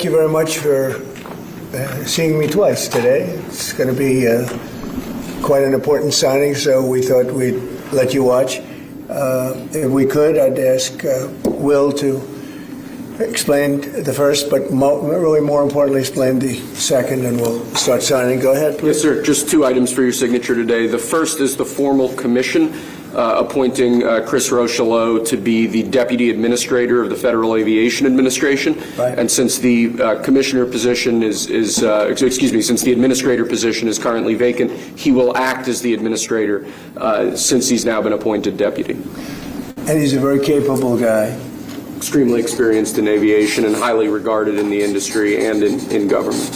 Thank you very much for seeing me twice today. It's going to be quite an important signing, so we thought we'd let you watch. If we could, I'd ask Will to explain the first, but really more importantly, explain the second, and we'll start signing. Go ahead, please. Yes, sir. Just two items for your signature today. The first is the formal commission appointing Chris Rochelot to be the Deputy Administrator of the Federal Aviation Administration. Right. And since the commissioner position since the administrator position is currently vacant, he will act as the administrator since he's now been appointed deputy. And he's a very capable guy. Extremely experienced in aviation and highly regarded in the industry and in government.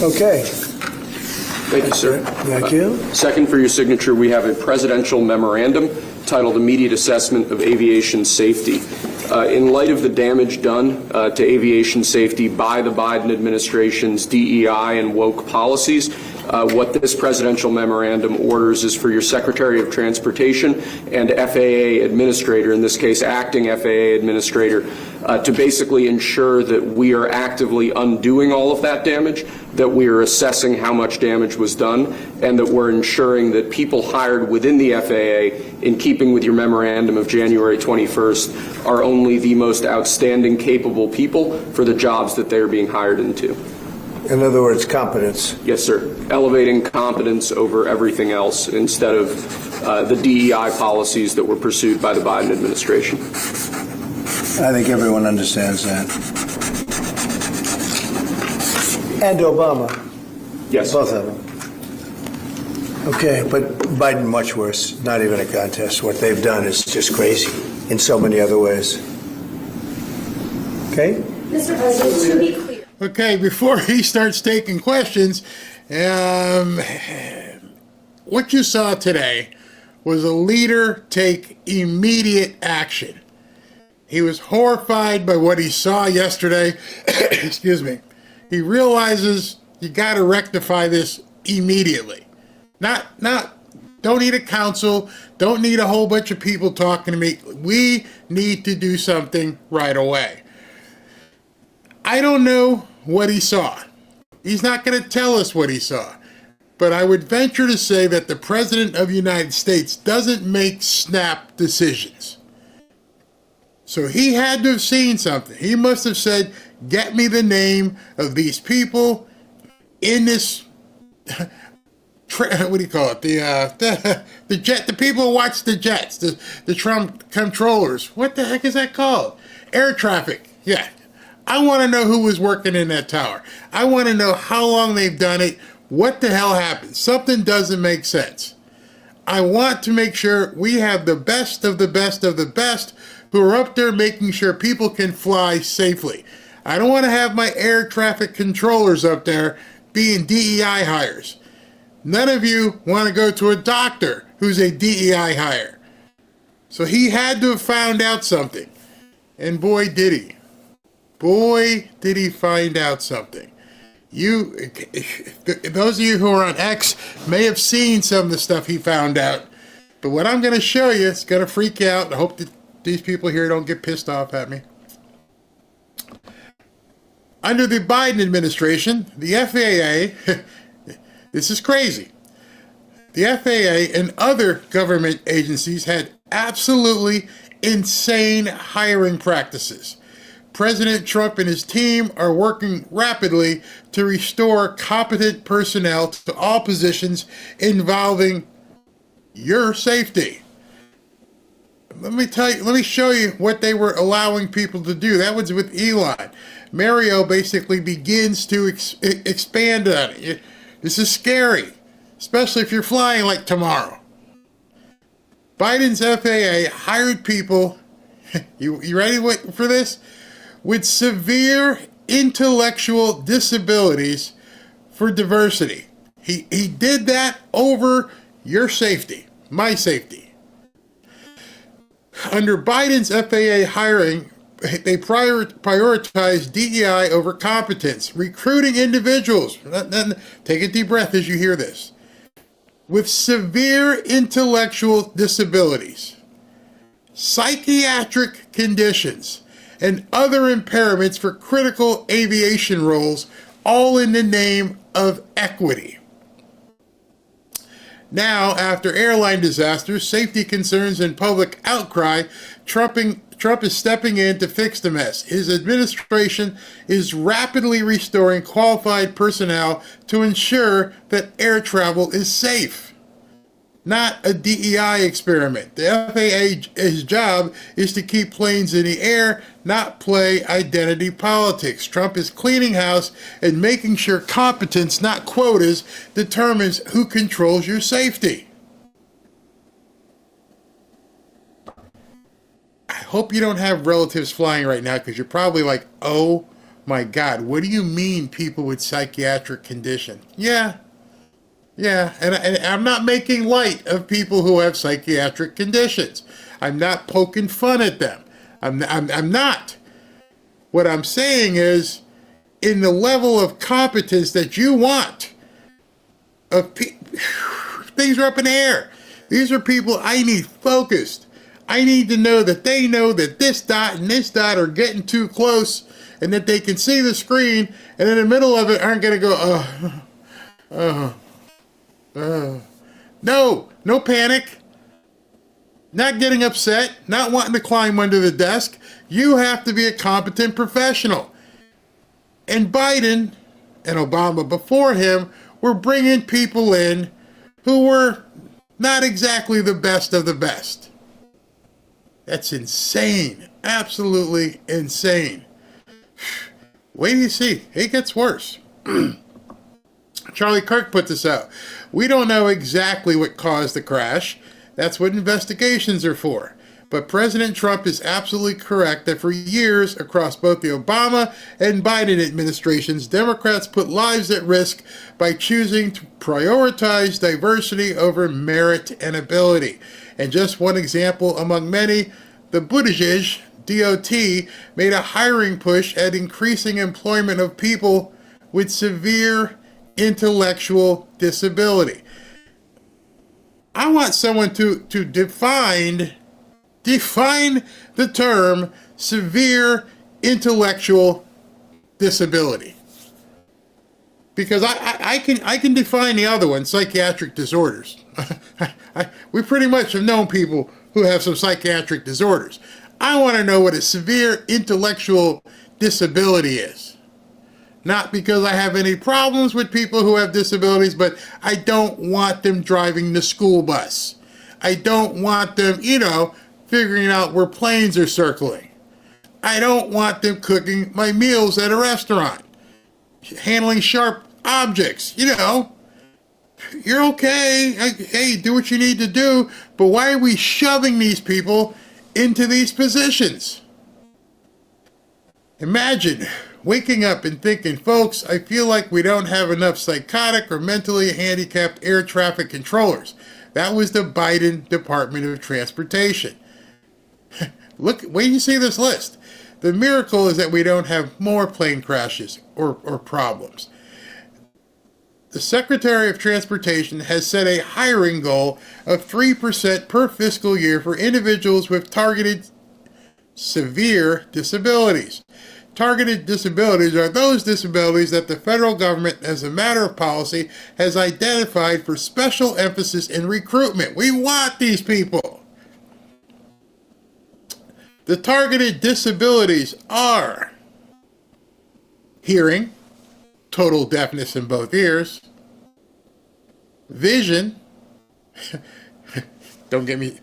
Okay. Thank you, sir. Thank you. Second, for your signature, we have a presidential memorandum titled Immediate Assessment of Aviation Safety. In light of the damage done to aviation safety by the Biden administration's DEI and woke policies, what this presidential memorandum orders is for your Secretary of Transportation and FAA Administrator, in this case acting FAA Administrator, to basically ensure that we are actively undoing all of that damage, that we are assessing how much damage was done, and that we're ensuring that people hired within the FAA, in keeping with your memorandum of January 21st, are only the most outstanding, capable people for the jobs that they are being hired into. In other words, competence. Yes, sir. Elevating competence over everything else instead of the DEI policies that were pursued by the Biden administration. I think everyone understands that. And Obama. Yes. Both of them. Okay, but Biden much worse. Not even a contest. What they've done is just crazy in so many other ways. Okay? Mr. President, to be clear. Okay, before he starts taking questions, what you saw today was a leader take immediate action. He was horrified by what he saw yesterday. Excuse me. He realizes you got to rectify this immediately. Don't need a council, don't need a whole bunch of people talking to me. We need to do something right away. I don't know what he saw. He's not going to tell us what he saw. But I would venture to say that the President of the United States doesn't make snap decisions. So he had to have seen something. He must have said, get me the name of these people in this, what do you call it? The people who watch the jets, the Trump controllers. What the heck is that called? Air traffic. Yeah. I want to know who was working in that tower. I want to know how long they've done it. What the hell happened? Something doesn't make sense. I want to make sure we have the best of the best of the best who are up there making sure people can fly safely. I don't want to have my air traffic controllers up there being DEI hires. None of you want to go to a doctor who's a DEI hire. So he had to have found out something. And boy, did he. Boy, did he find out something. Those of you who are on X may have seen some of the stuff he found out. But what I'm going to show you is going to freak you out. I hope that these people here don't get pissed off at me. Under the Biden administration, the FAA, this is crazy. The FAA and other government agencies had absolutely insane hiring practices. President Trump and his team are working rapidly to restore competent personnel to all positions involving your safety. Let me show you what they were allowing people to do. That was with Elon. Mario basically begins to expand on it. This is scary, especially if you're flying like tomorrow. Biden's FAA hired people, you ready for this? With severe intellectual disabilities for diversity. He did that over your safety, my safety. Under Biden's FAA hiring, they prioritize DEI over competence, recruiting individuals. Take a deep breath as you hear this. With severe intellectual disabilities. psychiatric conditions, and other impairments for critical aviation roles, all in the name of equity. Now, after airline disasters, safety concerns, and public outcry, Trump is stepping in to fix the mess. His administration is rapidly restoring qualified personnel to ensure that air travel is safe. Not a DEI experiment. The FAA's job is to keep planes in the air, not play identity politics. Trump is cleaning house and making sure competence, not quotas, determines who controls your safety. I hope you don't have relatives flying right now, because you're probably like, oh my God, what do you mean people with psychiatric condition? Yeah, and I'm not making light of people who have psychiatric conditions. I'm not poking fun at them. I'm not. What I'm saying is, in the level of competence that you want, things are up in the air. These are people I need focused. I need to know that they know that this dot and this dot are getting too close, and that they can see the screen, and in the middle of it aren't going to go, no panic, not getting upset, not wanting to climb under the desk. You have to be a competent professional. And Biden and Obama before him were bringing people in who were not exactly the best of the best. That's insane. Absolutely insane. Wait till you see. It gets worse. Charlie Kirk put this out. We don't know exactly what caused the crash. That's what investigations are for. But President Trump is absolutely correct that for years, across both the Obama and Biden administrations, Democrats put lives at risk by choosing to prioritize diversity over merit and ability. And just one example among many, the Buttigieg DOT made a hiring push at increasing employment of people with severe intellectual disability. I want someone to define the term severe intellectual disability, because I can define the other one, psychiatric disorders. We pretty much have known people who have some psychiatric disorders. I want to know what a severe intellectual disability is. Not because I have any problems with people who have disabilities, but I don't want them driving the school bus. I don't want them, figuring out where planes are circling. I don't want them cooking my meals at a restaurant, handling sharp objects. You're okay. Hey, do what you need to do, but why are we shoving these people into these positions? Imagine waking up and thinking, folks, I feel like we don't have enough psychotic or mentally handicapped air traffic controllers. That was the Biden Department of Transportation. Wait till you see this list. The miracle is that we don't have more plane crashes or problems. The Secretary of Transportation has set a hiring goal of 3% per fiscal year for individuals with targeted severe disabilities. Targeted disabilities are those disabilities that the federal government, as a matter of policy, has identified for special emphasis in recruitment. We want these people. The targeted disabilities are hearing, total deafness in both ears, vision, don't get me,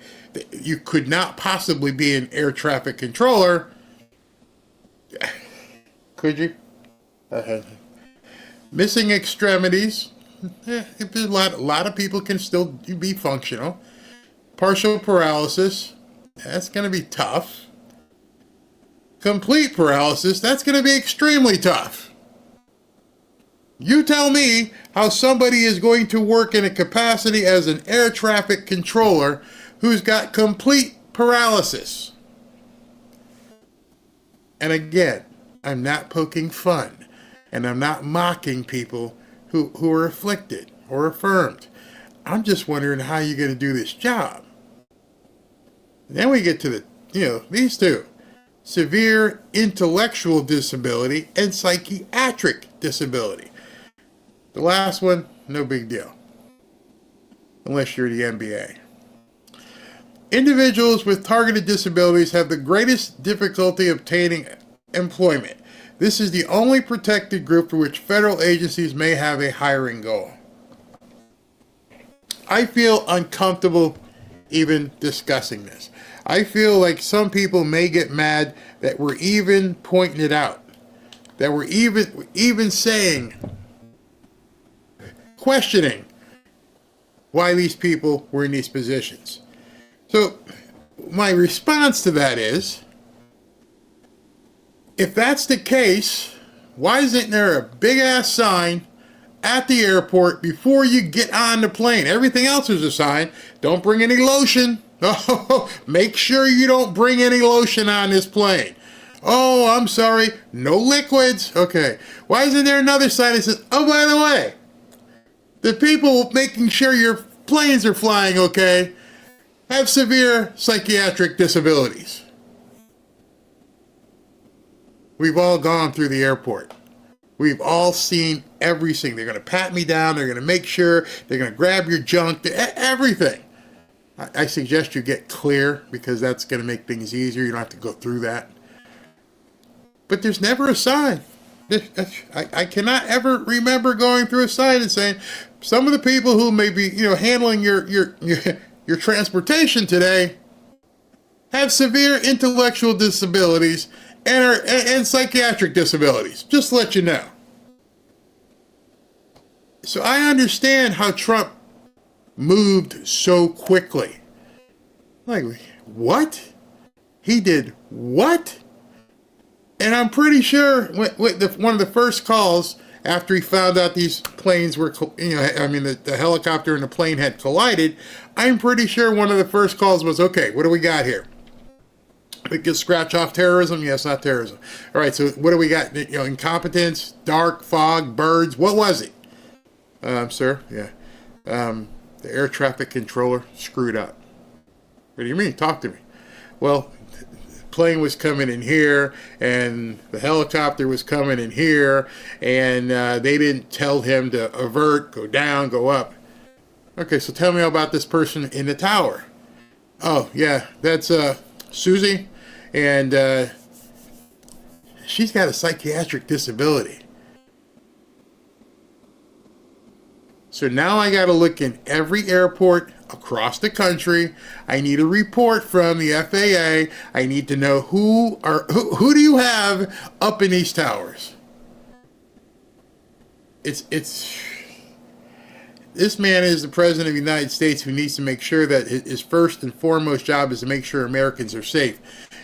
you could not possibly be an air traffic controller, could you? Missing extremities, a lot of people can still be functional. Partial paralysis, that's going to be tough. Complete paralysis, that's going to be extremely tough. You tell me how somebody is going to work in a capacity as an air traffic controller who's got complete paralysis. And again, I'm not poking fun, and I'm not mocking people who are afflicted or affirmed. I'm just wondering how you're going to do this job. Then we get to the these two, severe intellectual disability and psychiatric disability. The last one, no big deal, unless you're the NBA. Individuals with targeted disabilities have the greatest difficulty obtaining employment. This is the only protected group for which federal agencies may have a hiring goal. I feel uncomfortable even discussing this. I feel like some people may get mad that we're even pointing it out, that we're even saying, questioning why these people were in these positions. So my response to that is, if that's the case, why isn't there a big ass sign at the airport before you get on the plane? Everything else is a sign. Don't bring any lotion. Oh, make sure you don't bring any lotion on this plane. Oh, I'm sorry, no liquids. Okay. Why isn't there another sign that says, oh, by the way, the people making sure your planes are flying okay have severe psychiatric disabilities? We've all gone through the airport. We've all seen everything. They're going to pat me down. They're going to make sure. They're going to grab your junk. Everything. I suggest you get clear, because that's going to make things easier. You don't have to go through that. But there's never a sign. I cannot ever remember going through a sign and saying, some of the people who may be, handling your transportation today have severe intellectual disabilities and psychiatric disabilities. Just to let you know. So I understand how Trump moved so quickly. Like, what? He did what? And I'm pretty sure one of the first calls after he found out these planes were, the helicopter and the plane had collided, I'm pretty sure one of the first calls was, okay, what do we got here? We can scratch off terrorism? Yes, not terrorism. All right, so what do we got? Incompetence, dark, fog, birds. What was it? Sir, yeah. The air traffic controller screwed up. What do you mean? Talk to me. Well, the plane was coming in here, and the helicopter was coming in here, and they didn't tell him to avert, go down, go up. Okay, so tell me about this person in the tower. Oh, yeah, that's Susie, and she's got a psychiatric disability. So now I got to look in every airport across the country. I need a report from the FAA. I need to know who do you have up in these towers. This man is the president of the United States, who needs to make sure that his first and foremost job is to make sure Americans are safe.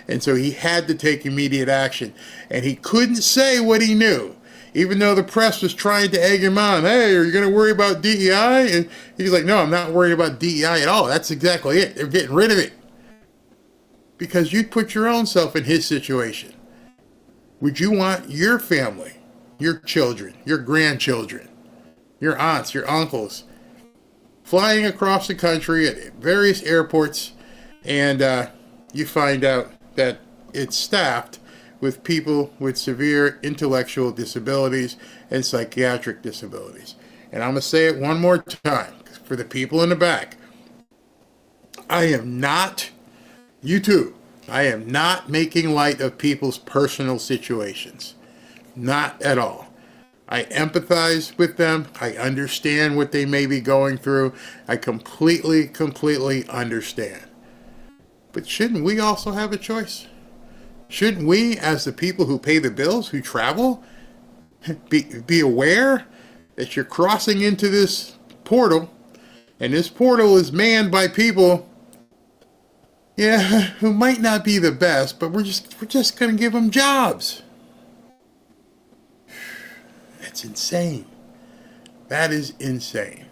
And so he had to take immediate action. And he couldn't say what he knew, even though the press was trying to egg him on. Hey, are you going to worry about DEI? And he's like, no, I'm not worried about DEI at all. That's exactly it. They're getting rid of it. Because you'd put your own self in his situation. Would you want your family, your children, your grandchildren, your aunts, your uncles, flying across the country at various airports, and you find out that it's staffed with people with severe intellectual disabilities and psychiatric disabilities? And I'm going to say it one more time for the people in the back. I am not, you too, I am not making light of people's personal situations. Not at all. I empathize with them. I understand what they may be going through. I completely understand. But shouldn't we also have a choice? Shouldn't we, as the people who pay the bills, who travel, be aware that you're crossing into this portal, and this portal is manned by people, who might not be the best, but we're just going to give them jobs. That's insane. That is insane.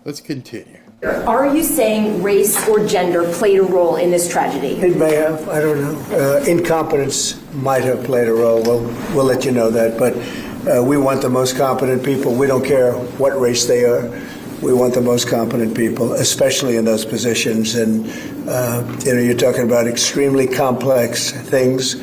Let's continue. Are you saying race or gender played a role in this tragedy? It may have. I don't know. Incompetence might have played a role. We'll let you know that. But we want the most competent people. We don't care what race they are. We want the most competent people, especially in those positions. And, you're talking about extremely complex things.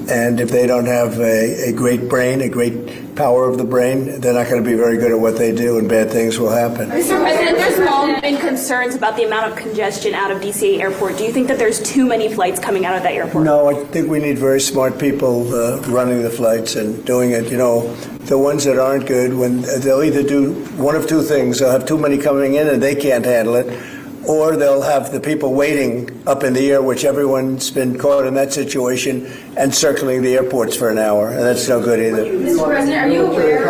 And if they don't have a great brain, a great power of the brain, they're not going to be very good at what they do, and bad things will happen. Mr. President, there's long been concerns about the amount of congestion out of DCA Airport. Do you think that there's too many flights coming out of that airport? No, I think we need very smart people running the flights and doing it. The ones that aren't good, when they'll either do one of two things. They'll have too many coming in and they can't handle it, or they'll have the people waiting up in the air, which everyone's been caught in that situation, and circling the airports for an hour, and that's no good either. Mr. President, are you aware?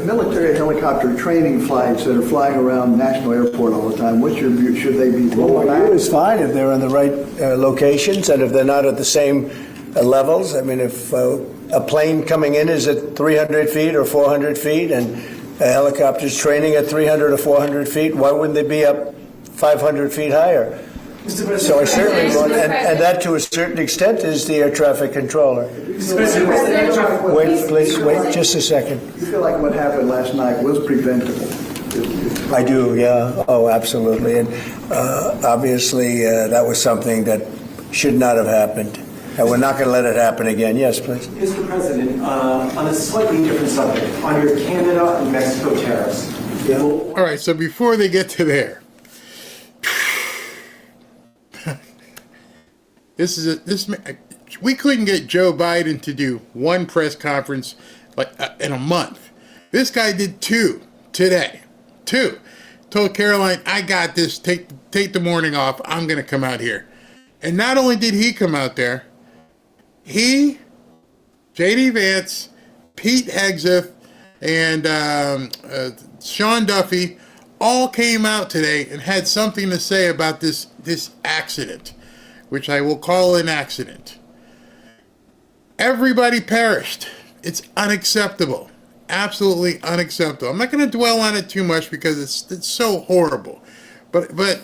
Military helicopter training flights that are flying around National Airport all the time, what's your view? Should they be rolled My back? view is fine if they're in the right locations and if they're not at the same levels. I mean, if a plane coming in is at 300 feet or 400 feet and a helicopter's training at 300 or 400 feet, why wouldn't they be up 500 feet higher? So I certainly want, and that to a certain extent is the air traffic controller. Wait, please, wait just a second. You feel like what happened last night was preventable? I do, yeah. Oh, absolutely. And obviously, that was something that should not have happened. And we're not going to let it happen again. Yes, please. Mr. President, on a slightly different subject, on your Canada and Mexico tariffs. All right, so before they get to there, we couldn't get Joe Biden to do one press conference in a month. This guy did two today. Two. Told Caroline, I got this. Take the morning off. I'm going to come out here. And not only did he come out there, he, J.D. Vance, Pete Hegseth, and Sean Duffy all came out today and had something to say about this accident, which I will call an accident. Everybody perished. It's unacceptable. Absolutely unacceptable. I'm not going to dwell on it too much because it's so horrible. But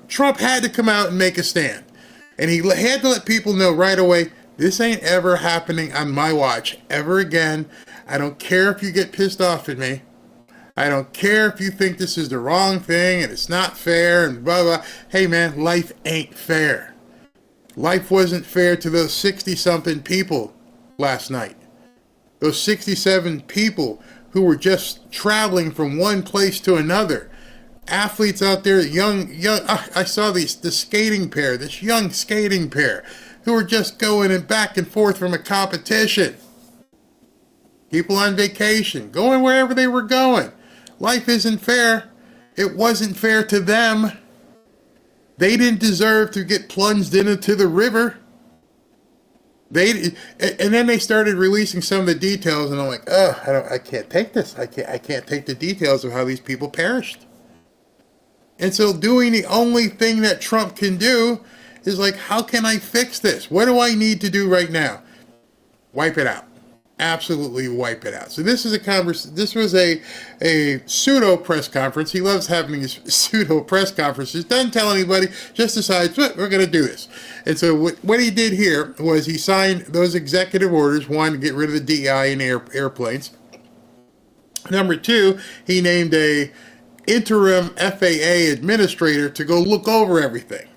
Trump had to come out and make a stand. And he had to let people know right away, this ain't ever happening on my watch ever again. I don't care if you get pissed off at me. I don't care if you think this is the wrong thing and it's not fair and blah, blah. Hey, man, life ain't fair. Life wasn't fair to those 60-something people last night. Those 67 people who were just traveling from one place to another. Athletes out there, young. I saw this skating pair, this young skating pair, who were just going and back and forth from a competition. People on vacation, going wherever they were going. Life isn't fair. It wasn't fair to them. They didn't deserve to get plunged into the river. And then they started releasing some of the details, and I'm like, I can't take this. I can't take the details of how these people perished. And so doing the only thing that Trump can do is like, how can I fix this? What do I need to do right now? Wipe it out. Absolutely wipe it out. So this is this was a pseudo press conference. He loves having his pseudo press conferences. Doesn't tell anybody, just decides, we're going to do this. And so what he did here was he signed those executive orders. One, to get rid of the DEI in airplanes. Number two, he named a interim FAA administrator to go look over everything,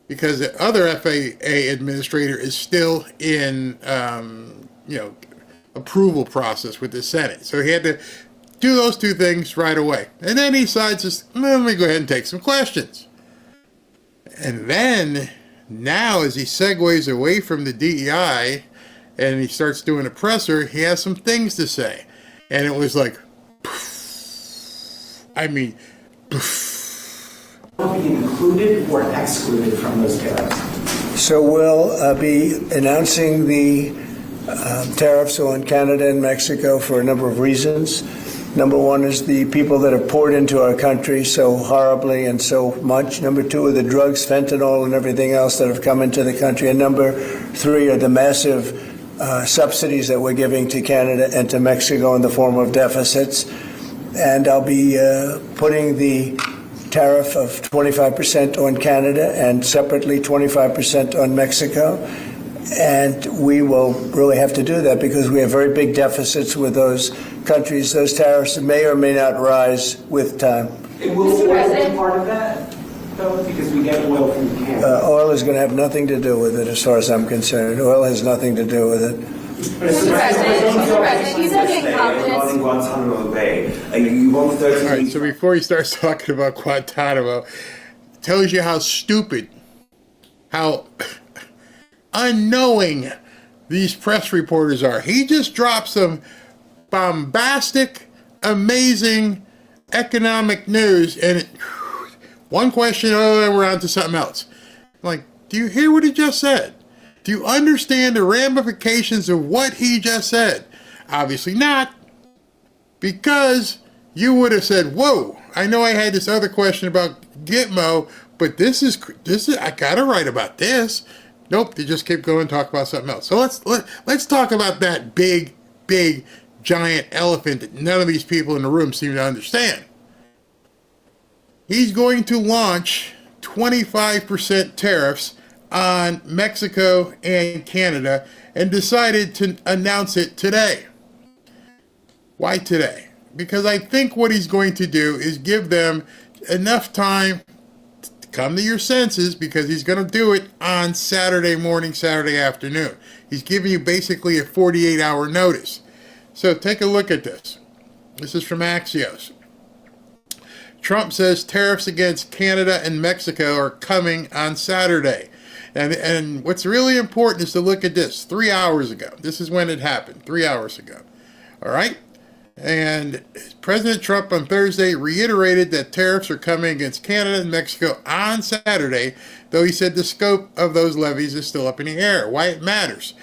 because the other FAA administrator is still in approval process with the Senate. So he had to do those two things right away. And then he decides, let me go ahead and take some questions. And then now, as he segues away from the DEI and he starts doing a presser, he has some things to say. And it was like, Will be included or excluded from those tariffs? So we'll be announcing the tariffs on Canada and Mexico for a number of reasons. Number one is the people that have poured into our country so horribly and so much. Number two are the drugs, fentanyl, and everything else that have come into the country. And number three are the massive subsidies that we're giving to Canada and to Mexico in the form of deficits. And I'll be putting the tariff of 25% on Canada and separately 25% on Mexico. And we will really have to do that because we have very big deficits with those countries, those tariffs may or may not rise with time. Will oil be part of that, though? Because we get oil from Canada. Oil is going to have nothing to do with it, as far as I'm concerned. Oil has nothing to do with it. Mr. President, he's looking confidence. Regarding Guantanamo Bay, you want 13... All right, so before he starts talking about Guantanamo, tells you how stupid, how unknowing these press reporters are. He just dropped some bombastic, amazing economic news, and one question, oh, we're on to something else. I'm like, do you hear what he just said? Do you understand the ramifications of what he just said? Obviously not, because you would have said, whoa, I know I had this other question about Gitmo, but this is I gotta write about this. Nope, they just keep going and talk about something else. So let's talk about that big giant elephant that none of these people in the room seem to understand. He's going to launch 25% tariffs on Mexico and Canada and decided to announce it today. Why today? Because I think what he's going to do is give them enough time to come to your senses, because he's going to do it on Saturday morning, Saturday afternoon. He's giving you basically a 48-hour notice. So take a look at this. This is from Axios. Trump says tariffs against Canada and Mexico are coming on Saturday. And what's really important is to look at this. 3 hours ago. This is when it happened. 3 hours ago. All right? And President Trump on Thursday reiterated that tariffs are coming against Canada and Mexico on Saturday, though he said the scope of those levies is still up in the air. Why it matters.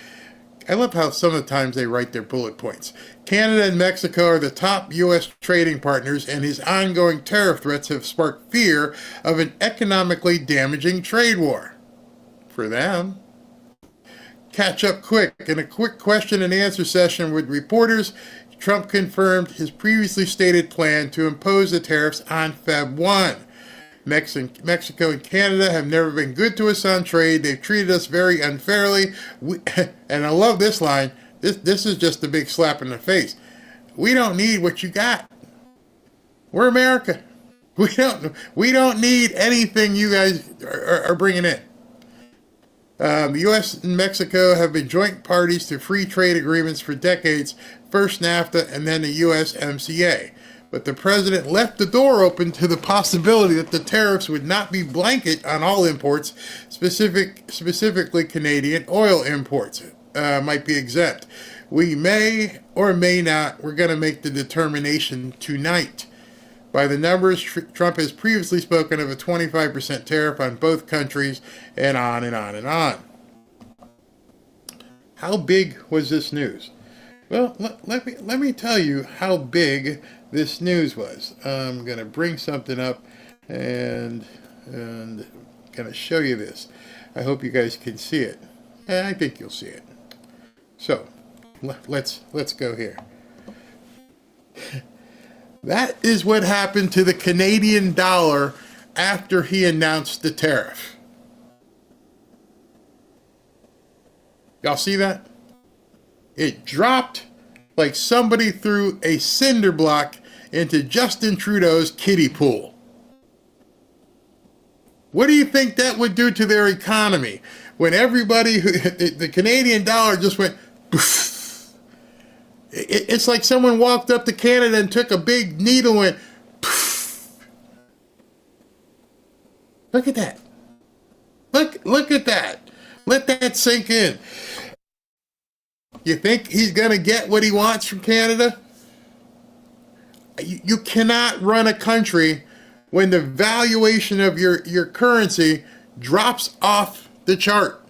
I love how some of the times they write their bullet points. Canada and Mexico are the top U.S. trading partners, and his ongoing tariff threats have sparked fear of an economically damaging trade war. For them. Catch up quick. In a quick question and answer session with reporters, Trump confirmed his previously stated plan to impose the tariffs on Feb 1. Mexico and Canada have never been good to us on trade. They've treated us very unfairly. And I love this line. This is just a big slap in the face. We don't need what you got. We're America. We don't need anything you guys are bringing in. The U.S. and Mexico have been joint parties to free trade agreements for decades, first NAFTA and then the USMCA. But the president left the door open to the possibility that the tariffs would not be blanket on all imports, specifically Canadian oil imports might be exempt. We may or may not, we're going to make the determination tonight. By the numbers, Trump has previously spoken of a 25% tariff on both countries, and on and on and on. How big was this news? Well, let me tell you how big this news was. I'm going to bring something up and going to show you this. I hope you guys can see it. I think you'll see it. So, let's go here. That is what happened to the Canadian dollar after he announced the tariff. Y'all see that? It dropped like somebody threw a cinder block into Justin Trudeau's kiddie pool. What do you think that would do to their economy when everybody, the Canadian dollar just went poof? It's like someone walked up to Canada and took a big needle and went, poof. Look at that. Look at that. Let that sink in. You think he's going to get what he wants from Canada? You cannot run a country when the valuation of your currency drops off the chart.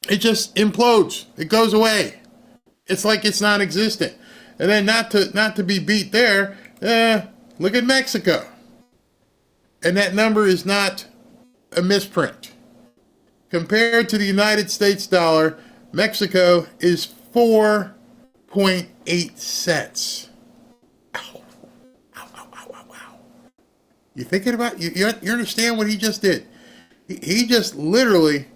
It just implodes. It goes away. It's like it's non-existent. And then not to be beat there, look at Mexico. And that number is not a misprint. Compared to the United States dollar, Mexico is 4.8 cents. Ow. You thinking about, you understand what he just did? He just literally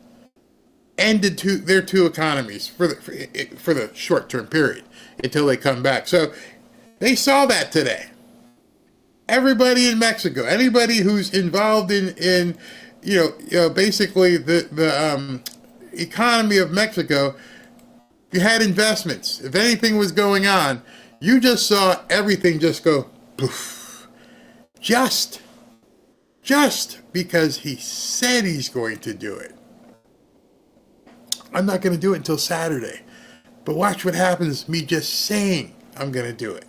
ended their two economies for the short-term period until they come back. So they saw that today. Everybody in Mexico, anybody who's involved in basically the economy of Mexico, you had investments. If anything was going on, you just saw everything just go poof. Just because he said he's going to do it. I'm not going to do it until Saturday. But watch what happens, me just saying I'm going to do it.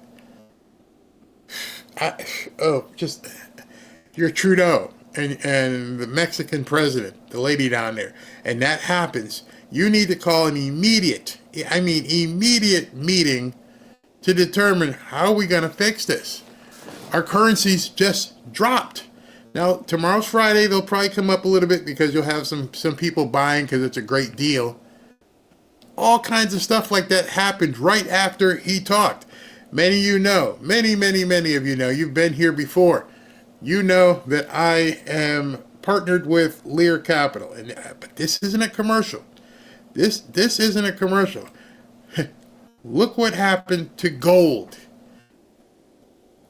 You're Trudeau and the Mexican president, the lady down there, and that happens. You need to call an immediate meeting to determine how we're going to fix this. Our currency's just dropped. Now, tomorrow's Friday, they'll probably come up a little bit because you'll have some people buying because it's a great deal. All kinds of stuff like that happened right after he talked. Many of you know, many of you know, you've been here before. You know that I am partnered with Lear Capital, but this isn't a commercial. This isn't a commercial. Look what happened to gold.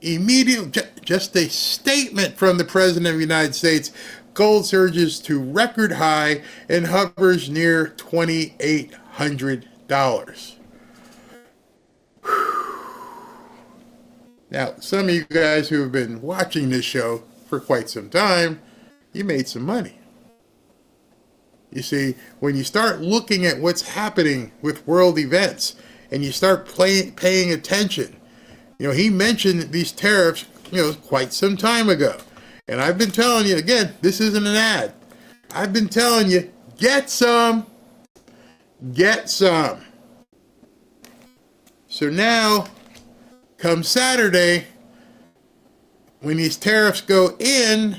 Immediately, just a statement from the President of the United States, gold surges to record high and hovers near $2,800. Now, some of you guys who have been watching this show for quite some time, you made some money. You see, when you start looking at what's happening with world events and you start paying attention, he mentioned these tariffs, quite some time ago. And I've been telling you, again, this isn't an ad. I've been telling you, get some. Get some. So now, come Saturday, when these tariffs go in,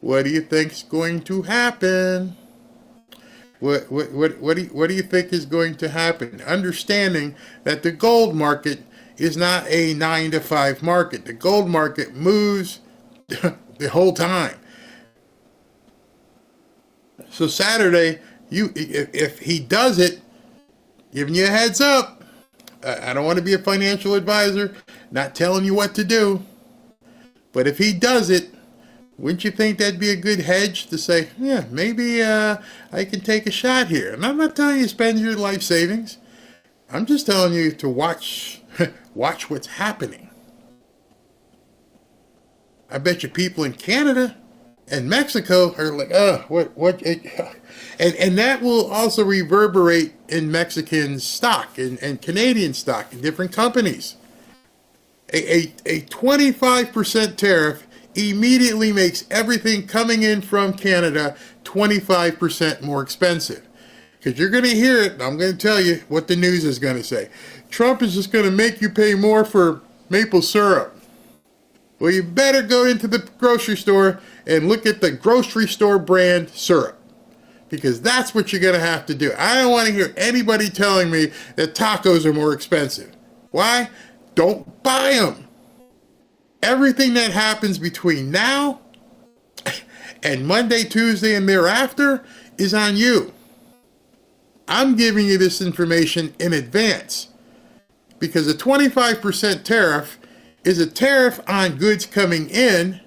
what do you think's going to happen? What do you think is going to happen? Understanding that the gold market is not a 9-to-5 market. The gold market moves the whole time. So Saturday, if he does it, giving you a heads up. I don't want to be a financial advisor, not telling you what to do. But if he does it, wouldn't you think that'd be a good hedge to say, yeah, maybe I can take a shot here? And I'm not telling you to spend your life savings. I'm just telling you to watch what's happening. I bet you people in Canada and Mexico are like, what? And that will also reverberate in Mexican stock and Canadian stock in different companies. A 25% tariff immediately makes everything coming in from Canada 25% more expensive. Because you're going to hear it, and I'm going to tell you what the news is going to say. Trump is just going to make you pay more for maple syrup. Well, you better go into the grocery store and look at the grocery store brand syrup. Because that's what you're going to have to do. I don't want to hear anybody telling me that tacos are more expensive. Why? Don't buy them. Everything that happens between now and Monday, Tuesday, and thereafter is on you. I'm giving you this information in advance because a 25% tariff is a tariff on goods coming in,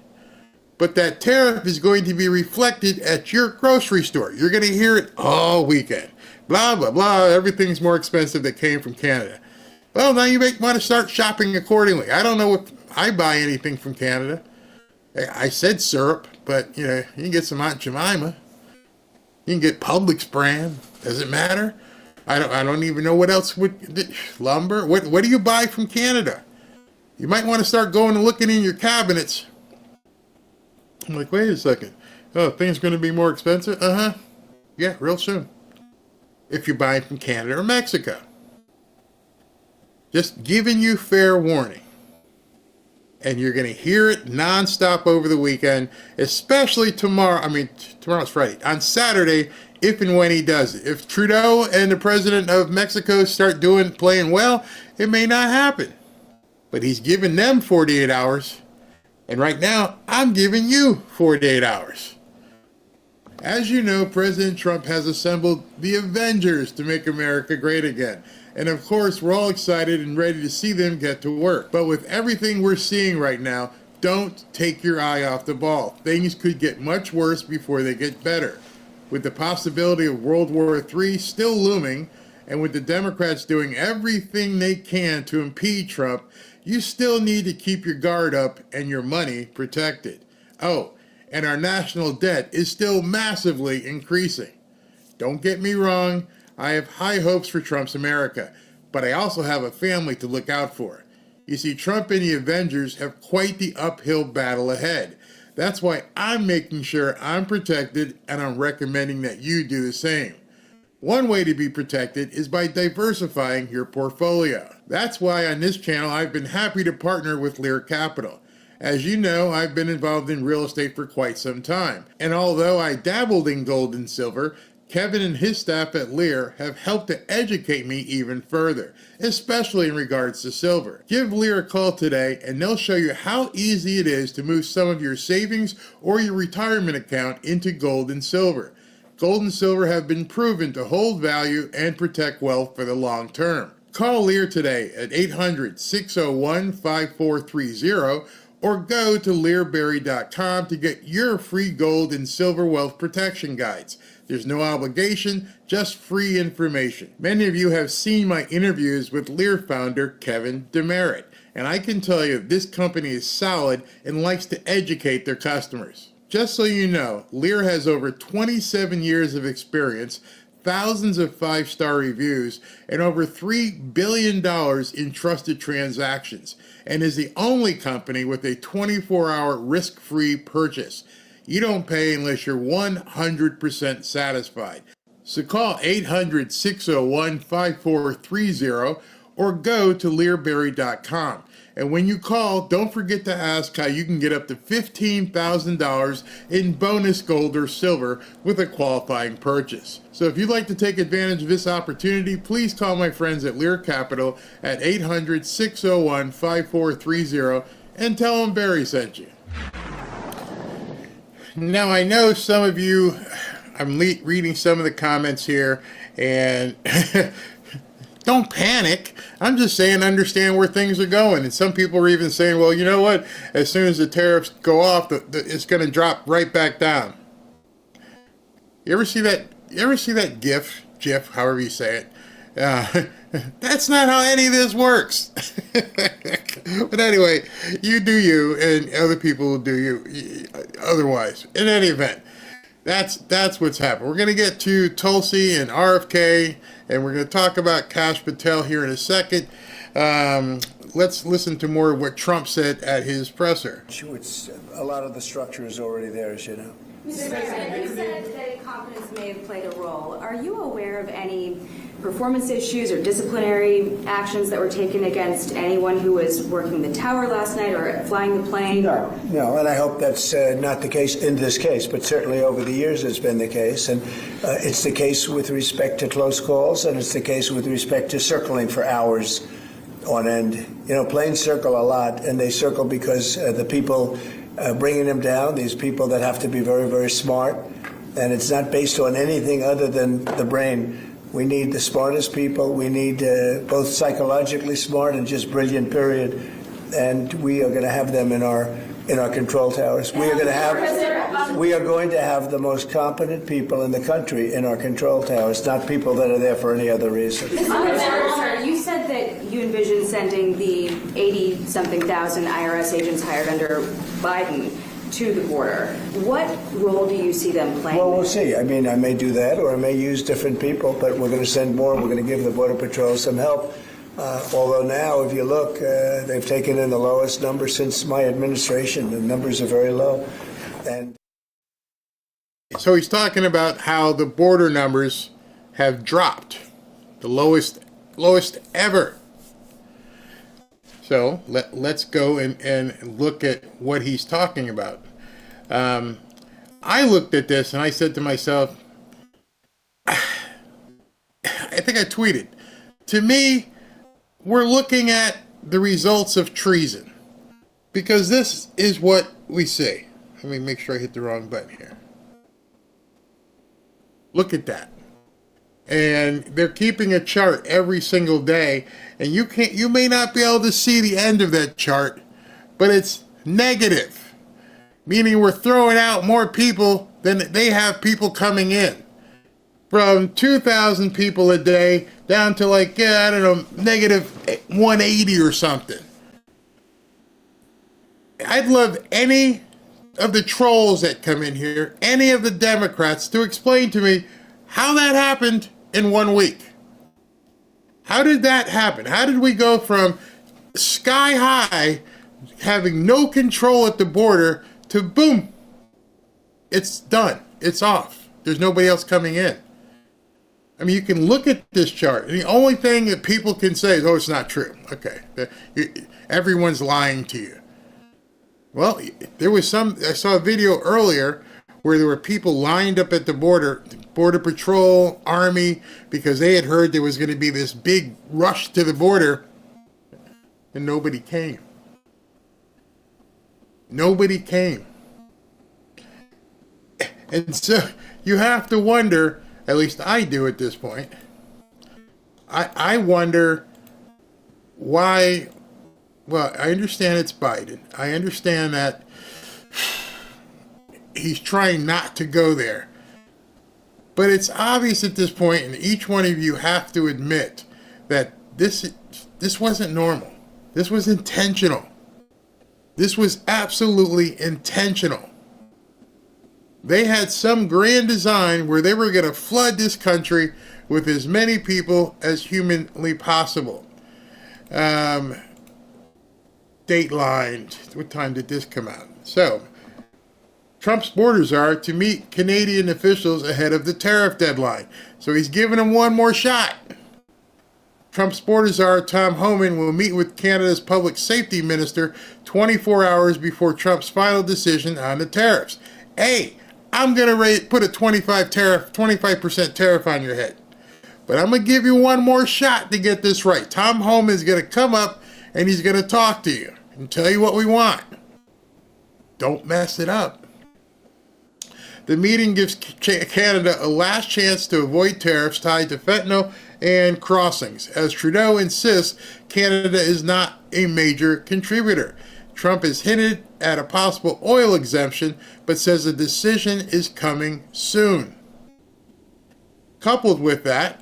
but that tariff is going to be reflected at your grocery store. You're going to hear it all weekend. Blah, blah, blah. Everything's more expensive that came from Canada. Well, now you want to start shopping accordingly. I don't know if I buy anything from Canada. I said syrup, but you can get some Aunt Jemima. You can get Publix brand. Does it matter? I don't even know what else would lumber. What do you buy from Canada? You might want to start going and looking in your cabinets. I'm like, wait a second. Oh, things going to be more expensive? Uh-huh. Yeah, real soon. If you're buying from Canada or Mexico. Just giving you fair warning. And you're going to hear it nonstop over the weekend, especially tomorrow. Tomorrow's Friday. On Saturday, if and when he does it. If Trudeau and the president of Mexico start playing well, it may not happen. But he's giving them 48 hours. And right now, I'm giving you 48 hours. As you know, President Trump has assembled the Avengers to make America great again. And of course, we're all excited and ready to see them get to work. But with everything we're seeing right now, don't take your eye off the ball. Things could get much worse before they get better. With the possibility of World War III still looming, and with the Democrats doing everything they can to impede Trump, you still need to keep your guard up and your money protected. Oh, and our national debt is still massively increasing. Don't get me wrong, I have high hopes for Trump's America, but I also have a family to look out for. You see, Trump and the Avengers have quite the uphill battle ahead. That's why I'm making sure I'm protected, and I'm recommending that you do the same. One way to be protected is by diversifying your portfolio. That's why on this channel I've been happy to partner with Lear Capital. As you know, I've been involved in real estate for quite some time. And although I dabbled in gold and silver, Kevin and his staff at Lear have helped to educate me even further, especially in regards to silver. Give Lear a call today and they'll show you how easy it is to move some of your savings or your retirement account into gold and silver. Gold and silver have been proven to hold value and protect wealth for the long term. Call Lear today at 800-601-5430 or go to learberry.com to get your free gold and silver wealth protection guides. There's no obligation, just free information. Many of you have seen my interviews with Lear founder Kevin Demerit, and I can tell you this company is solid and likes to educate their customers. Just so you know, Lear has over 27 years of experience, thousands of 5-star reviews, and over $3 billion in trusted transactions, and is the only company with a 24-hour risk-free purchase. You don't pay unless you're 100% satisfied. So call 800-601-5430 or go to learberry.com. And when you call, don't forget to ask how you can get up to $15,000 in bonus gold or silver with a qualifying purchase. So if you'd like to take advantage of this opportunity, please call my friends at Lear Capital at 800-601-5430 and tell them Barry sent you. Now, I know some of you, I'm reading some of the comments here, and don't panic. I'm just saying understand where things are going. And some people are even saying, well, you know what? As soon as the tariffs go off, it's going to drop right back down. You ever see that? You ever see that GIF, however you say it? That's not how any of this works. But anyway, you do you, and other people will do you otherwise. In any event, that's what's happened. We're going to get to Tulsi and RFK, and we're going to talk about Kash Patel here in a second. Let's listen to more of what Trump said at his presser. A lot of the structure is already there, as you know. Mr. President, you said that incompetence may have played a role. Are you aware of any performance issues or disciplinary actions that were taken against anyone who was working the tower last night or flying the plane? No, and I hope that's not the case in this case, but certainly over the years it's been the case. And it's the case with respect to close calls, and it's the case with respect to circling for hours on end. You know, planes circle a lot, and they circle because the people bringing them down, these people that have to be very, very smart, and it's not based on anything other than the brain. We need the smartest people. We need both psychologically smart and just brilliant, period. And we are going to have them in our control towers. We are going to have the most competent people in the country in our control towers, not people that are there for any other reason. Sir, you said that you envision sending the 80-something thousand IRS agents hired under Biden to the border. What role do you see them playing? Well, we'll see. I mean, I may do that, or I may use different people, but we're going to send more. We're going to give the Border Patrol some help. Although now, if you look, they've taken in the lowest number since my administration. The numbers are very low. And so he's talking about how the border numbers have dropped, the lowest ever. So let's go and look at what he's talking about. I looked at this and I said to myself, I think I tweeted, to me, we're looking at the results of treason, because this is what we see. Let me make sure I hit the wrong button here. Look at that. And they're keeping a chart every single day, and you may not be able to see the end of that chart, but it's negative, meaning we're throwing out more people than they have people coming in. From 2,000 people a day down to like, I don't know, negative 180 or something. I'd love any of the trolls that come in here, any of the Democrats, to explain to me how that happened in 1 week. How did that happen? How did we go from sky high, having no control at the border, to boom, it's done, it's off, there's nobody else coming in? I mean, you can look at this chart, and the only thing that people can say is, oh, it's not true. Okay, everyone's lying to you. Well, I saw a video earlier where there were people lined up at the border, Border Patrol, Army, because they had heard there was going to be this big rush to the border, and nobody came. Nobody came. And so you have to wonder, at least I do at this point, I wonder why. Well, I understand it's Biden. I understand that he's trying not to go there. But it's obvious at this point, and each one of you have to admit that this wasn't normal. This was intentional. This was absolutely intentional. They had some grand design where they were going to flood this country with as many people as humanly possible. Dateline, what time did this come out? So, Trump's border czar to meet Canadian officials ahead of the tariff deadline. So he's giving them one more shot. Trump's border czar Tom Homan will meet with Canada's public safety minister 24 hours before Trump's final decision on the tariffs. Hey, I'm going to put a 25% tariff on your head. But I'm going to give you one more shot to get this right. Tom Homan is going to come up and he's going to talk to you and tell you what we want. Don't mess it up. The meeting gives Canada a last chance to avoid tariffs tied to fentanyl and crossings, as Trudeau insists Canada is not a major contributor. Trump has hinted at a possible oil exemption, but says a decision is coming soon. Coupled with that,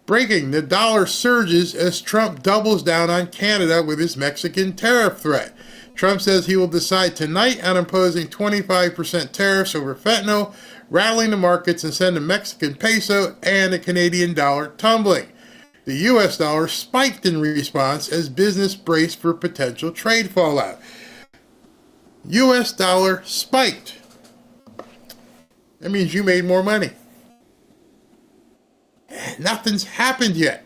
breaking, the dollar surges as Trump doubles down on Canada with his Mexican tariff threat. Trump says he will decide tonight on imposing 25% tariffs over fentanyl, rattling the markets and send the Mexican peso and the Canadian dollar tumbling. The U.S. dollar spiked in response as business braced for potential trade fallout. U.S. dollar spiked. That means you made more money. Nothing's happened yet.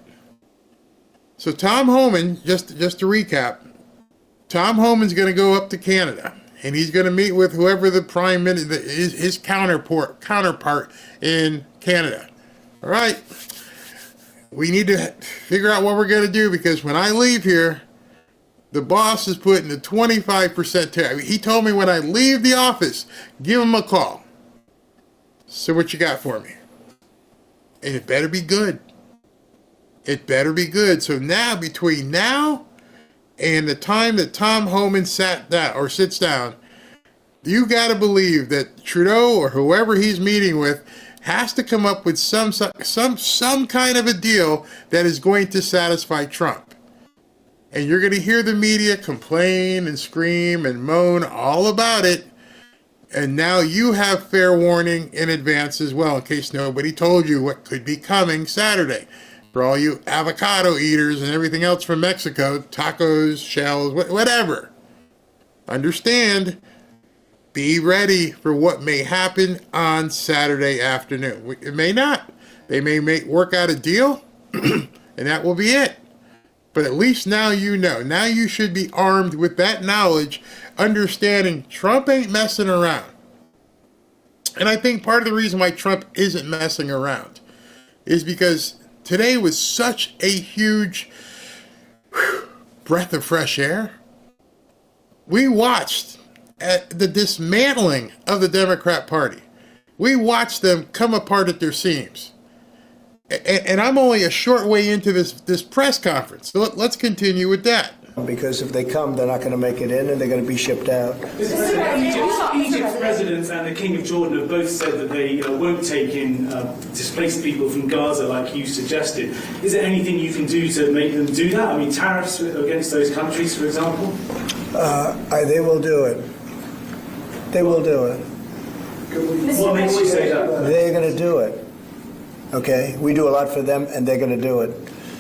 So Tom Homan, just to recap, Tom Homan's going to go up to Canada, and he's going to meet with whoever the prime minister, his counterpart in Canada. All right. We need to figure out what we're going to do, because when I leave here, the boss is putting a 25% tariff. He told me when I leave the office, give him a call. So what you got for me? And it better be good. It better be good. So now, between now and the time that Tom Homan sits down, you got to believe that Trudeau or whoever he's meeting with has to come up with some kind of a deal that is going to satisfy Trump. And you're going to hear the media complain and scream and moan all about it. And now you have fair warning in advance as well, in case nobody told you what could be coming Saturday. For all you avocado eaters and everything else from Mexico, tacos, shells, whatever. Understand, be ready for what may happen on Saturday afternoon. It may not. They may work out a deal, and that will be it. But at least now you know. Now you should be armed with that knowledge, understanding Trump ain't messing around. And I think part of the reason why Trump isn't messing around is because today was such a huge breath of fresh air. We watched the dismantling of the Democrat Party. We watched them come apart at their seams. And I'm only a short way into this press conference, so let's continue with that. Because if they come, they're not going to make it in and they're going to be shipped out. Egypt's president and the King of Jordan have both said that they won't take in displaced people from Gaza like you suggested. Is there anything you can do to make them do that? I mean, tariffs against those countries, for example? They will do it. They will do it. What makes you say that? They're going to do it. Okay? We do a lot for them and they're going to do it.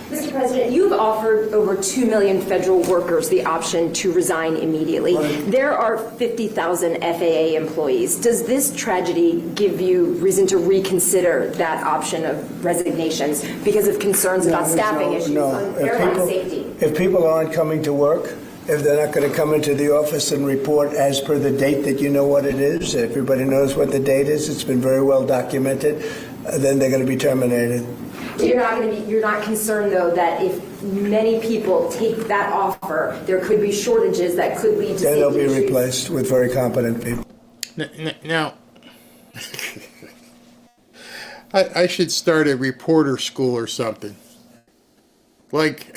Mr. President, you've offered over 2 million federal workers the option to resign immediately. Right. There are 50,000 FAA employees. Does this tragedy give you reason to reconsider that option of resignations because of concerns about staffing issues on airline safety? If people aren't coming to work, if they're not going to come into the office and report as per the date that you know what it is, everybody knows what the date is, it's been very well documented, then they're going to be terminated. You're not concerned, though, that if many people take that offer, there could be shortages that could lead to Then they'll safety be issues? replaced with very competent people. Now, I should start a reporter school or something. Like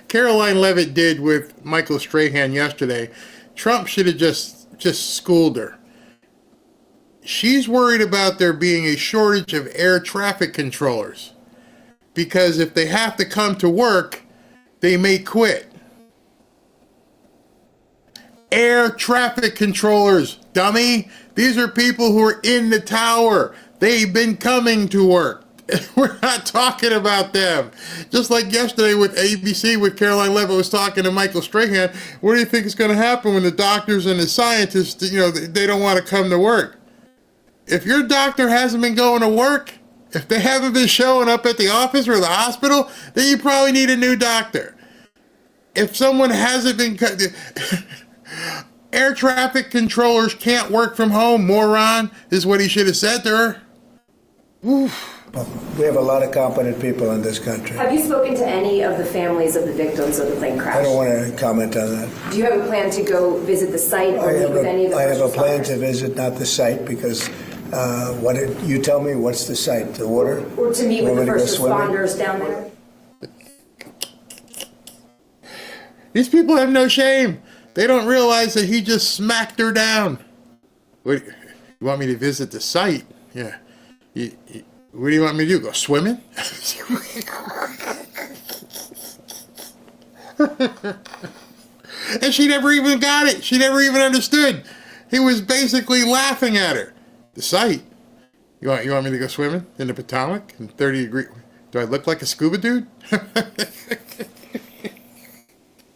Caroline Levitt did with Michael Strahan yesterday. Trump should have just schooled her. She's worried about there being a shortage of air traffic controllers because if they have to come to work, they may quit. Air traffic controllers, dummy. These are people who are in the tower. They've been coming to work. We're not talking about them. Just like yesterday with ABC, with Caroline Levitt was talking to Michael Strahan. What do you think is going to happen when the doctors and the scientists, they don't want to come to work? If your doctor hasn't been going to work, if they haven't been showing up at the office or the hospital, then you probably need a new doctor. If someone hasn't been... Air traffic controllers can't work from home, moron, is what he should have said to her. Oof. We have a lot of competent people in this country. Have you spoken to any of the families of the victims of the plane crash? I don't want to comment on that. Do you have a plan to go visit the site or meet with any of the I have a first plan responders? to visit, not the site, because you tell me what's the site, the water? Or to meet with Want the me to go first swimming? responders down there? These people have no shame. They don't realize that he just smacked her down. What, you want me to visit the site? Yeah. What do you want me to do? Go swimming? And she never even got it. She never even understood. He was basically laughing at her. The site. You want me to go swimming in the Potomac in 30 degrees? Do I look like a scuba dude?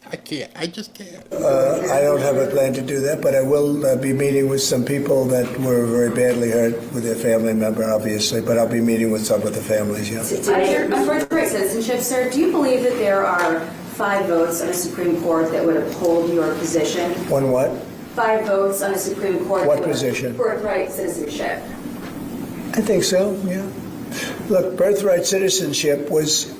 I can't. I just can't. I don't have a plan to do that, but I will be meeting with some people that were very badly hurt with their family member, obviously, but I'll be meeting with some of the families, yeah. On birthright citizenship, sir, do you believe that there are 5 votes on a Supreme Court that would uphold your position? On what? 5 votes on a Supreme Court. What that would- position? Birthright citizenship. I think so, yeah. Look, birthright citizenship was,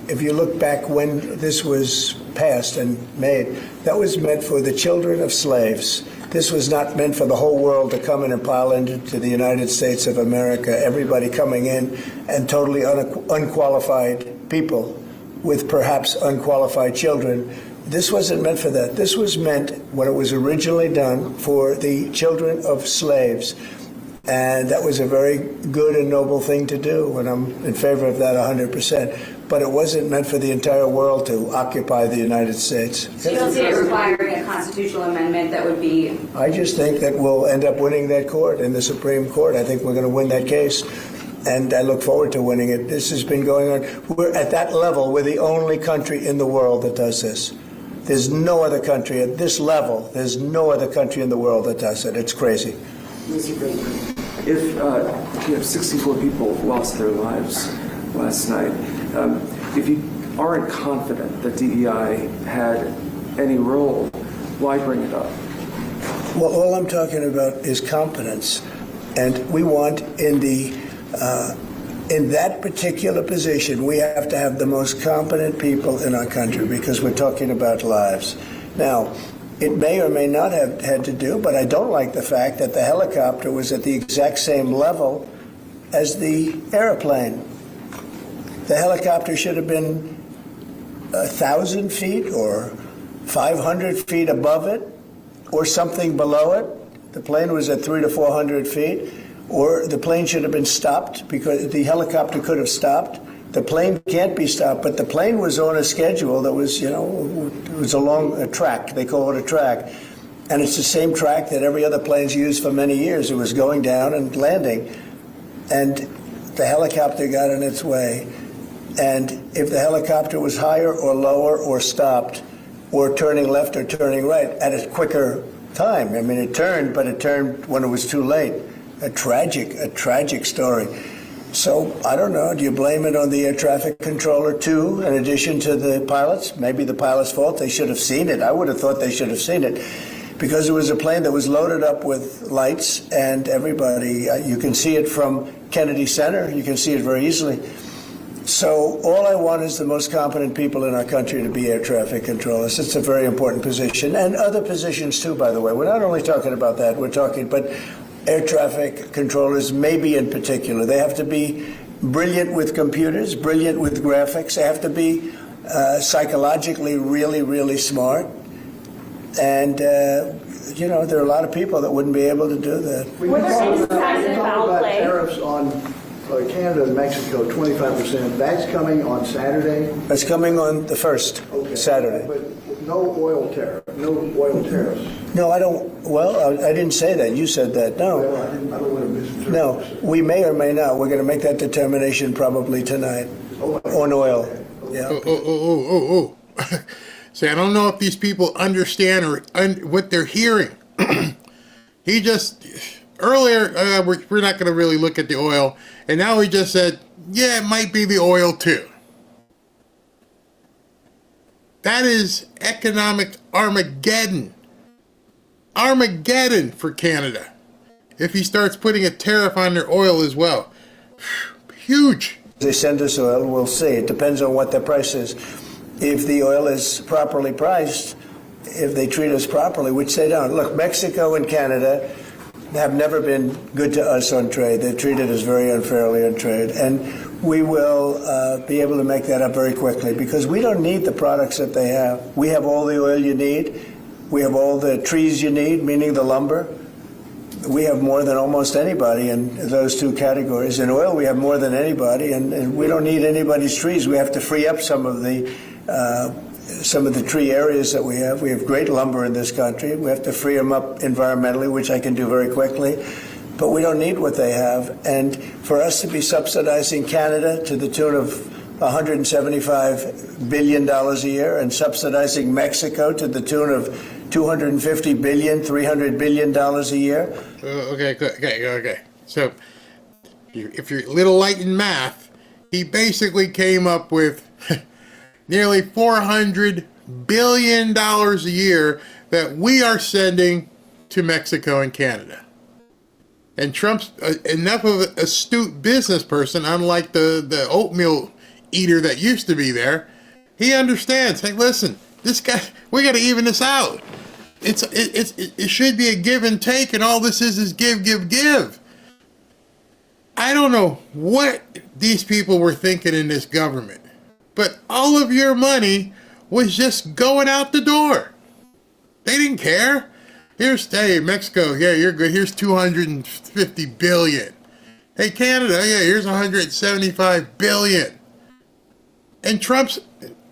if you look back when this was passed and made, that was meant for the children of slaves. This was not meant for the whole world to come in and pile into the United States of America, everybody coming in and totally unqualified people with perhaps unqualified children. This wasn't meant for that. This was meant, when it was originally done, for the children of slaves. And that was a very good and noble thing to do, and I'm in favor of that 100%. But it wasn't meant for the entire world to occupy the United States. So you don't see it requiring a constitutional amendment that would be... I just think that we'll end up winning that court in the Supreme Court. I think we're going to win that case, and I look forward to winning it. This has been going on. We're at that level. We're the only country in the world that does this. There's no other country at this level. There's no other country in the world that does it. It's crazy. Mr. President, if 64 people lost their lives last night, if you aren't confident that DEI had any role, why bring it up? Well, all I'm talking about is competence, and we want in that particular position, we have to have the most competent people in our country because we're talking about lives. Now, It may or may not have had to do, but I don't like the fact that the helicopter was at the exact same level as the airplane. The helicopter should have been 1,000 feet or 500 feet above it or something below it. The plane was at 300 to 400 feet, or the plane should have been stopped because the helicopter could have stopped. The plane can't be stopped, but the plane was on a schedule that was, it was along a track. They call it a track. And it's the same track that every other plane's used for many years. It was going down and landing. And the helicopter got in its way. And if the helicopter was higher or lower or stopped or turning left or turning right at a quicker time, I mean, it turned, but it turned when it was too late. A tragic story. So I don't know, do you blame it on the air traffic controller too, in addition to the pilots? Maybe the pilot's fault, they should have seen it. I would have thought they should have seen it because it was a plane that was loaded up with lights and everybody, you can see it from Kennedy Center, you can see it very easily. So all I want is the most competent people in our country to be air traffic controllers. It's a very important position, and other positions too, by the way. We're not only talking about that, we're talking, but air traffic controllers, maybe in particular. They have to be brilliant with computers, brilliant with graphics. They have to be psychologically really, really smart. And, there are a lot of people that wouldn't be able to do that. We talked about tariffs on Canada and Mexico, 25%. That's coming on Saturday? That's coming on the 1st, Saturday. But no oil tariff, no oil tariffs. No, I don't. Well, I didn't say that. You said that. No. Well, I don't want to misinterpret. No, we may or may not. We're going to make that determination probably tonight on oil. Yeah. Oh. See, I don't know if these people understand or what they're hearing. He just, earlier, we're not going to really look at the oil, and now he just said, yeah, it might be the oil too. That is economic Armageddon. Armageddon for Canada. If he starts putting a tariff on their oil as well. Huge. They send us oil, we'll see. It depends on what the price is. If the oil is properly priced, if they treat us properly, which they don't. Look, Mexico and Canada have never been good to us on trade. They've treated us very unfairly on trade. And we will be able to make that up very quickly because we don't need the products that they have. We have all the oil you need. We have all the trees you need, meaning the lumber. We have more than almost anybody in those two categories. In oil, we have more than anybody, and we don't need anybody's trees. We have to free up some of the tree areas that we have. We have great lumber in this country. We have to free them up environmentally, which I can do very quickly. But we don't need what they have. And for us to be subsidizing Canada to the tune of $175 billion a year and subsidizing Mexico to the tune of $250 billion, $300 billion a year. Okay. So if you're a little light in math, he basically came up with nearly $400 billion a year that we are sending to Mexico and Canada. And Trump's enough of an astute business person, unlike the oatmeal eater that used to be there. He understands. Hey, listen, this guy, we got to even this out. It should be a give and take, and all this is give. I don't know what these people were thinking in this government, but all of your money was just going out the door. They didn't care. Hey, Mexico, yeah, you're good. Here's $250 billion. Hey, Canada, yeah, here's $175 billion. And Trump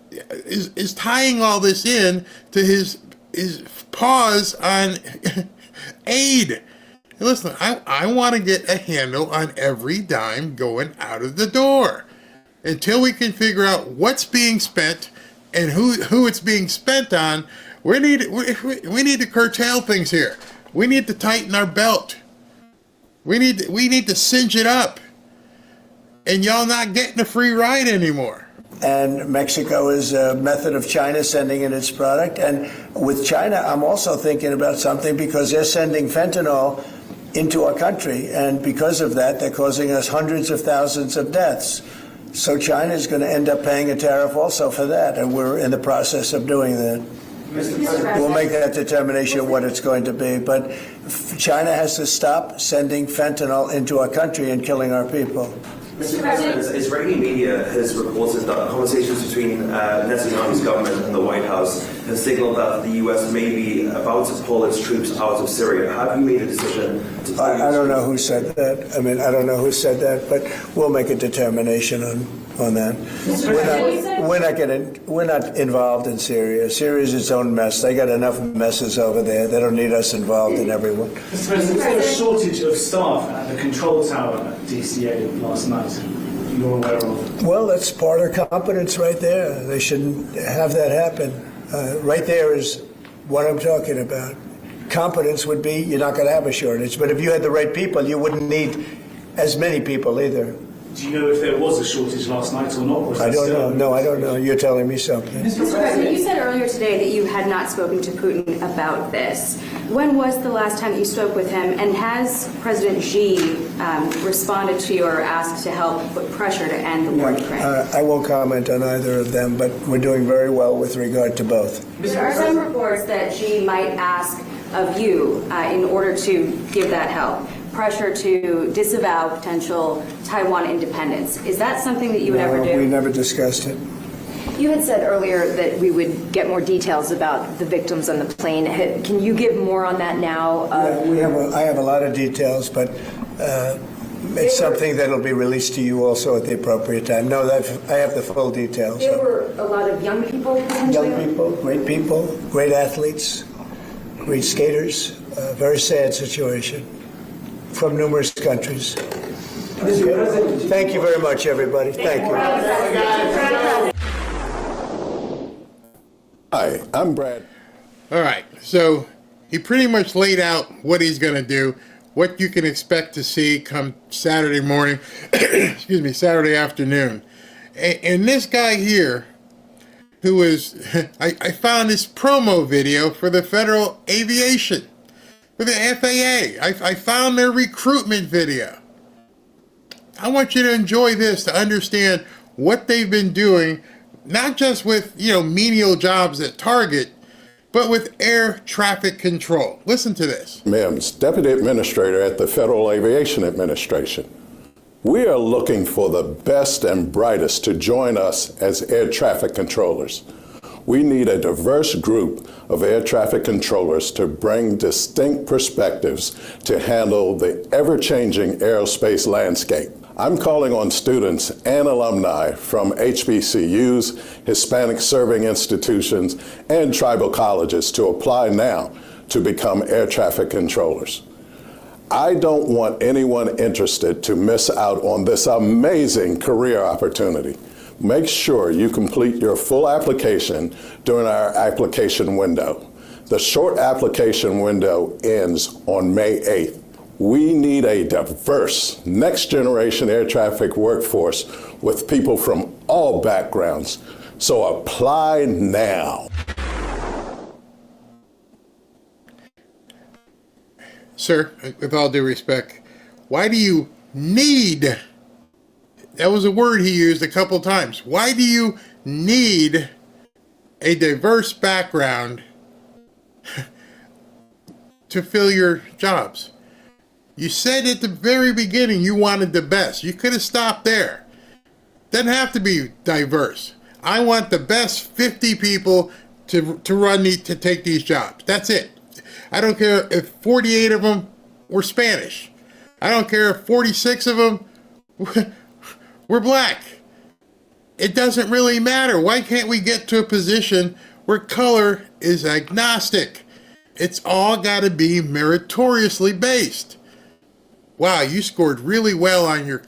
is tying all this in to his pause on aid. Listen, I want to get a handle on every dime going out of the door. Until we can figure out what's being spent and who it's being spent on, we need to curtail things here. We need to tighten our belt. We need to cinch it up. And y'all not getting a free ride anymore. And Mexico is a method of China sending in its product. And with China, I'm also thinking about something because they're sending fentanyl into our country. And because of that, they're causing us hundreds of thousands of deaths. So China is going to end up paying a tariff also for that. And we're in the process of doing that. We'll make that determination what it's going to be. But China has to stop sending fentanyl into our country and killing our people. Mr. President, Israeli media has reported that conversations between Netanyahu's government and the White House have signaled that the U.S. may be about to pull its troops out of Syria. Have you made a decision to... I don't know who said that. I mean, I don't know who said that, but we'll make a determination on that. We're not involved in Syria. Syria is its own mess. They got enough messes over there. They don't need us involved in everyone. Mr. President, was there a shortage of staff at the control tower at DCA last night you're aware of? Well, that's part of competence right there. They shouldn't have that happen. Right there is what I'm talking about. Competence would be you're not going to have a shortage. But if you had the right people, you wouldn't need as many people either. Do you know if there was a shortage last night or not? Or I don't know. No, I don't know. You're telling me something. Mr. President, you said earlier today that you had not spoken to Putin about this. When was the last time that you spoke with him? And has President Xi responded to your ask to help put pressure to end the war in Ukraine? I won't comment on either of them, but we're doing very well with regard to both. There are some reports that Xi might ask of you in order to give that help. Pressure to disavow potential Taiwan independence. Is that something that you would ever do? We never discussed it. You had said earlier that we would get more details about the victims on the plane. Can you give more on that now? I have a lot of details, but it's something that will be released to you also at the appropriate time. No, I have the full details. There were a lot of young people, potentially? Young people, great athletes, great skaters. Very sad situation from numerous countries. Okay. Thank you very much, everybody. Thank you. Hi, I'm Brad. All right, so he pretty much laid out what he's going to do, what you can expect to see come Saturday morning, excuse me, Saturday afternoon. And this guy here, who is, I found this promo video for the Federal Aviation, for the FAA. I found their recruitment video. I want you to enjoy this to understand what they've been doing, not just with, menial jobs at Target, but with air traffic control. Listen to this. Mims, Deputy Administrator at the Federal Aviation Administration. We are looking for the best and brightest to join us as air traffic controllers. We need a diverse group of air traffic controllers to bring distinct perspectives to handle the ever-changing aerospace landscape. I'm calling on students and alumni from HBCUs, Hispanic serving institutions, and tribal colleges to apply now to become air traffic controllers. I don't want anyone interested to miss out on this amazing career opportunity. Make sure you complete your full application during our application window. The short application window ends on May 8th. We need a diverse, next-generation air traffic workforce with people from all backgrounds. So apply now. Sir, with all due respect, why do you need, that was a word he used a couple times, why do you need a diverse background to fill your jobs? You said at the very beginning you wanted the best. You could have stopped there. Doesn't have to be diverse. I want the best 50 people to take these jobs. That's it. I don't care if 48 of them were Spanish. I don't care if 46 of them were black. It doesn't really matter. Why can't we get to a position where color is agnostic? It's all got to be meritoriously based. Wow, you scored really well on your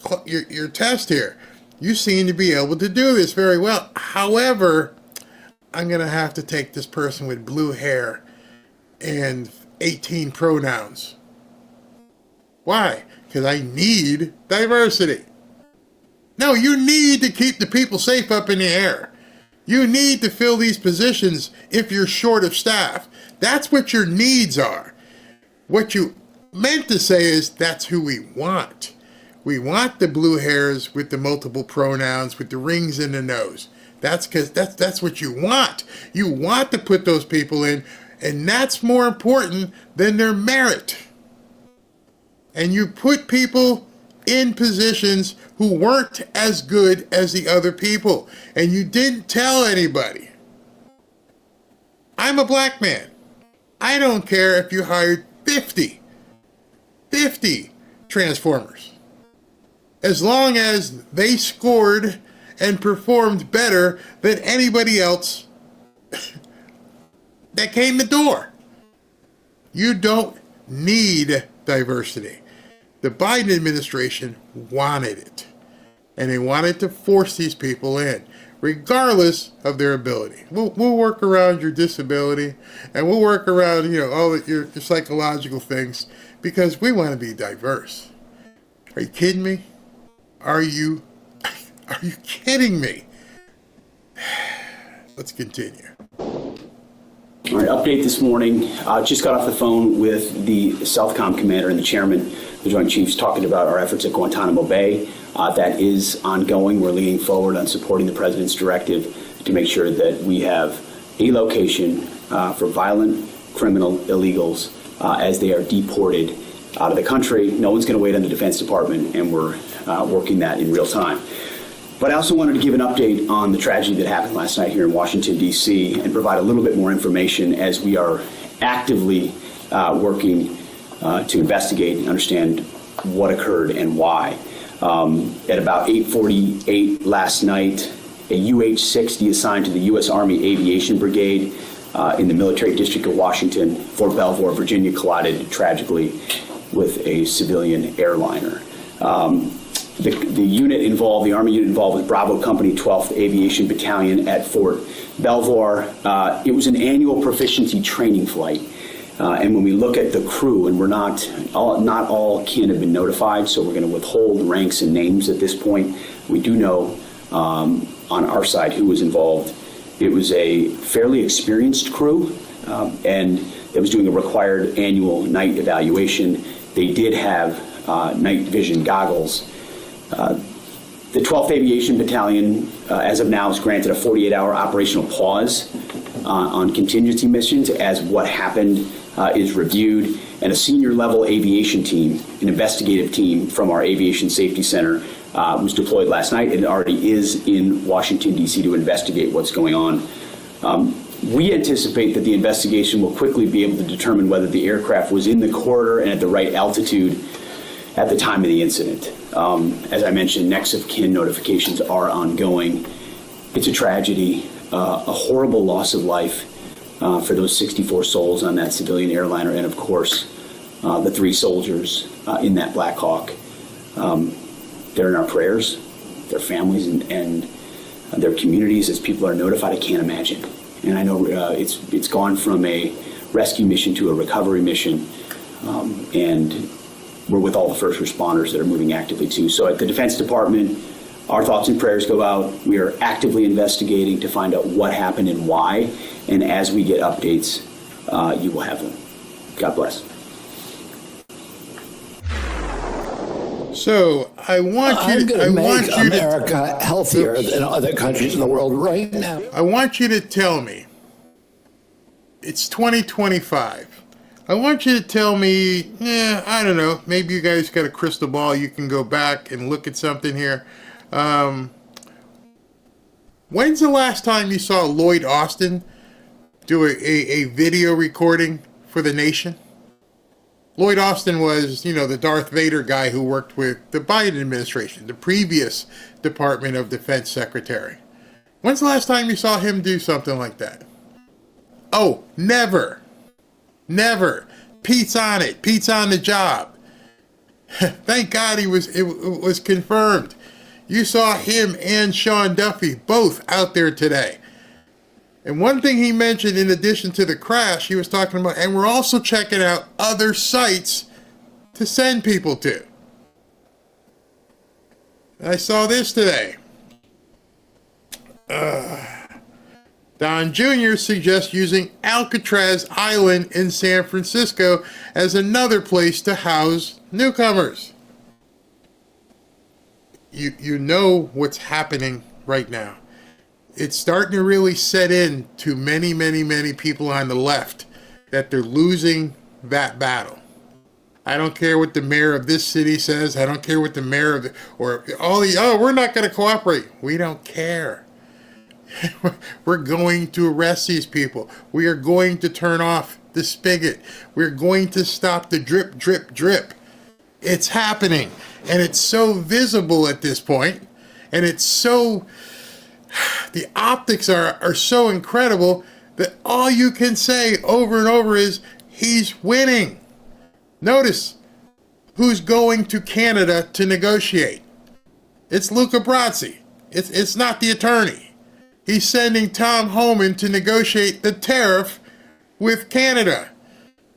test here. You seem to be able to do this very well. However, I'm going to have to take this person with blue hair and 18 pronouns. Why? Because I need diversity. No, you need to keep the people safe up in the air. You need to fill these positions if you're short of staff. That's what your needs are. What you meant to say is that's who we want. We want the blue hairs with the multiple pronouns, with the rings in the nose. That's because that's what you want. You want to put those people in, and that's more important than their merit. And you put people in positions who weren't as good as the other people, and you didn't tell anybody. I'm a black man. I don't care if you hired 50 Transformers. As long as they scored and performed better than anybody else that came the door. You don't need diversity. The Biden administration wanted it. And they wanted to force these people in, regardless of their ability. We'll work around your disability, and we'll work around, all your psychological things, because we want to be diverse. Are you kidding me? Are you kidding me? Let's continue. All right, update this morning. Just got off the phone with the Southcom commander and the chairman, the Joint Chiefs, talking about our efforts at Guantanamo Bay. That is ongoing. We're leaning forward on supporting the president's directive to make sure that we have a location for violent criminal illegals as they are deported out of the country. No one's going to wait on the Defense Department, and we're working that in real time. But I also wanted to give an update on the tragedy that happened last night here in Washington, D.C., and provide a little bit more information as we are actively working to investigate and understand what occurred and why. At about 8:48 last night, a UH-60 assigned to the U.S. Army Aviation Brigade in the Military District of Washington, Fort Belvoir, Virginia, collided tragically with a civilian airliner. The unit involved, the Army unit involved, was Bravo Company 12th Aviation Battalion at Fort Belvoir. It was an annual proficiency training flight. And when we look at the crew, and not all kin have been notified, so we're going to withhold ranks and names at this point. We do know on our side who was involved. It was a fairly experienced crew, and it was doing a required annual night evaluation. They did have night vision goggles. The 12th Aviation Battalion, as of now, is granted a 48-hour operational pause on contingency missions as what happened is reviewed, and a senior-level aviation team, an investigative team from our Aviation Safety Center, was deployed last night and already is in Washington, D.C. to investigate what's going on. We anticipate that the investigation will quickly be able to determine whether the aircraft was in the corridor and at the right altitude at the time of the incident. As I mentioned, next of kin notifications are ongoing. It's a tragedy, a horrible loss of life for those 64 souls on that civilian airliner, and of course, the 3 soldiers in that Black Hawk. They're in our prayers, their families and their communities. As people are notified, I can't imagine. And I know it's gone from a rescue mission to a recovery mission, and we're with all the first responders that are moving actively too. So at the Defense Department, our thoughts and prayers go out. We are actively investigating to find out what happened and why. And as we get updates, you will have them. God bless. So I want you to make America healthier than other countries in the world right now. I want you to tell me. It's 2025. I want you to tell me, I don't know, maybe you guys got a crystal ball, you can go back and look at something here. When's the last time you saw Lloyd Austin do a video recording for the nation? Lloyd Austin was, the Darth Vader guy who worked with the Biden administration, the previous Department of Defense Secretary. When's the last time you saw him do something like that? Oh, never. Never. Pete's on it. Pete's on the job. Thank God it was confirmed. You saw him and Sean Duffy both out there today. And one thing he mentioned in addition to the crash, he was talking about, and we're also checking out other sites to send people to. I saw this today. Don Jr. suggests using Alcatraz Island in San Francisco as another place to house newcomers. You know what's happening right now. it's starting to really set in to many, many, many people on the left that they're losing that battle. I don't care what the mayor of this city says. I don't care what the mayor of or all the, oh, we're not going to cooperate. We don't care. We're going to arrest these people. We are going to turn off the spigot. We're going to stop the drip, drip, drip. It's happening. And it's so visible at this point. And it's so, the optics are so incredible that all you can say over and over is, he's winning. Notice who's going to Canada to negotiate. It's Luca Brasi. It's not the attorney. He's sending Tom Homan to negotiate the tariff with Canada.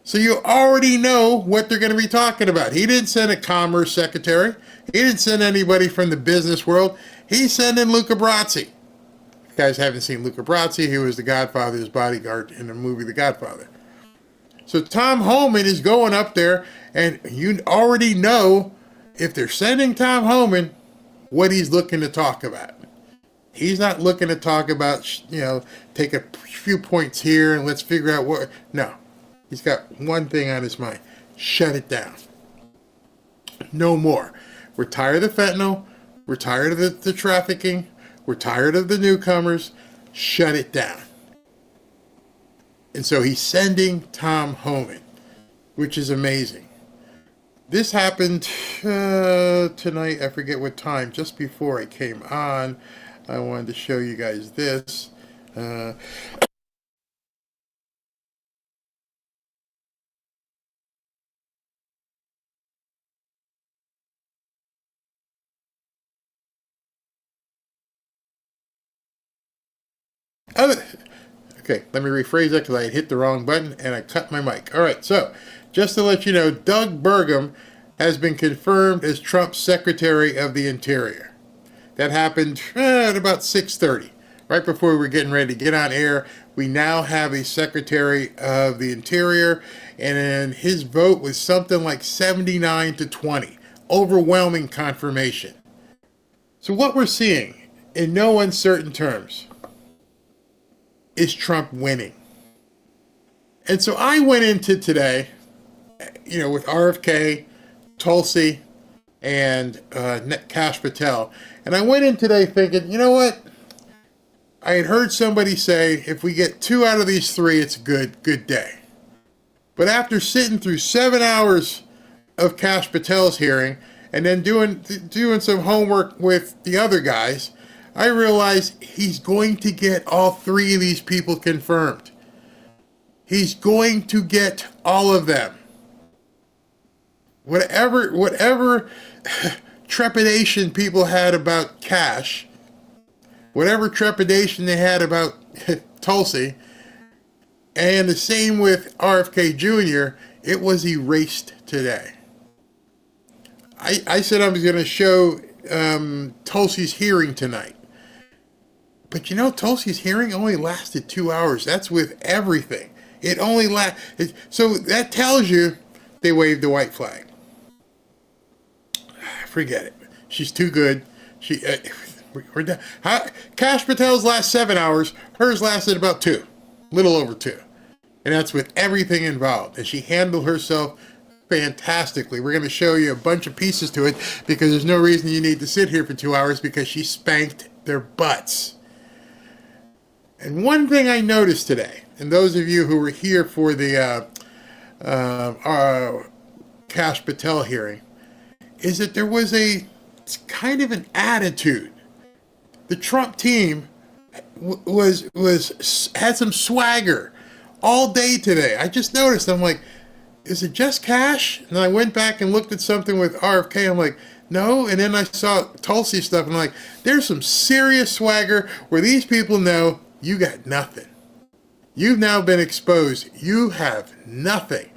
So you already know what they're going to be talking about. He didn't send a commerce secretary. He didn't send anybody from the business world. He's sending Luca Brasi. If you guys haven't seen Luca Brasi, he was the Godfather's bodyguard in the movie The Godfather. So Tom Homan is going up there, and you already know, if they're sending Tom Homan, what he's looking to talk about. He's not looking to talk about, take a few points here and let's figure out what. No. He's got one thing on his mind. Shut it down. No more. We're tired of the fentanyl. We're tired of the trafficking. We're tired of the newcomers. Shut it down. And so he's sending Tom Homan, which is amazing. This happened tonight, I forget what time, just before I came on. I wanted to show you guys this. Okay, let me rephrase that because I had hit the wrong button and I cut my mic. All right, so just to let you know, Doug Burgum has been confirmed as Trump's Secretary of the Interior. That happened at about 6:30, right before we were getting ready to get on air. We now have a Secretary of the Interior, and his vote was something like 79-20. Overwhelming confirmation. So what we're seeing, in no uncertain terms, is Trump winning. And so I went into today, with RFK, Tulsi, and Kash Patel. And I went in today thinking, you know what? I had heard somebody say, if we get 2 out of these 3, it's a good day. But after sitting through 7 hours of Kash Patel's hearing, and then doing some homework with the other guys, I realized he's going to get all 3 of these people confirmed. He's going to get all of them. Whatever trepidation people had about Kash, whatever trepidation they had about Tulsi, and the same with RFK Jr., it was erased today. I said I was going to show Tulsi's hearing tonight. But Tulsi's hearing only lasted 2 hours. That's with everything. It only lasted. So that tells you they waved the white flag. Forget it. She's too good. We're done. Kash Patel's last 7 hours. Hers lasted about 2. Little over 2. And that's with everything involved. And she handled herself fantastically. We're going to show you a bunch of pieces to it because there's no reason you need to sit here for 2 hours because she spanked their butts. And one thing I noticed today, and those of you who were here for the Kash Patel hearing, is that there was it's kind of an attitude. The Trump team had some swagger all day today. I just noticed. I'm like, is it just Kash? And I went back and looked at something with RFK. I'm like, no. And then I saw Tulsi stuff. And I'm like, there's some serious swagger where these people know you got nothing. You've now been exposed. You have nothing.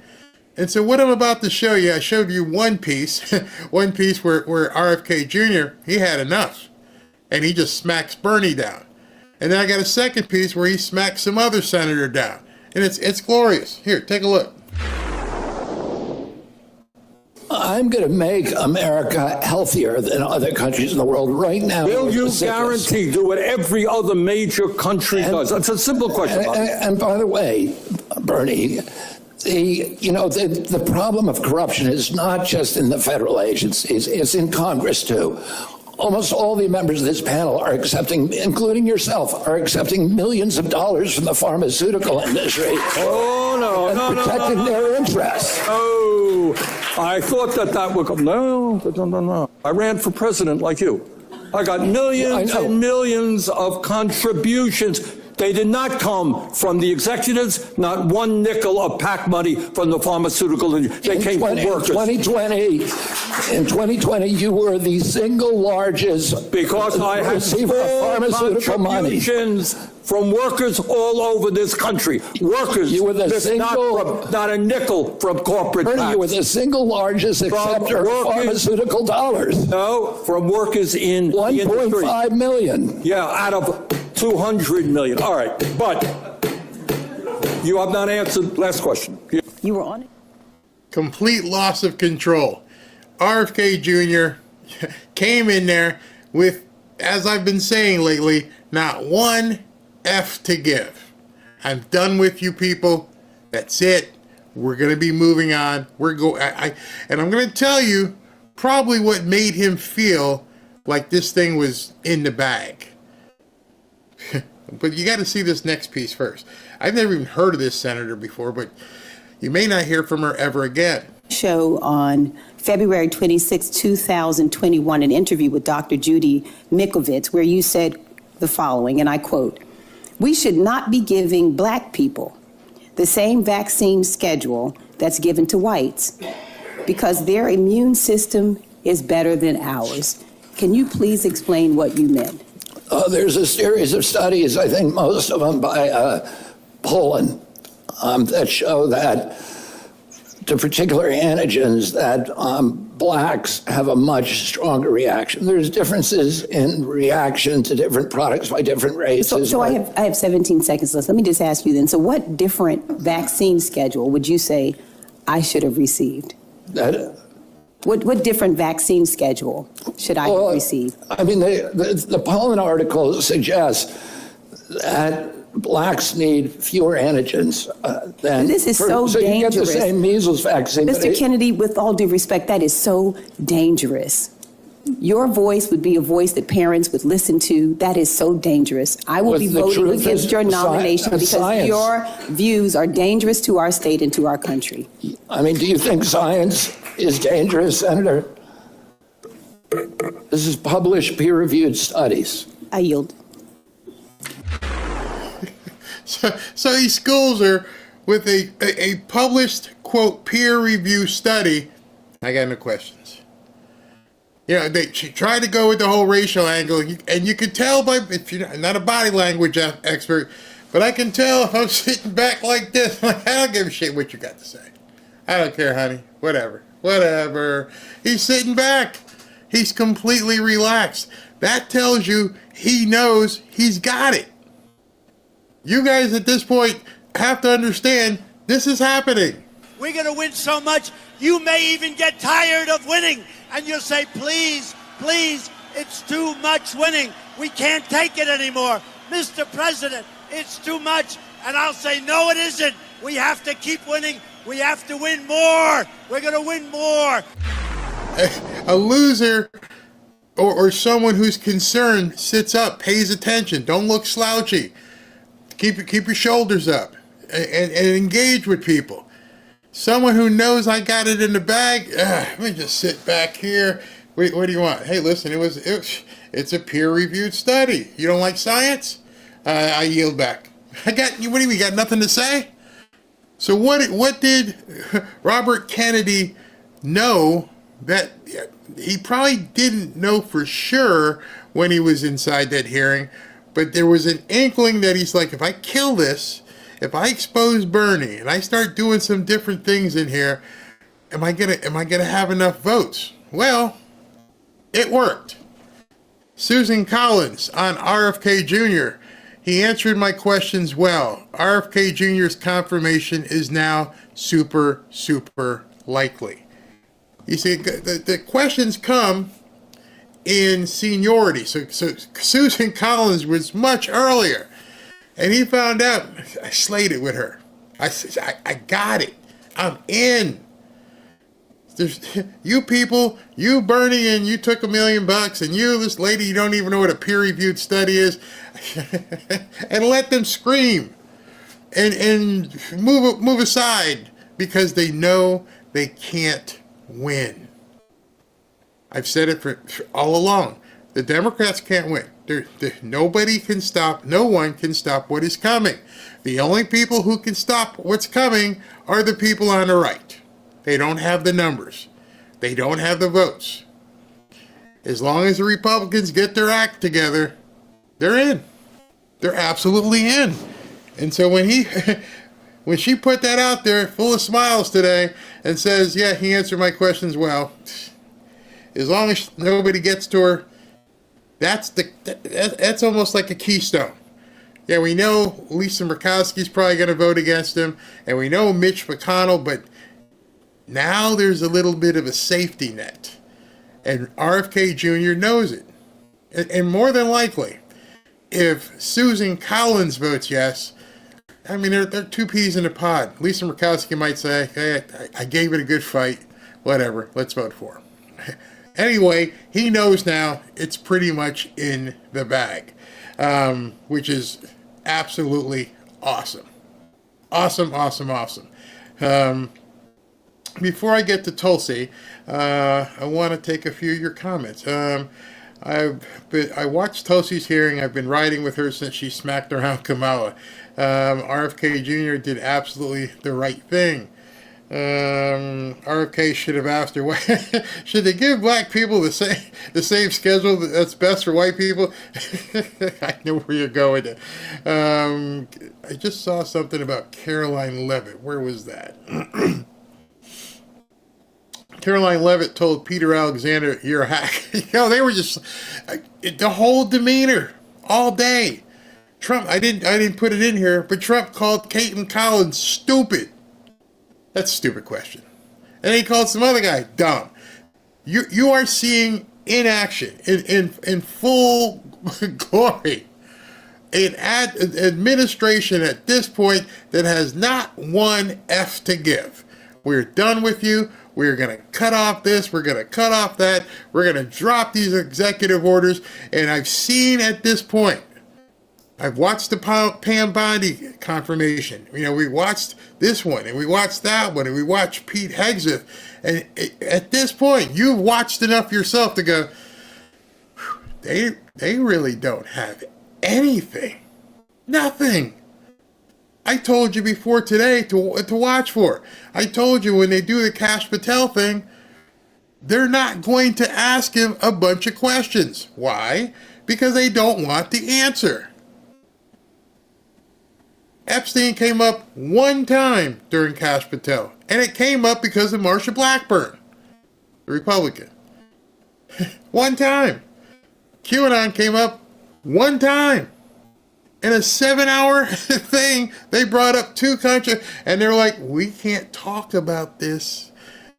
And so what I'm about to show you, I showed you one piece where RFK Jr., he had enough. And he just smacks Bernie down. And then I got a second piece where he smacks some other senator down. And it's glorious. Here, take a look. I'm going to make America healthier than other countries in the world right now. Will you guarantee do what every other major country does? That's a simple question. And by the way, Bernie, the problem of corruption is not just in the federal agencies, it's in Congress too. Almost all the members of this panel are accepting, including yourself, are accepting millions of dollars from the pharmaceutical industry. Oh, no. Protecting their interests. Oh, I thought that would come. No. I ran for president like you. I got millions and millions of contributions. They did not come from the executives, not one nickel of PAC money from the pharmaceutical industry. They came from workers. In 2020, you were the single largest because I had receiver of pharmaceutical money from workers all over this country. Workers, you were the not a nickel from corporate PACs. You were the single largest acceptor of pharmaceutical dollars. No, from workers in 1.5 million. Yeah, out of 200 million. All right, but you have not answered. Last question. You were on it. Complete loss of control. RFK Jr. came in there with, as I've been saying lately, not one F to give. I'm done with you people. That's it. We're going to be moving on. And I'm going to tell you probably what made him feel like this thing was in the bag. But you got to see this next piece first. I've never even heard of this senator before, but you may not hear from her ever again. Show on February 26, 2021, an interview with Dr. Judy Mikovits, where you said the following, and I quote, "We should not be giving black people the same vaccine schedule that's given to whites because their immune system is better than ours." Can you please explain what you meant? There's a series of studies, I think most of them by Poland, that show that to particular antigens that blacks have a much stronger reaction. There's differences in reaction to different products by different races. So I have 17 seconds left. Let me just ask you then. So what different vaccine schedule would you say I should have received? What different vaccine schedule should I have received? I mean, the Poland article suggests that blacks need fewer antigens than... This is so dangerous. So you get the same measles vaccine. Mr. Kennedy, with all due respect, that is so dangerous. Your voice would be a voice that parents would listen to. That is so dangerous. I will be voting against your nomination because your views are dangerous to our state and to our country. I mean, do you think science is dangerous, Senator? This is published, peer-reviewed studies. I yield. So he schools her with a published, quote, peer-reviewed study. I got no questions. You know, she tried to go with the whole racial angle, and you could tell by, if you're not a body language expert, but I can tell if I'm sitting back like this, like, I don't give a shit what you got to say. I don't care, honey. Whatever. He's sitting back. He's completely relaxed. That tells you he knows he's got it. You guys at this point have to understand this is happening. We're going to win so much, you may even get tired of winning. And you'll say, please, it's too much winning. We can't take it anymore. Mr. President, it's too much. And I'll say, no, it isn't. We have to keep winning. We have to win more. We're going to win more. A loser or someone who's concerned sits up, pays attention, don't look slouchy. Keep your shoulders up and engage with people. Someone who knows I got it in the bag, let me just sit back here. What do you want? Hey, listen, it's a peer-reviewed study. You don't like science? I yield back. What do you got nothing to say? So what did Robert Kennedy know that he probably didn't know for sure when he was inside that hearing, but there was an inkling that he's like, if I kill this, if I expose Bernie and I start doing some different things in here, am I gonna have enough votes? Well, it worked. Susan Collins on RFK Jr. He answered my questions well. RFK Jr.'s confirmation is now super likely. You see, the questions come in seniority. So Susan Collins was much earlier. And he found out, I slayed it with her. I got it. I'm in. There's, you people, you Bernie, and you took $1 million, and you, this lady, you don't even know what a peer-reviewed study is, and let them scream and move aside because they know they can't win. I've said it for all along. The Democrats can't win. Nobody can stop. No one can stop what is coming. The only people who can stop what's coming are the people on the right. They don't have the numbers. They don't have the votes. As long as the Republicans get their act together, they're in. They're absolutely in. And so when she put that out there, full of smiles today, and says, yeah, he answered my questions well, as long as nobody gets to her, that's almost like a keystone. Yeah, we know Lisa Murkowski's probably going to vote against him, and we know Mitch McConnell, but now there's a little bit of a safety net. And RFK Jr. knows it. And more than likely, if Susan Collins votes yes, I mean, they're two peas in a pod. Lisa Murkowski might say, hey, I gave it a good fight. Whatever, let's vote for him. Anyway, he knows now it's pretty much in the bag, which is absolutely awesome. Awesome, awesome, awesome. Before I get to Tulsi, I want to take a few of your comments. I watched Tulsi's hearing. I've been riding with her since she smacked around Kamala. RFK Jr. did absolutely the right thing. RFK should have asked her, should they give black people the same schedule that's best for white people? I know where you're going. I just saw something about Caroline Leavitt. Where was that? Caroline Leavitt told Peter Alexander, you're a hack. They were just, the whole demeanor all day. Trump, I didn't put it in here, but Trump called Caitlin Collins stupid. That's a stupid question. And he called some other guy dumb. You are seeing in action, in full glory, an administration at this point that has not one F to give. We're done with you. We're going to cut off this. We're going to cut off that. We're going to drop these executive orders. And I've seen at this point, I've watched the Pam Bondi confirmation. We watched this one, and we watched that one, and we watched Pete Hegseth. And at this point, you've watched enough yourself to go, they really don't have anything. Nothing. I told you before today to watch for. I told you when they do the Kash Patel thing, they're not going to ask him a bunch of questions. Why? Because they don't want the answer. Epstein came up one time during Kash Patel, and it came up because of Marsha Blackburn, the Republican. One time. QAnon came up one time. In a 7-hour thing, they brought up two countries, and they're like, we can't talk about this.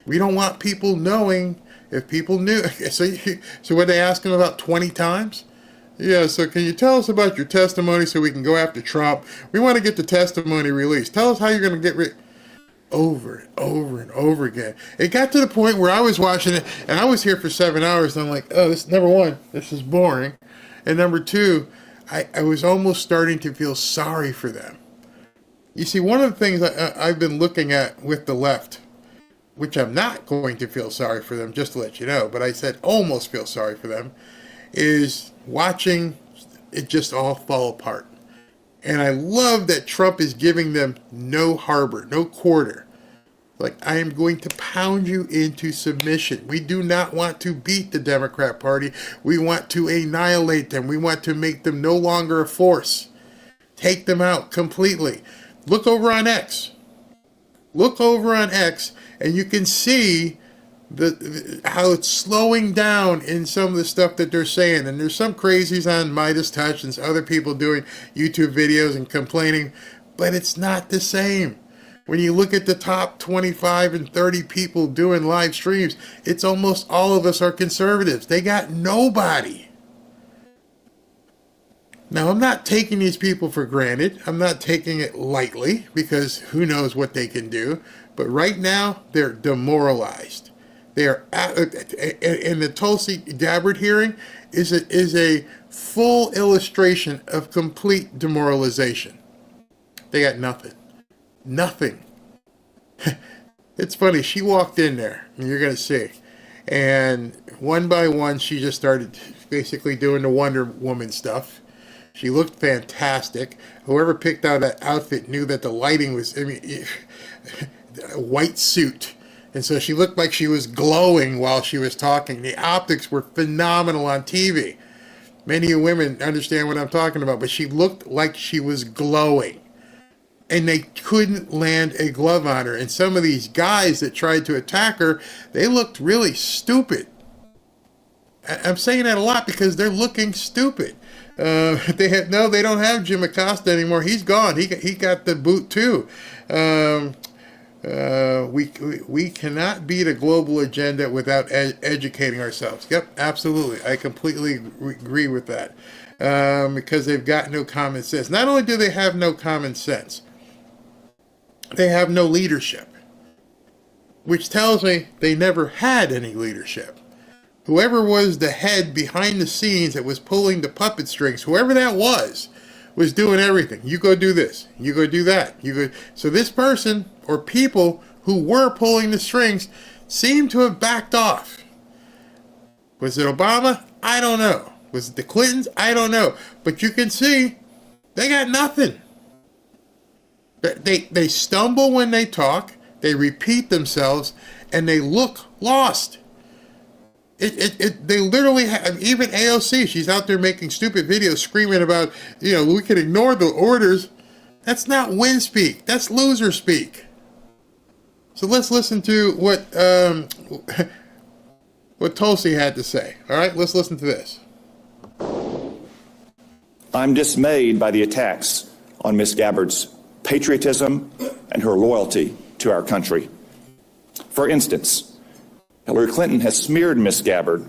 We don't want people knowing. If people knew. So what they ask him about 20 times? Yeah, so can you tell us about your testimony so we can go after Trump? We want to get the testimony released. Tell us how you're going to get rid. Over and over and over again. It got to the point where I was watching it, and I was here for 7 hours, and I'm like, oh, this, number one, this is boring. And number two, I was almost starting to feel sorry for them. You see, one of the things I've been looking at with the left, which I'm not going to feel sorry for them, just to let you know, but I said almost feel sorry for them, is watching it just all fall apart. And I love that Trump is giving them no harbor, no quarter. Like, I am going to pound you into submission. We do not want to beat the Democrat Party. We want to annihilate them. We want to make them no longer a force. Take them out completely. Look over on X. Look over on X, and you can see how it's slowing down in some of the stuff that they're saying. And there's some crazies on Midas Touch and other people doing YouTube videos and complaining, but it's not the same. When you look at the top 25 and 30 people doing live streams, it's almost all of us are conservatives. They got nobody. Now, I'm not taking these people for granted. I'm not taking it lightly because who knows what they can do. But right now, they're demoralized. They are, and the Tulsi Gabbard hearing is a full illustration of complete demoralization. They got nothing. Nothing. It's funny. She walked in there, and you're going to see. And one by one, she just started basically doing the Wonder Woman stuff. She looked fantastic. Whoever picked out that outfit knew that the lighting was, a white suit. And so she looked like she was glowing while she was talking. The optics were phenomenal on TV. Many of you women understand what I'm talking about, but she looked like she was glowing. And they couldn't land a glove on her. And some of these guys that tried to attack her, they looked really stupid. I'm saying that a lot because they're looking stupid. They don't have Jim Acosta anymore. He's gone. He got the boot too. We cannot beat a global agenda without educating ourselves. Yep, absolutely. I completely agree with that. Because they've got no common sense. Not only do they have no common sense, they have no leadership, which tells me they never had any leadership. Whoever was the head behind the scenes that was pulling the puppet strings, whoever that was doing everything. You go do this. You go do that. So this person or people who were pulling the strings seem to have backed off. Was it Obama? I don't know. Was it the Clintons? I don't know. But you can see they got nothing. They stumble when they talk. They repeat themselves, and they look lost. They literally have, even AOC, she's out there making stupid videos screaming about, we can ignore the orders. That's not win speak. That's loser speak. So let's listen to what Tulsi had to say. All right, let's listen to this. I'm dismayed by the attacks on Ms. Gabbard's patriotism and her loyalty to our country. For instance, Hillary Clinton has smeared Ms. Gabbard,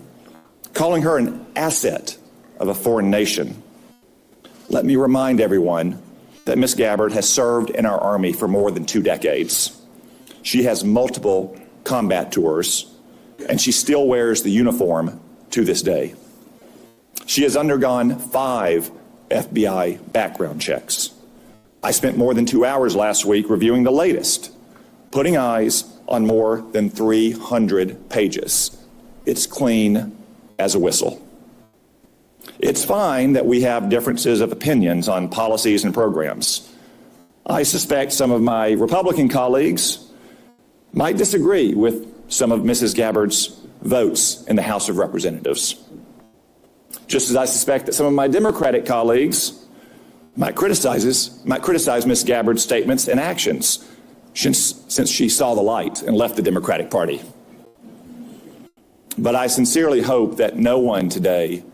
calling her an asset of a foreign nation. Let me remind everyone that Ms. Gabbard has served in our Army for more than 2 decades. She has multiple combat tours, and she still wears the uniform to this day. She has undergone 5 FBI background checks. I spent more than 2 hours last week reviewing the latest, putting eyes on more than 300 pages. It's clean as a whistle. It's fine that we have differences of opinions on policies and programs. I suspect some of my Republican colleagues might disagree with some of Mrs. Gabbard's votes in the House of Representatives. Just as I suspect that some of my Democratic colleagues might criticize Ms. Gabbard's statements and actions since she saw the light and left the Democratic Party. But I sincerely hope that no one today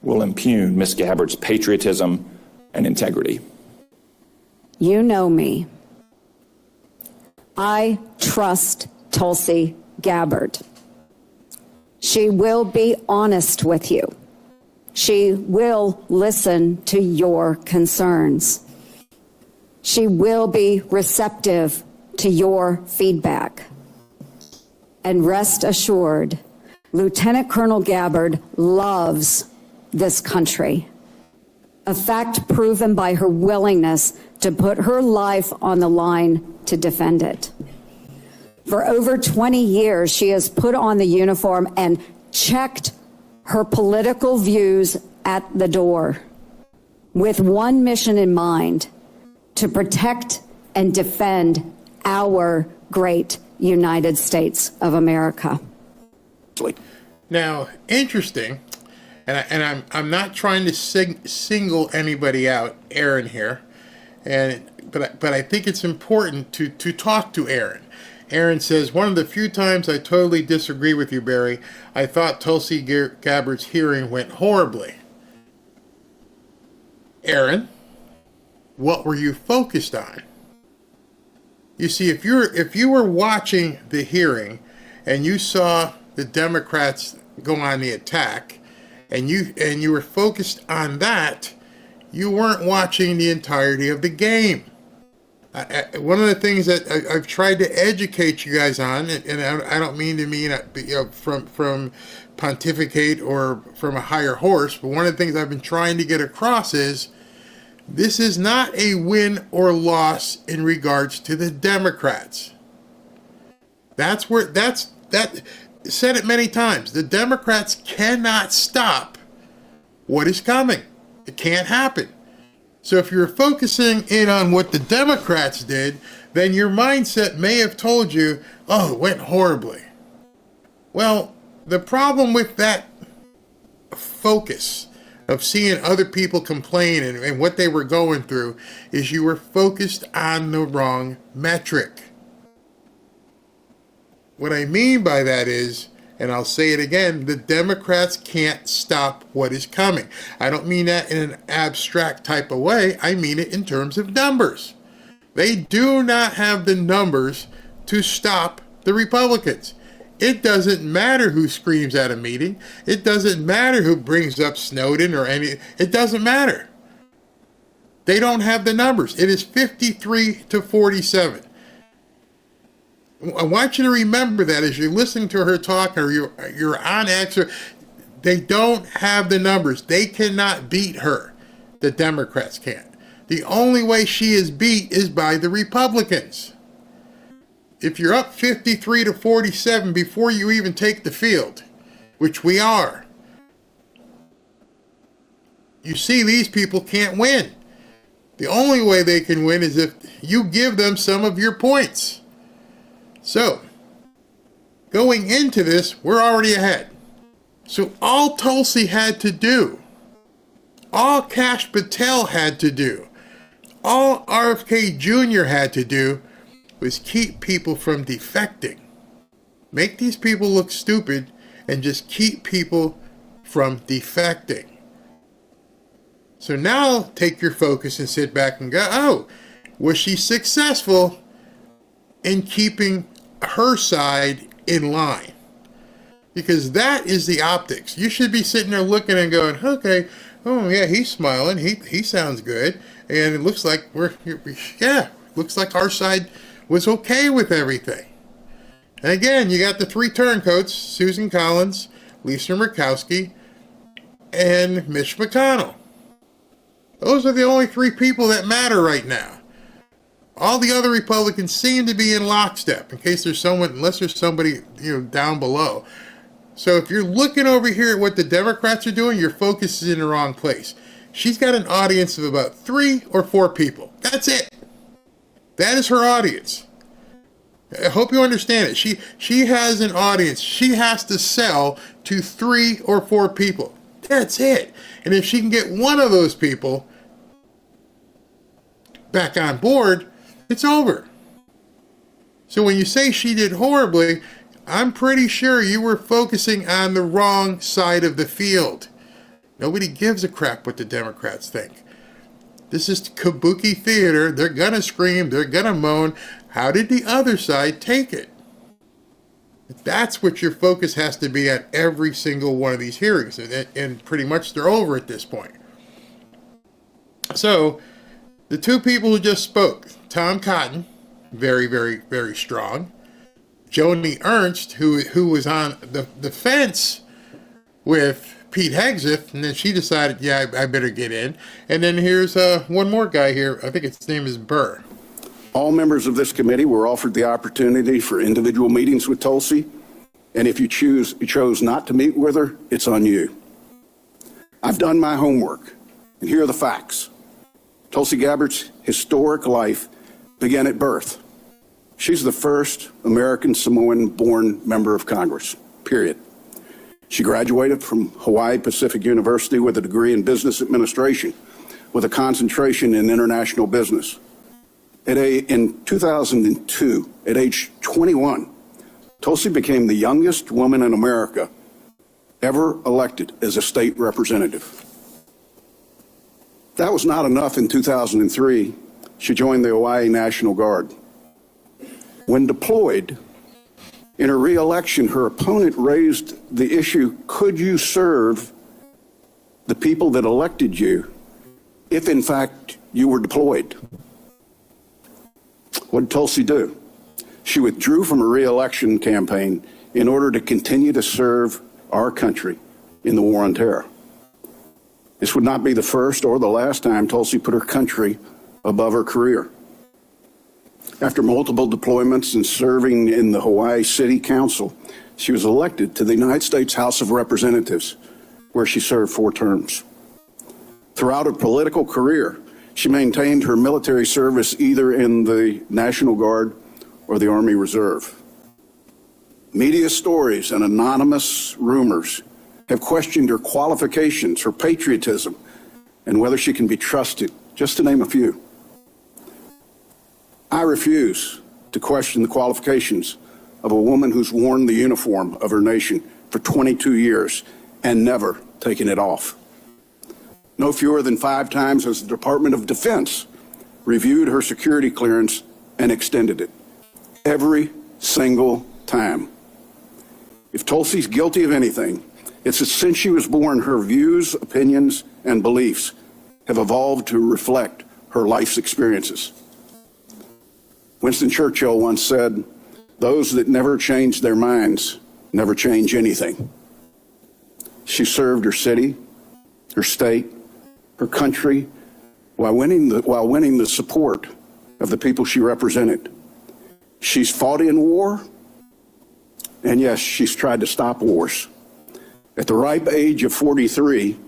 will impugn Ms. Gabbard's patriotism and integrity. You know me. I trust Tulsi Gabbard. She will be honest with you. She will listen to your concerns. She will be receptive to your feedback. And rest assured, Lieutenant Colonel Gabbard loves this country. A fact proven by her willingness to put her life on the line to defend it. For over 20 years, she has put on the uniform and checked her political views at the door with one mission in mind: to protect and defend our great United States of America. Now, interesting, and I'm not trying to single anybody out, Aaron here, but I think it's important to talk to Aaron. Aaron says, one of the few times I totally disagree with you, Barry. I thought Tulsi Gabbard's hearing went horribly. Aaron, what were you focused on? You see, if you were watching the hearing and you saw the Democrats go on the attack and you were focused on that, you weren't watching the entirety of the game. One of the things that I've tried to educate you guys on, and I don't mean to mean from pontificate or from a higher horse, but one of the things I've been trying to get across is this is not a win or loss in regards to the Democrats. That said it many times. The Democrats cannot stop what is coming. It can't happen. So if you're focusing in on what the Democrats did, then your mindset may have told you, oh, it went horribly. Well, the problem with that focus of seeing other people complain and what they were going through is you were focused on the wrong metric. What I mean by that is, and I'll say it again, the Democrats can't stop what is coming. I don't mean that in an abstract type of way. I mean it in terms of numbers. They do not have the numbers to stop the Republicans. It doesn't matter who screams at a meeting. It doesn't matter who brings up Snowden or any. It doesn't matter. They don't have the numbers. It is 53-47. I want you to remember that as you're listening to her talk or you're on X. They don't have the numbers. They cannot beat her. The Democrats can't. The only way she is beat is by the Republicans. If you're up 53-47 before you even take the field, which we are, you see these people can't win. The only way they can win is if you give them some of your points. So, going into this, we're already ahead. So all Tulsi had to do, all Kash Patel had to do, all RFK Jr. had to do was keep people from defecting. Make these people look stupid and just keep people from defecting. So now take your focus and sit back and go, oh, was she successful in keeping her side in line? Because that is the optics. You should be sitting there looking and going, okay, oh yeah, he's smiling, he sounds good, and it looks like looks like our side was okay with everything. And again, you got the three turncoats, Susan Collins, Lisa Murkowski, and Mitch McConnell. Those are the only three people that matter right now. All the other Republicans seem to be in lockstep, in case there's someone, unless there's somebody, down below. So if you're looking over here at what the Democrats are doing, your focus is in the wrong place. She's got an audience of about 3 or 4 people. That's it. That is her audience. I hope you understand it. She has an audience. She has to sell to 3 or 4 people. That's it. And if she can get one of those people back on board, it's over. So when you say she did horribly, I'm pretty sure you were focusing on the wrong side of the field. Nobody gives a crap what the Democrats think. This is kabuki theater. They're going to scream. They're going to moan. How did the other side take it? That's what your focus has to be at every single one of these hearings. And pretty much they're over at this point. So the 2 people who just spoke, Tom Cotton, very, very, very strong. Joni Ernst, who was on the fence with Pete Hegseth, and then she decided, yeah, I better get in. And then here's one more guy here. I think his name is Burr. All members of this committee were offered the opportunity for individual meetings with Tulsi, and if you chose not to meet with her, it's on you. I've done my homework, and here are the facts. Tulsi Gabbard's historic life began at birth. She's the first American Samoan-born member of Congress, period. She graduated from Hawaii Pacific University with a degree in business administration with a concentration in international business. In 2002, at age 21, Tulsi became the youngest woman in America ever elected as a state representative. That was not enough in 2003. She joined the Hawaii National Guard. When deployed, in her re-election, her opponent raised the issue, could you serve the people that elected you if, in fact, you were deployed? What did Tulsi do? She withdrew from her re-election campaign in order to continue to serve our country in the war on terror. This would not be the first or the last time Tulsi put her country above her career. After multiple deployments and serving in the Hawaii City Council, she was elected to the United States House of Representatives, where she served 4 terms. Throughout her political career, she maintained her military service either in the National Guard or the Army Reserve. Media stories and anonymous rumors have questioned her qualifications, her patriotism, and whether she can be trusted, just to name a few. I refuse to question the qualifications of a woman who's worn the uniform of her nation for 22 years and never taken it off. No fewer than 5 times has the Department of Defense reviewed her security clearance and extended it. Every single time. If Tulsi's guilty of anything, it's that since she was born, her views, opinions, and beliefs have evolved to reflect her life's experiences. Winston Churchill once said, "Those that never change their minds never change anything." She served her city, her state, her country, while winning the support of the people she represented. She's fought in war, and yes, she's tried to stop wars. At the ripe age of 43,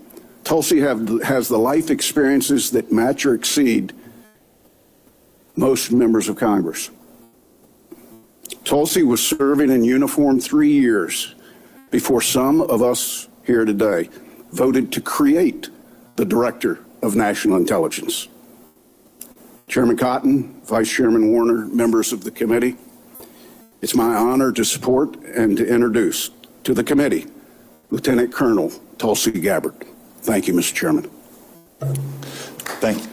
Tulsi has the life experiences that match or exceed most members of Congress. Tulsi was serving in uniform 3 years before some of us here today voted to create the Director of National Intelligence. Chairman Cotton, Vice Chairman Warner, members of the committee, it's my honor to support and to introduce to the committee Lieutenant Colonel Tulsi Gabbard. Thank you, Mr. Chairman. Thank you.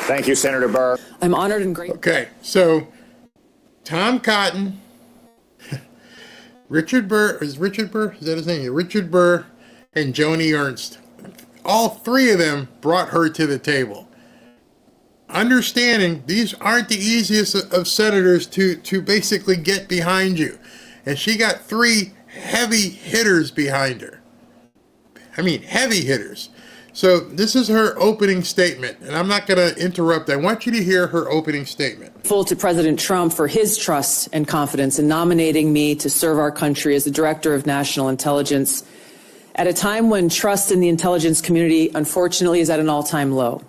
Thank you, Senator Burr. I'm honored and grateful. Okay, so Tom Cotton, Richard Burr, is that his name? Richard Burr and Joni Ernst. All 3 of them brought her to the table. Understanding these aren't the easiest of senators to basically get behind you. And she got 3 heavy hitters behind her. I mean, heavy hitters. So this is her opening statement, and I'm not going to interrupt. I want you to hear her opening statement. Full to President Trump for his trust and confidence in nominating me to serve our country as the Director of National Intelligence at a time when trust in the intelligence community, unfortunately, is at an all-time low.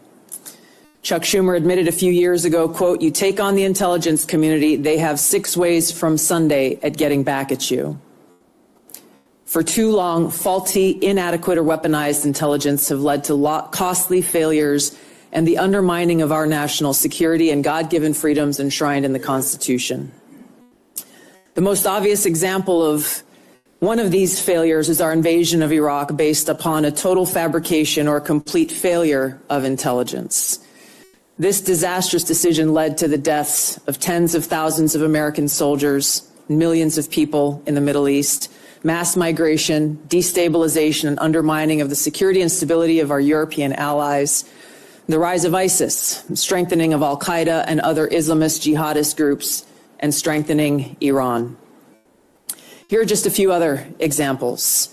Chuck Schumer admitted a few years ago, quote, "You take on the intelligence community, they have 6 ways from Sunday at getting back at you." For too long, faulty, inadequate, or weaponized intelligence have led to costly failures and the undermining of our national security and God-given freedoms enshrined in the Constitution. The most obvious example of one of these failures is our invasion of Iraq based upon a total fabrication or complete failure of intelligence. This disastrous decision led to the deaths of tens of thousands of American soldiers, millions of people in the Middle East, mass migration, destabilization, and undermining of the security and stability of our European allies, the rise of ISIS, strengthening of al-Qaeda and other Islamist jihadist groups, and strengthening Iran. Here are just a few other examples.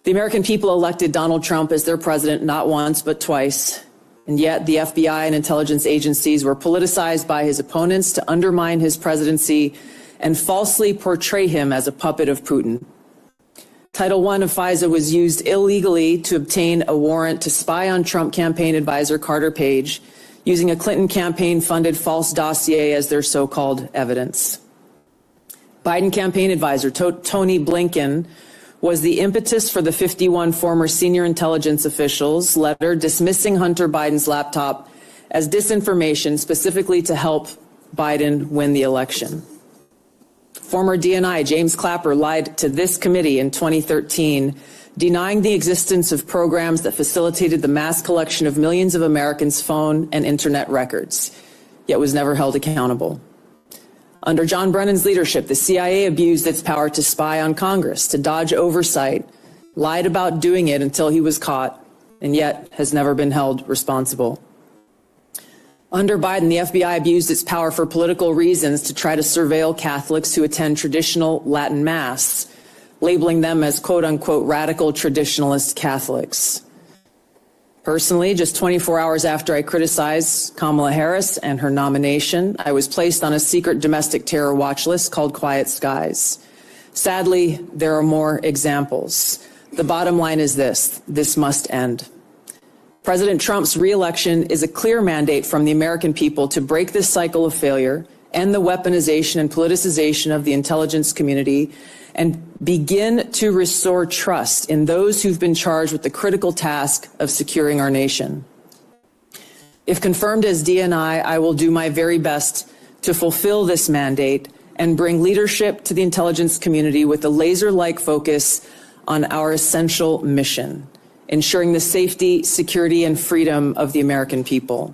The American people elected Donald Trump as their president not once but twice, and yet the FBI and intelligence agencies were politicized by his opponents to undermine his presidency and falsely portray him as a puppet of Putin. Title I of FISA was used illegally to obtain a warrant to spy on Trump campaign advisor Carter Page, using a Clinton campaign-funded false dossier as their so-called evidence. Biden campaign advisor Tony Blinken was the impetus for the 51 former senior intelligence officials' letter dismissing Hunter Biden's laptop as disinformation specifically to help Biden win the election. Former DNI James Clapper lied to this committee in 2013 denying the existence of programs that facilitated the mass collection of millions of Americans' phone and internet records, yet was never held accountable. Under John Brennan's leadership, the CIA abused its power to spy on Congress, to dodge oversight, lied about doing it until he was caught, and yet has never been held responsible. Under Biden, the FBI abused its power for political reasons to try to surveil Catholics who attend traditional Latin Mass, labeling them as quote-unquote radical traditionalist Catholics. Personally, just 24 hours after I criticized Kamala Harris and her nomination, I was placed on a secret domestic terror watch list called Quiet Skies. Sadly, there are more examples. The bottom line is this must end. President Trump's re-election is a clear mandate from the American people to break this cycle of failure, end the weaponization and politicization of the intelligence community, and begin to restore trust in those who've been charged with the critical task of securing our nation. If confirmed as DNI, I will do my very best to fulfill this mandate and bring leadership to the intelligence community with a laser-like focus on our essential mission, ensuring the safety, security, and freedom of the American people.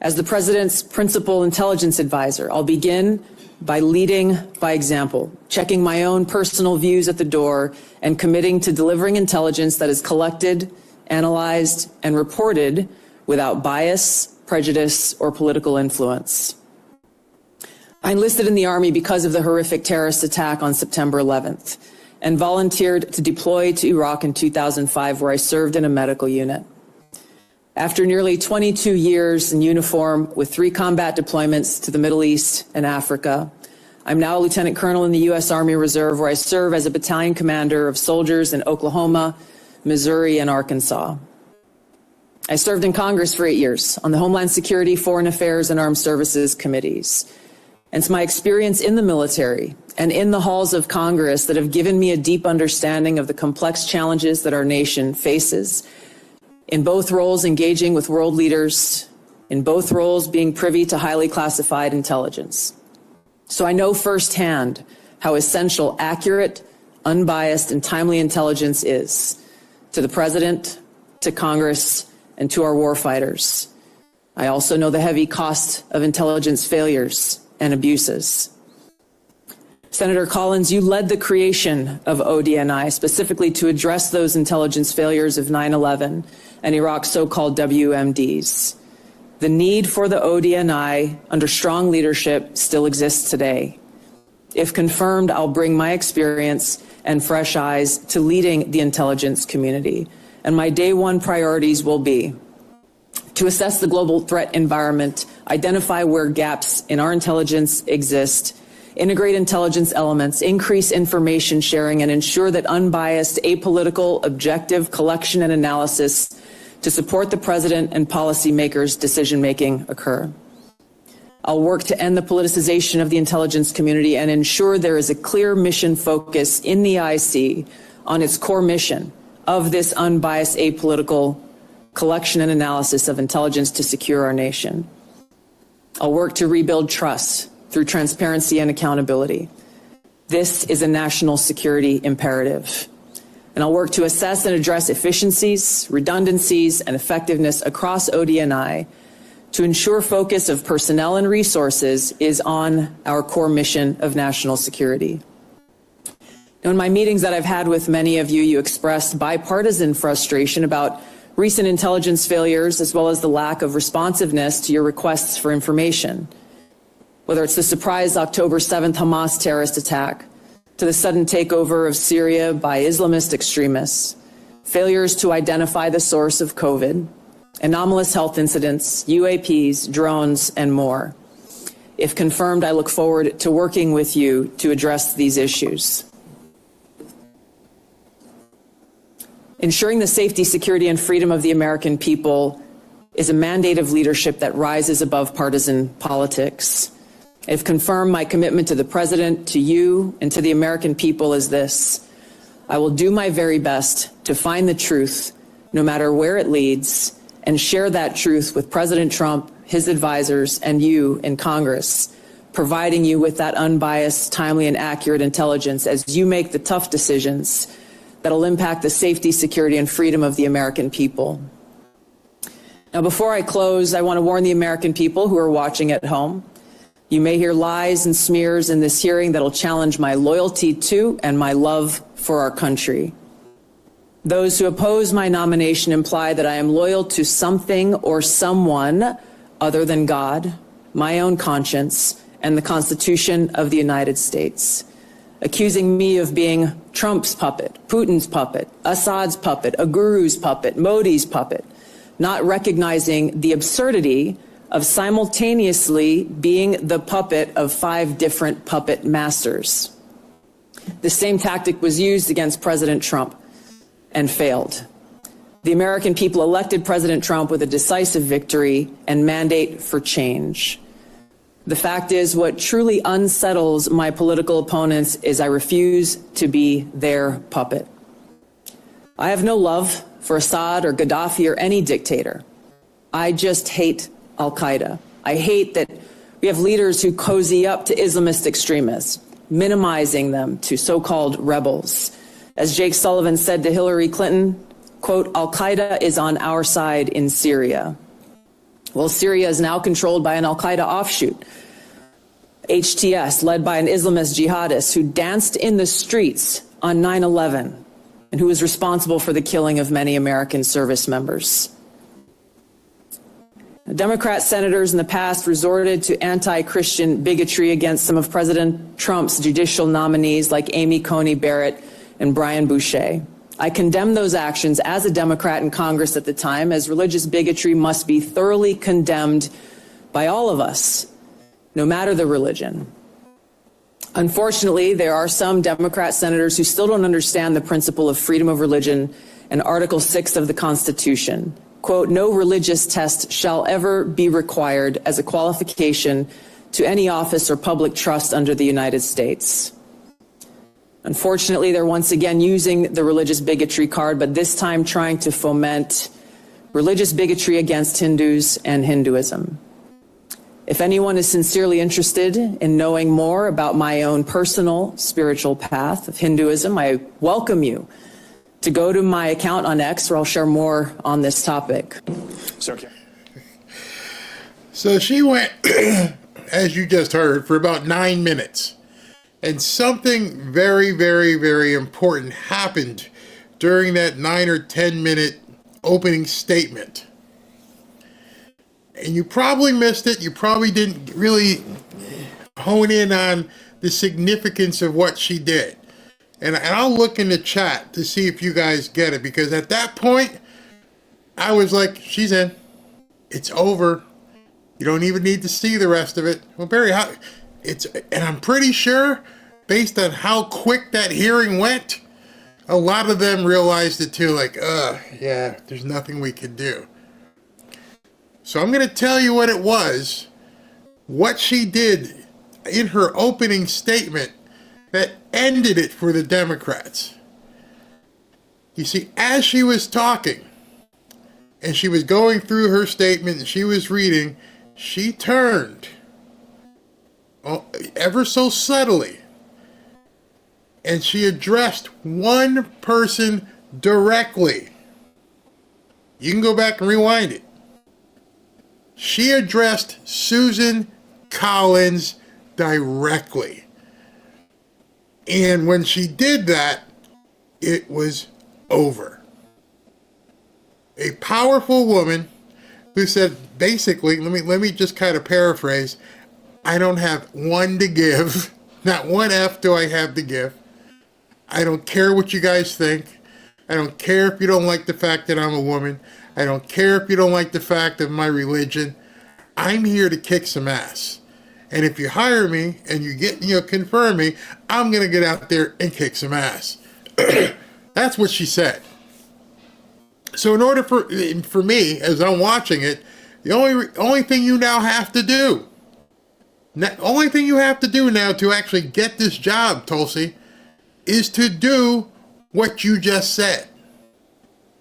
As the President's principal intelligence advisor, I'll begin by leading by example, checking my own personal views at the door, and committing to delivering intelligence that is collected, analyzed, and reported without bias, prejudice, or political influence. I enlisted in the Army because of the horrific terrorist attack on September 11th and volunteered to deploy to Iraq in 2005, where I served in a medical unit. After nearly 22 years in uniform with 3 combat deployments to the Middle East and Africa, I'm now a lieutenant colonel in the U.S. Army Reserve, where I serve as a battalion commander of soldiers in Oklahoma, Missouri, and Arkansas. I served in Congress for 8 years on the Homeland Security, Foreign Affairs, and Armed Services committees. And it's my experience in the military and in the halls of Congress that have given me a deep understanding of the complex challenges that our nation faces, in both roles engaging with world leaders, in both roles being privy to highly classified intelligence. So I know firsthand how essential accurate, unbiased, and timely intelligence is to the President, to Congress, and to our warfighters. I also know the heavy cost of intelligence failures and abuses. Senator Collins, you led the creation of ODNI specifically to address those intelligence failures of 9/11 and Iraq's so-called WMDs. The need for the ODNI under strong leadership still exists today. If confirmed, I'll bring my experience and fresh eyes to leading the intelligence community. And my day one priorities will be to assess the global threat environment, identify where gaps in our intelligence exist, integrate intelligence elements, increase information sharing, and ensure that unbiased, apolitical, objective collection and analysis to support the President and policymakers' decision-making occur. I'll work to end the politicization of the intelligence community and ensure there is a clear mission focus in the IC on its core mission of this unbiased, apolitical collection and analysis of intelligence to secure our nation. I'll work to rebuild trust through transparency and accountability. This is a national security imperative. And I'll work to assess and address efficiencies, redundancies, and effectiveness across ODNI to ensure focus of personnel and resources is on our core mission of national security. Now, in my meetings that I've had with many of you, you expressed bipartisan frustration about recent intelligence failures as well as the lack of responsiveness to your requests for information. Whether it's the surprise October 7th Hamas terrorist attack, to the sudden takeover of Syria by Islamist extremists, failures to identify the source of COVID, anomalous health incidents, UAPs, drones, and more. If confirmed, I look forward to working with you to address these issues. Ensuring the safety, security, and freedom of the American people is a mandate of leadership that rises above partisan politics. If confirmed, my commitment to the President, to you, and to the American people is this: I will do my very best to find the truth, no matter where it leads, and share that truth with President Trump, his advisors, and you in Congress, providing you with that unbiased, timely, and accurate intelligence as you make the tough decisions that'll impact the safety, security, and freedom of the American people. Now, before I close, I want to warn the American people who are watching at home. You may hear lies and smears in this hearing that'll challenge my loyalty to and my love for our country. Those who oppose my nomination imply that I am loyal to something or someone other than God, my own conscience, and the Constitution of the United States, accusing me of being Trump's puppet, Putin's puppet, Assad's puppet, a guru's puppet, Modi's puppet, not recognizing the absurdity of simultaneously being the puppet of 5 different puppet masters. The same tactic was used against President Trump and failed. The American people elected President Trump with a decisive victory and mandate for change. The fact is, what truly unsettles my political opponents is I refuse to be their puppet. I have no love for Assad or Gaddafi or any dictator. I just hate al-Qaeda. I hate that we have leaders who cozy up to Islamist extremists, minimizing them to so-called rebels. As Jake Sullivan said to Hillary Clinton, quote, al-Qaeda is on our side in Syria. Well, Syria is now controlled by an al-Qaeda offshoot, HTS, led by an Islamist jihadist who danced in the streets on 9/11 and who was responsible for the killing of many American service members. Democrat senators in the past resorted to anti-Christian bigotry against some of President Trump's judicial nominees like Amy Coney Barrett and Brian Boucher. I condemn those actions as a Democrat in Congress at the time, as religious bigotry must be thoroughly condemned by all of us, no matter the religion. Unfortunately, there are some Democrat senators who still don't understand the principle of freedom of religion and Article 6 of the Constitution. Quote, no religious test shall ever be required as a qualification to any office or public trust under the United States. Unfortunately, they're once again using the religious bigotry card, but this time trying to foment religious bigotry against Hindus and Hinduism. If anyone is sincerely interested in knowing more about my own personal spiritual path of Hinduism, I welcome you to go to my account on X, where I'll share more on this topic. So she went, as you just heard, for about 9 minutes. And something very, very, very important happened during that 9 or 10 minute opening statement. And you probably missed it. You probably didn't really hone in on the significance of what she did. And I'll look in the chat to see if you guys get it, because at that point, I was like, she's in. It's over. You don't even need to see the rest of it. Well, Barry, and I'm pretty sure, based on how quick that hearing went, a lot of them realized it too, like, yeah, there's nothing we can do. So I'm going to tell you what it was, what she did in her opening statement that ended it for the Democrats. You see, as she was talking, and she was going through her statement, and she was reading, she turned, ever so subtly, and she addressed one person directly. You can go back and rewind it. She addressed Susan Collins directly. And when she did that, it was over. A powerful woman who said, basically, let me just kind of paraphrase, I don't have one to give. Not one F do I have to give. I don't care what you guys think. I don't care if you don't like the fact that I'm a woman. I don't care if you don't like the fact of my religion. I'm here to kick some ass. And if you hire me and you confirm me, I'm going to get out there and kick some ass. That's what she said. So in order for me, as I'm watching it, the only thing you now have to do, only thing you have to do now to actually get this job, Tulsi, is to do what you just said.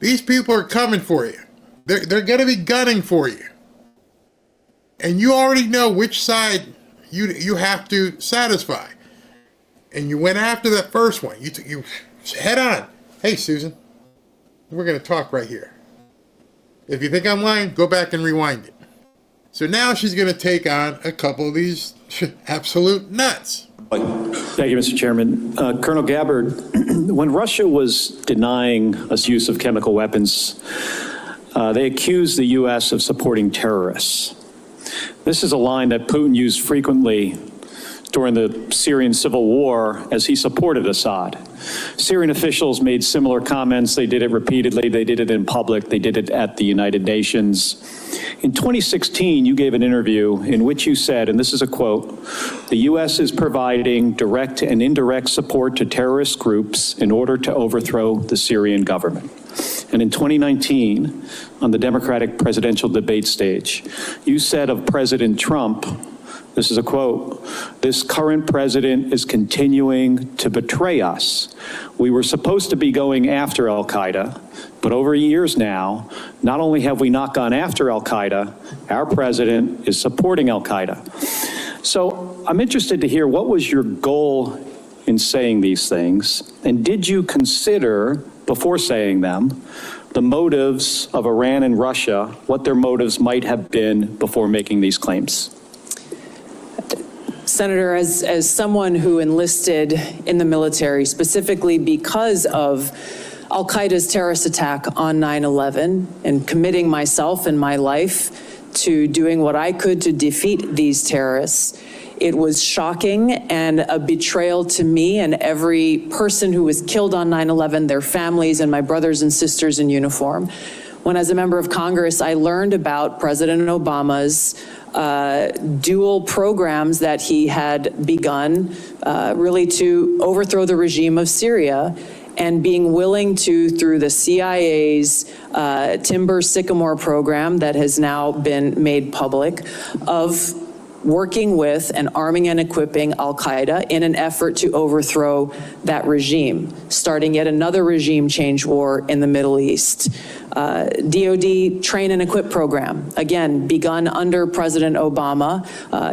These people are coming for you. They're going to be gunning for you. And you already know which side you have to satisfy. And you went after that first one. You head on. Hey, Susan, we're going to talk right here. If you think I'm lying, go back and rewind it. So now she's going to take on a couple of these absolute nuts. Thank you, Mr. Chairman. Colonel Gabbard, when Russia was denying us use of chemical weapons, they accused the U.S. of supporting terrorists. This is a line that Putin used frequently during the Syrian civil war as he supported Assad. Syrian officials made similar comments. They did it repeatedly. They did it in public. They did it at the United Nations. In 2016, you gave an interview in which you said, and this is a quote, "The U.S. is providing direct and indirect support to terrorist groups in order to overthrow the Syrian government." And in 2019, on the Democratic presidential debate stage, you said of President Trump, this is a quote, "This current president is continuing to betray us. We were supposed to be going after al-Qaeda, but over years now, not only have we not gone after al-Qaeda, our president is supporting al-Qaeda." So I'm interested to hear, what was your goal in saying these things? And did you consider, before saying them, the motives of Iran and Russia, what their motives might have been before making these claims? Senator, as someone who enlisted in the military specifically because of al-Qaeda's terrorist attack on 9/11 and committing myself and my life to doing what I could to defeat these terrorists, it was shocking and a betrayal to me and every person who was killed on 9/11, their families and my brothers and sisters in uniform. When, as a member of Congress, I learned about President Obama's dual programs that he had begun really to overthrow the regime of Syria, and being willing to, through the CIA's Timber Sycamore program that has now been made public, of working with and arming and equipping al-Qaeda in an effort to overthrow that regime, starting yet another regime change war in the Middle East. DOD train and equip program, again, begun under President Obama,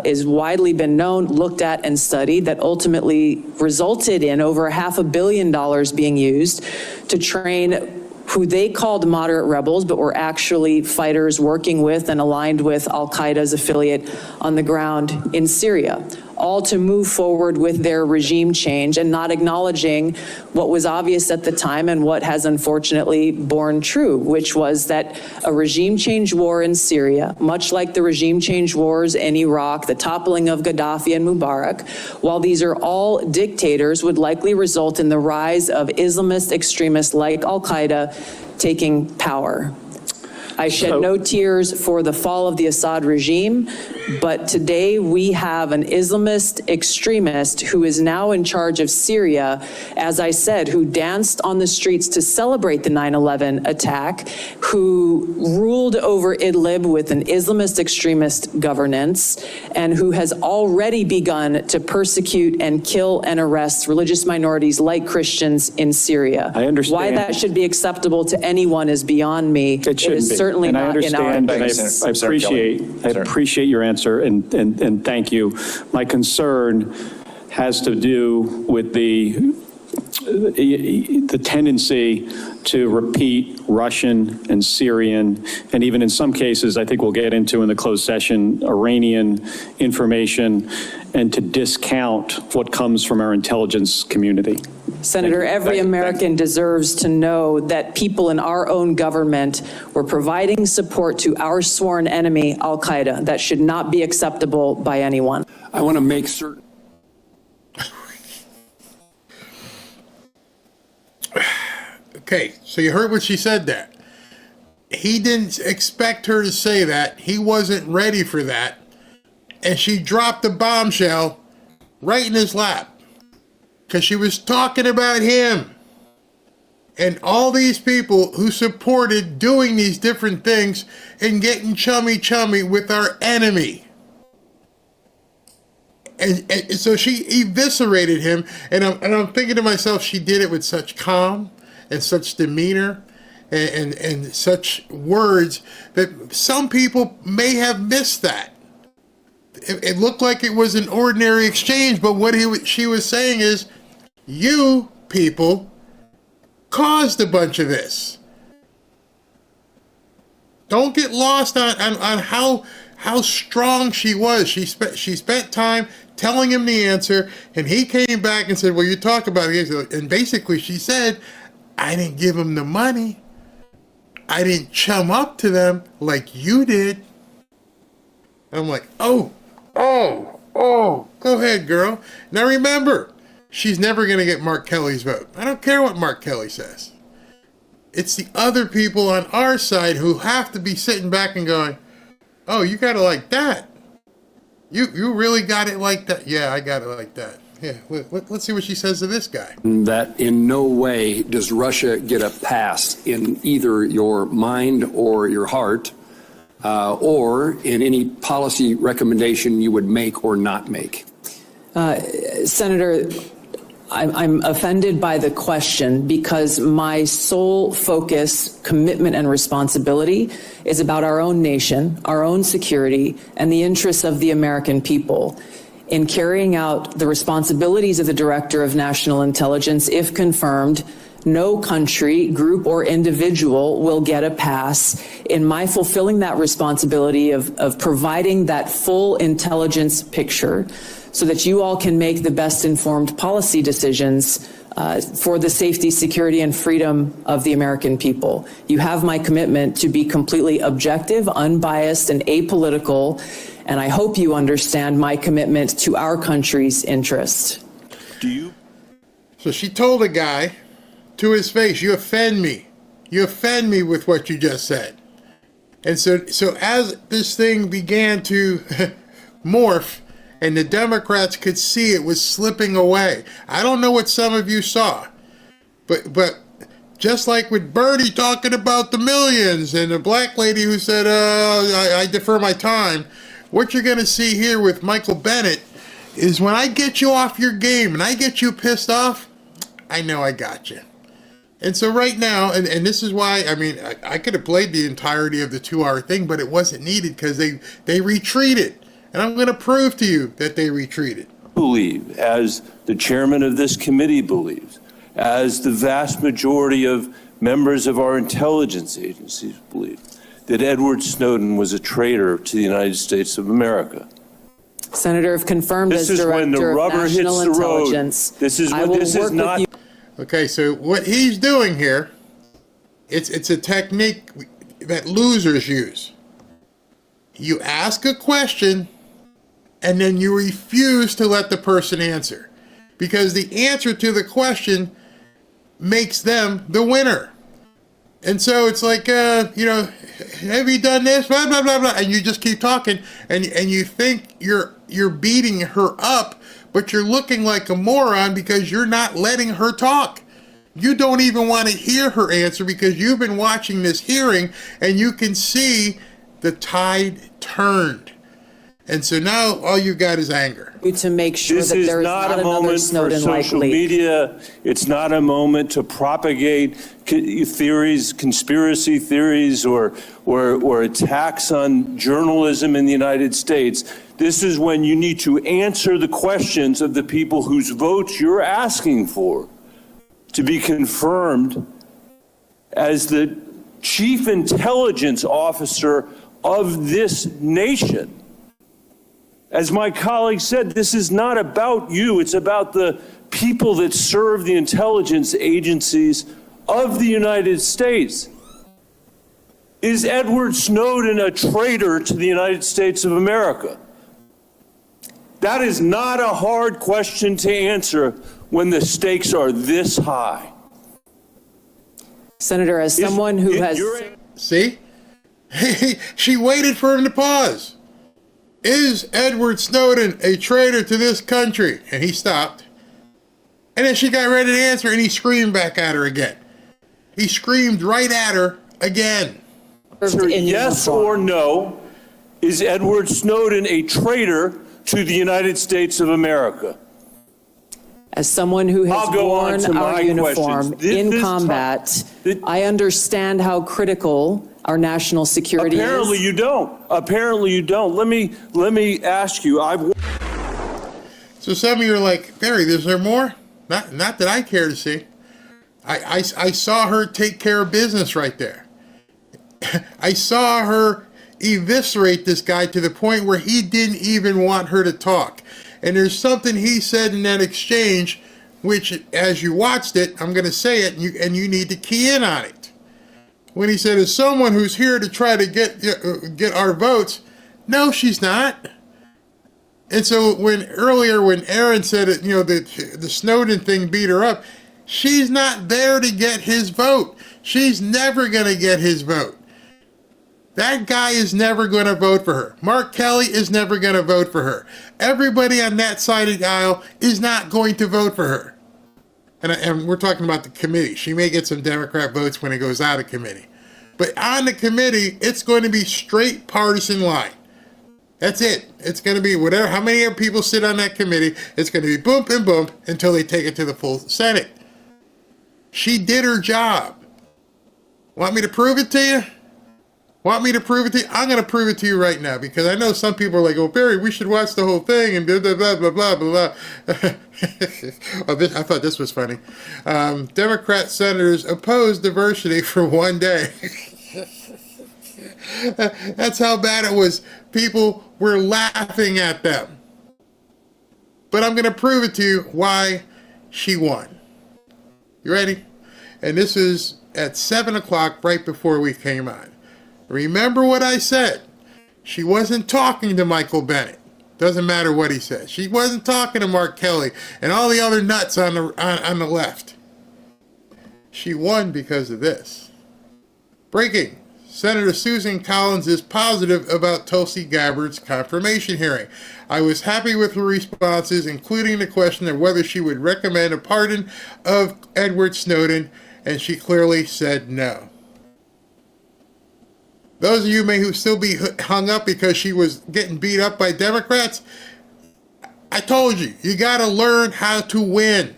is widely been known, looked at and studied, that ultimately resulted in over $500 million being used to train who they called moderate rebels, but were actually fighters working with and aligned with al-Qaeda's affiliate on the ground in Syria, all to move forward with their regime change and not acknowledging what was obvious at the time and what has unfortunately borne true, which was that a regime change war in Syria, much like the regime change wars in Iraq, the toppling of Gaddafi and Mubarak, while these are all dictators, would likely result in the rise of Islamist extremists like al-Qaeda taking power. I shed no tears for the fall of the Assad regime, but today we have an Islamist extremist who is now in charge of Syria, as I said, who danced on the streets to celebrate the 9/11 attack, who ruled over Idlib with an Islamist extremist governance, and who has already begun to persecute and kill and arrest religious minorities like Christians in Syria. I understand. Why that should be acceptable to anyone is beyond me. It shouldn't be. Certainly and I not understand, in our and I appreciate your answer, and thank you. My concern has to do with the tendency to repeat Russian and Syrian, and even in some cases, I think we'll get into in the closed session, Iranian information, and to discount what comes from our intelligence community. Senator, every American deserves to know that people in our own government were providing support to our sworn enemy, al-Qaeda. That should not be acceptable by anyone. I want to make certain. Okay, so you heard what she said there. He didn't expect her to say that. He wasn't ready for that. And she dropped the bombshell right in his lap. Because she was talking about him. And all these people who supported doing these different things and getting chummy with our enemy. And so she eviscerated him. And I'm thinking to myself, she did it with such calm and such demeanor and such words that some people may have missed that. It looked like it was an ordinary exchange, but what she was saying is, you people caused a bunch of this. Don't get lost on how strong she was. She spent time telling him the answer, and he came back and said, well, you talk about it. And basically she said, I didn't give him the money. I didn't chum up to them like you did. And I'm like, oh, go ahead, girl. Now remember, she's never going to get Mark Kelly's vote. I don't care what Mark Kelly says. It's the other people on our side who have to be sitting back and going, oh, you got it like that. You really got it like that. Yeah, I got it like that. Yeah, let's see what she says to this guy. That in no way does Russia get a pass in either your mind or your heart, or in any policy recommendation you would make or not make. Senator, I'm offended by the question because my sole focus, commitment, and responsibility is about our own nation, our own security, and the interests of the American people. In carrying out the responsibilities of the Director of National Intelligence, if confirmed, no country, group, or individual will get a pass in my fulfilling that responsibility of providing that full intelligence picture so that you all can make the best informed policy decisions for the safety, security, and freedom of the American people. You have my commitment to be completely objective, unbiased, and apolitical, and I hope you understand my commitment to our country's interest. So she told a guy to his face, you offend me. You offend me with what you just said. And so as this thing began to morph, and the Democrats could see it was slipping away. I don't know what some of you saw, but just like with Bernie talking about the millions and the black lady who said, I defer my time, what you're going to see here with Michael Bennett is when I get you off your game and I get you pissed off, I know I got you. And so right now, and this is why, I mean, I could have played the entirety of the 2-hour thing, but it wasn't needed because they retreated. And I'm going to prove to you that they retreated. Believe, as the chairman of this committee believes, as the vast majority of members of our intelligence agencies believe, that Edward Snowden was a traitor to the United States of America. Senator, if confirmed as Director of National Intelligence, I will work with you. Okay, so what he's doing here, it's a technique that losers use. You ask a question, and then you refuse to let the person answer. Because the answer to the question makes them the winner. And so it's like, have you done this? Blah, blah, blah, blah. And you just keep talking, and you think you're beating her up, but you're looking like a moron because you're not letting her talk. You don't even want to hear her answer because you've been watching this hearing, and you can see the tide turned. And so now all you got is anger. To make sure that there is not a moment for social media. It's not a moment to propagate theories, conspiracy theories, or attacks on journalism in the United States. This is when you need to answer the questions of the people whose votes you're asking for to be confirmed as the chief intelligence officer of this nation. As my colleague said, this is not about you. It's about the people that serve the intelligence agencies of the United States. Is Edward Snowden a traitor to the United States of America? That is not a hard question to answer when the stakes are this high. Senator, as someone who has... See? She waited for him to pause. Is Edward Snowden a traitor to this country? And he stopped. And then she got ready to answer, and he screamed back at her again. He screamed right at her again. Yes or no, is Edward Snowden a traitor to the United States of America? As someone who has worn our uniform in combat, I understand how critical our national security Apparently is. you don't. Apparently you don't. Let me ask you. So some of you are like, Barry, is there more? Not that I care to see. I saw her take care of business right there. I saw her eviscerate this guy to the point where he didn't even want her to talk. And there's something he said in that exchange, which as you watched it, I'm going to say it, and you need to key in on it. When he said, as someone who's here to try to get our votes, no, she's not. And so when Aaron said it, the Snowden thing beat her up, she's not there to get his vote. She's never going to get his vote. That guy is never going to vote for her. Mark Kelly is never going to vote for her. Everybody on that side of the aisle is not going to vote for her. And we're talking about the committee. She may get some Democrat votes when it goes out of committee. But on the committee, it's going to be straight partisan line. That's it. It's going to be whatever, how many people sit on that committee, it's going to be boom and boom until they take it to the full Senate. She did her job. Want me to prove it to you? Want me to prove it to you? I'm going to prove it to you right now, because I know some people are like, oh, Barry, we should watch the whole thing and blah, blah, blah, blah, blah, blah. I thought this was funny. Democrat senators oppose diversity for one day. That's how bad it was. People were laughing at them. But I'm going to prove it to you why she won. You ready? And this is at 7 o'clock right before we came on. Remember what I said. She wasn't talking to Michael Bennett. Doesn't matter what he says. She wasn't talking to Mark Kelly and all the other nuts on the left. She won because of this. Breaking. Senator Susan Collins is positive about Tulsi Gabbard's confirmation hearing. I was happy with her responses, including the question of whether she would recommend a pardon of Edward Snowden, and she clearly said no. Those of you may who still be hung up because she was getting beat up by Democrats, I told you, you got to learn how to win.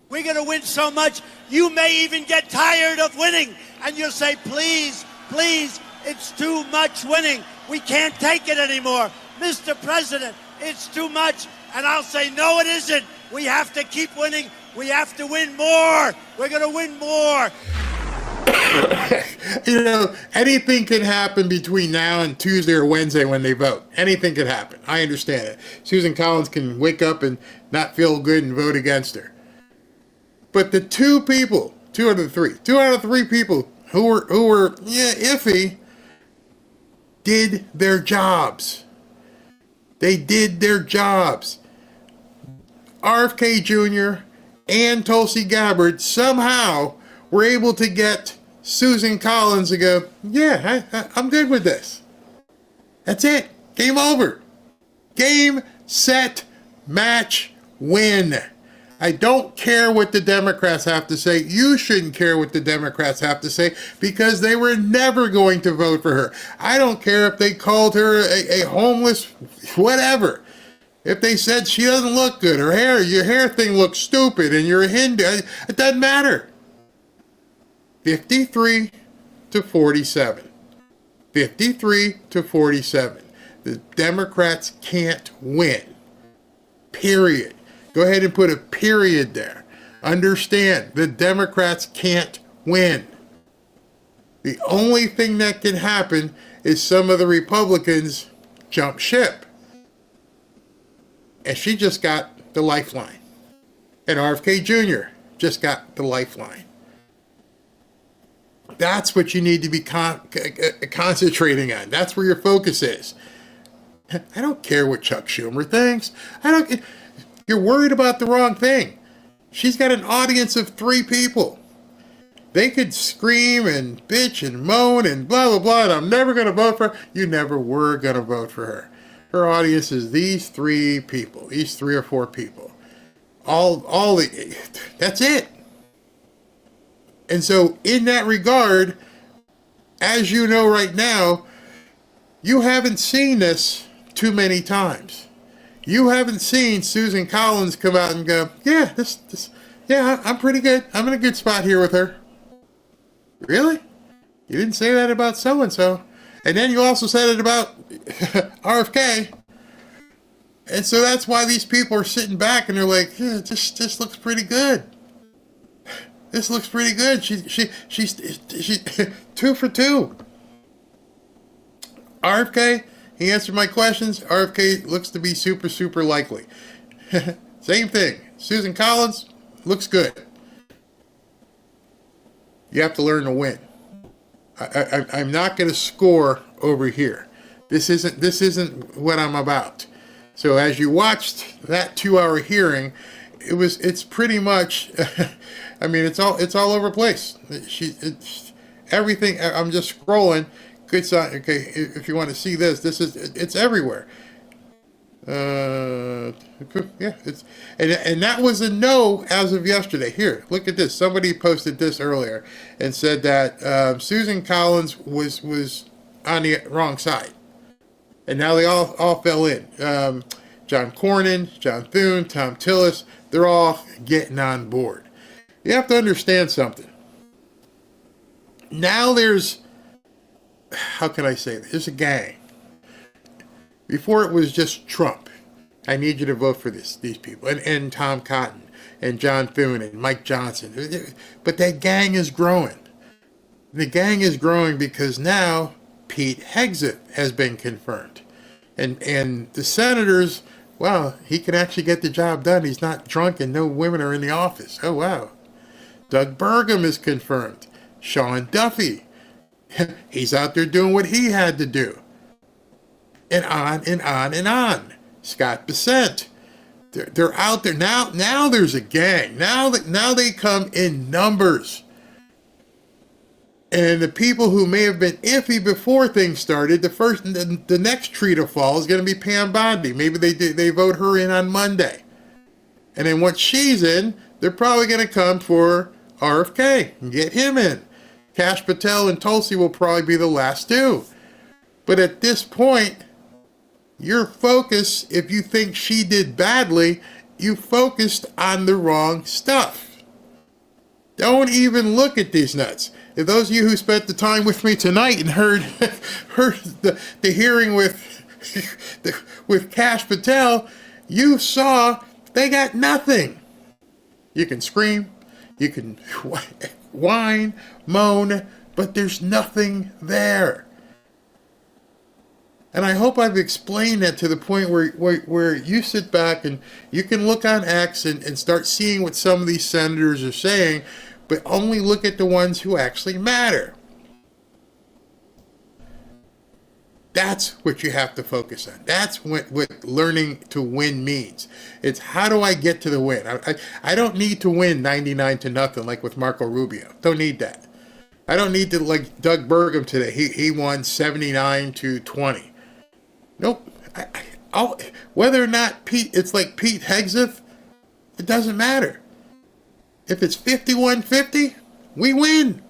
We're going to win so much, you may even get tired of winning, and you'll say, please, please, it's too much winning. We can't take it anymore. Mr. President, it's too much. And I'll say, no, it isn't. We have to keep winning. We have to win more. We're going to win more. Anything can happen between now and Tuesday or Wednesday when they vote. Anything can happen. I understand it. Susan Collins can wake up and not feel good and vote against her. But the two out of three people who were iffy did their jobs. They did their jobs. RFK Jr. and Tulsi Gabbard somehow were able to get Susan Collins to go, yeah, I'm good with this. That's it. Game over. Game, set, match, win. I don't care what the Democrats have to say. You shouldn't care what the Democrats have to say, because they were never going to vote for her. I don't care if they called her a homeless whatever. If they said she doesn't look good, your hair thing looks stupid, and you're a Hindu, it doesn't matter. 53 to 47. 53 to 47. The Democrats can't win. Period. Go ahead and put a period there. Understand, the Democrats can't win. The only thing that can happen is some of the Republicans jump ship. And she just got the lifeline. And RFK Jr. just got the lifeline. That's what you need to be concentrating on. That's where your focus is. I don't care what Chuck Schumer thinks. You're worried about the wrong thing. She's got an audience of 3 people. They could scream and bitch and moan and blah, blah, blah, and I'm never going to vote for her. You never were going to vote for her. Her audience is these 3 people, these 3 or 4 people. That's it. And so in that regard, as you know right now, you haven't seen this too many times. You haven't seen Susan Collins come out and go, yeah, I'm pretty good. I'm in a good spot here with her. Really? You didn't say that about so-and-so. And then you also said it about RFK. And so that's why these people are sitting back and they're like, yeah, this looks pretty good. This looks pretty good. She's 2 for 2. RFK, he answered my questions. RFK looks to be super, super likely. Same thing. Susan Collins looks good. You have to learn to win. I'm not going to score over here. This isn't what I'm about. So as you watched that 2-hour hearing, it's pretty much, I mean, it's all over the place. It's everything. I'm just scrolling. Good sign. Okay, if you want to see this, it's everywhere. Yeah, and that was a no as of yesterday. Here, look at this. Somebody posted this earlier and said that Susan Collins was on the wrong side, and now they all fell in. John Cornyn, John Thune, Tom Tillis, they're all getting on board. You have to understand something. Now there's, how can I say this? There's a gang. Before it was just Trump. I need you to vote for these people. And Tom Cotton and John Thune and Mike Johnson. But that gang is growing. The gang is growing because now Pete Hegseth has been confirmed. And the senators, wow, he can actually get the job done. He's not drunk and no women are in the office. Oh, wow. Doug Burgum is confirmed. Sean Duffy. He's out there doing what he had to do. And on and on and on. Scott Bessent. They're out there. Now there's a gang. Now they come in numbers. And the people who may have been iffy before things started, the next tree to fall is going to be Pam Bondi. Maybe they vote her in on Monday. And then once she's in, they're probably going to come for RFK and get him in. Kash Patel and Tulsi will probably be the last two. But at this point, your focus, if you think she did badly, you focused on the wrong stuff. Don't even look at these nuts. If those of you who spent the time with me tonight and heard the hearing with Kash Patel, you saw they got nothing. You can scream, you can whine, moan, but there's nothing there. And I hope I've explained that to the point where you sit back and you can look on X and start seeing what some of these senators are saying, but only look at the ones who actually matter. That's what you have to focus on. That's what learning to win means. It's how do I get to the win? I don't need to win 99-0 like with Marco Rubio. Don't need that. I don't need to like Doug Burgum today. He won 79-20. Nope. Whether or not it's like Pete Hegseth, it doesn't matter. If it's 51-50, we win.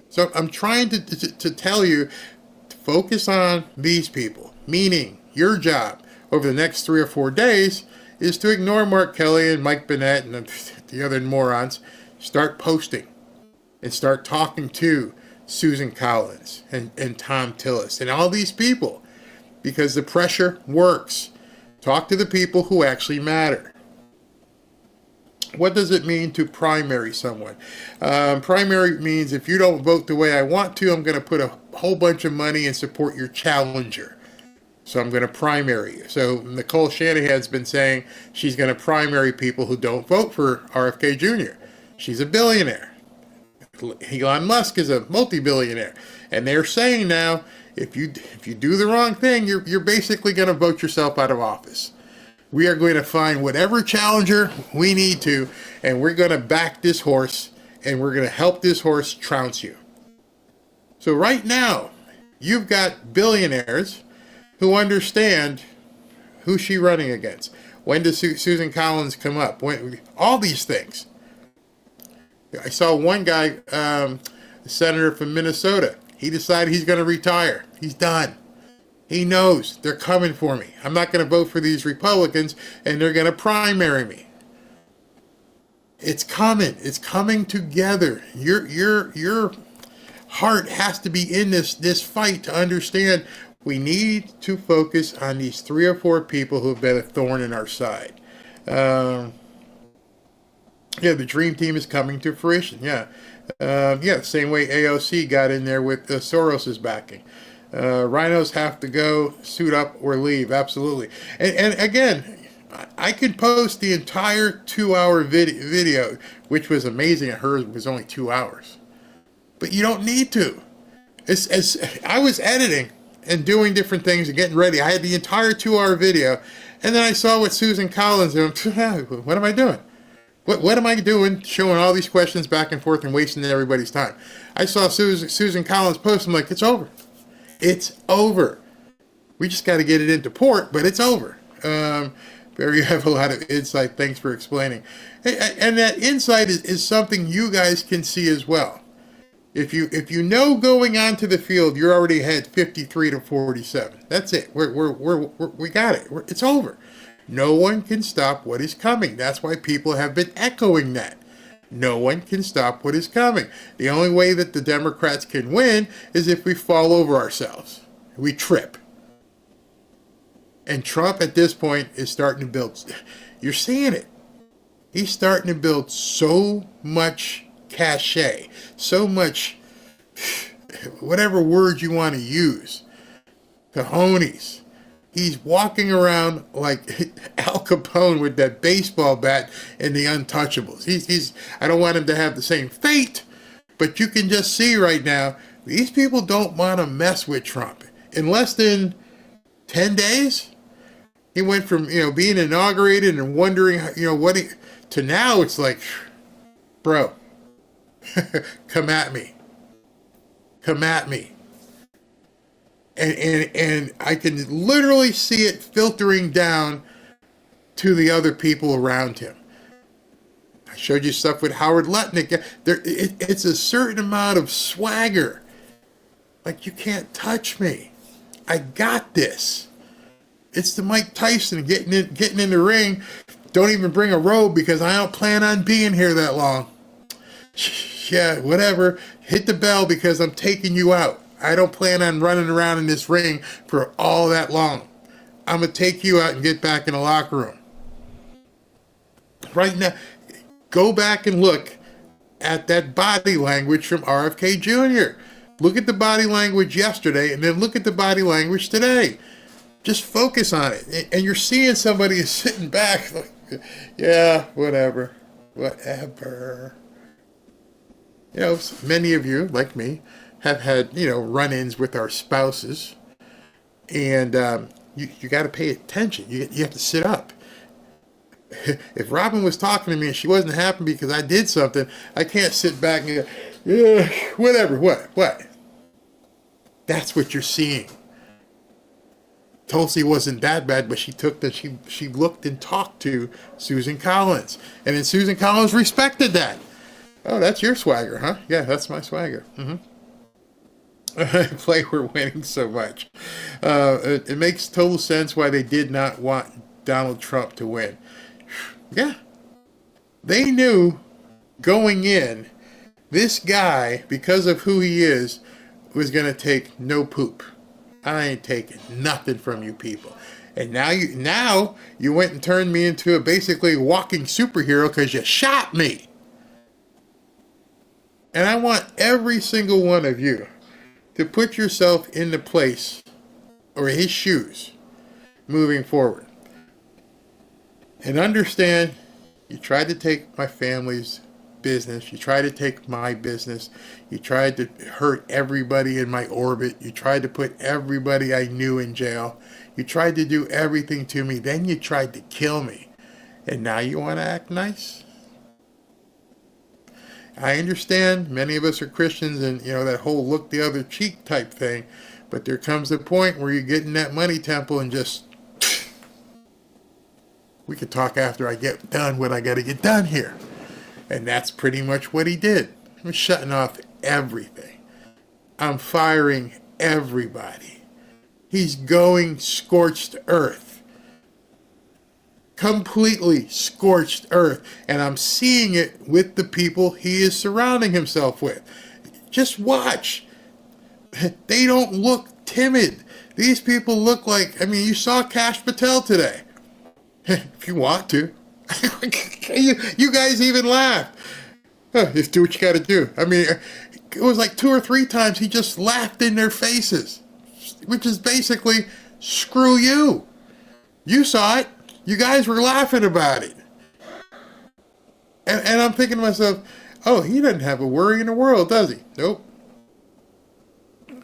So I'm trying to tell you to focus on these people, meaning your job over the next 3 or 4 days is to ignore Mark Kelly and Mike Bennett and the other morons. Start posting and start talking to Susan Collins and Tom Tillis and all these people because the pressure works. Talk to the people who actually matter. What does it mean to primary someone? Primary means if you don't vote the way I want to, I'm going to put a whole bunch of money and support your challenger. So I'm going to primary you. So Nicole Shanahan's been saying she's going to primary people who don't vote for RFK Jr. She's a billionaire. Elon Musk is a multi-billionaire. And they're saying now, if you do the wrong thing, you're basically going to vote yourself out of office. We are going to find whatever challenger we need to, and we're going to back this horse, and we're going to help this horse trounce you. So right now, you've got billionaires who understand who's she running against. When does Susan Collins come up? All these things. I saw one guy, a senator from Minnesota. He decided he's going to retire. He's done. He knows they're coming for me. I'm not going to vote for these Republicans, and they're going to primary me. It's coming. It's coming together. Your heart has to be in this fight to understand we need to focus on these 3 or 4 people who have been a thorn in our side. Yeah, the dream team is coming to fruition. Yeah. Yeah, same way AOC got in there with Soros's backing. Rhinos have to go, suit up, or leave. Absolutely. And again, I could post the entire 2-hour video, which was amazing. Hers was only 2 hours. But you don't need to. As I was editing and doing different things and getting ready, I had the entire 2-hour video, and then I saw what Susan Collins did. What am I doing? What am I doing showing all these questions back and forth and wasting everybody's time? I saw Susan Collins post. I'm like, it's over. It's over. We just got to get it into port, but it's over. Barry, you have a lot of insight. Thanks for explaining. And that insight is something you guys can see as well. If you know going onto the field, you're already ahead 53-47. That's it. We got it. It's over. No one can stop what is coming. That's why people have been echoing that. No one can stop what is coming. The only way that the Democrats can win is if we fall over ourselves. We trip. And Trump at this point is starting to build. You're seeing it. He's starting to build so much cachet, so much, whatever word you want to use, cojones. He's walking around like Al Capone with that baseball bat and the Untouchables. He's. I don't want him to have the same fate, but you can just see right now, these people don't want to mess with Trump. In less than 10 days, he went from, being inaugurated and wondering, to now it's like, bro, come at me. Come at me. And I can literally see it filtering down to the other people around him. I showed you stuff with Howard Lutnick. It's a certain amount of swagger. Like, you can't touch me. I got this. It's the Mike Tyson getting in the ring. Don't even bring a robe because I don't plan on being here that long. Yeah, whatever. Hit the bell because I'm taking you out. I don't plan on running around in this ring for all that long. I'm going to take you out and get back in the locker room. Right now, go back and look at that body language from RFK Jr. Look at the body language yesterday and then look at the body language today. Just focus on it. And you're seeing somebody is sitting back like, yeah, whatever. Many of you, like me, have had, run-ins with our spouses, and you got to pay attention. You have to sit up. If Robin was talking to me and she wasn't happy because I did something, I can't sit back and go, yeah, whatever, what? That's what you're seeing. Tulsi wasn't that bad, but she looked and talked to Susan Collins, and then Susan Collins respected that. Oh, that's your swagger, huh? Yeah, that's my swagger. Play we're winning so much. It makes total sense why they did not want Donald Trump to win. Yeah. They knew going in, this guy, because of who he is, was going to take no poop. I ain't taking nothing from you people. And now you went and turned me into a basically walking superhero because you shot me. And I want every single one of you to put yourself in the place or his shoes moving forward. And understand, you tried to take my family's business. You tried to take my business. You tried to hurt everybody in my orbit. You tried to put everybody I knew in jail. You tried to do everything to me. Then you tried to kill me. And now you want to act nice? I understand many of us are Christians and, that whole look the other cheek type thing. But there comes a point where you get in that money temple and just, we could talk after I get done what I got to get done here. And that's pretty much what he did. I'm shutting off everything. I'm firing everybody. He's going scorched earth. Completely scorched earth. And I'm seeing it with the people he is surrounding himself with. Just watch. They don't look timid. These people look like, you saw Kash Patel today. If you want to. You guys even laughed. Just do what you got to do. I mean, it was like 2 or 3 times he just laughed in their faces, which is basically, screw you. You saw it. You guys were laughing about it. And I'm thinking to myself, oh, he doesn't have a worry in the world, does he? Nope.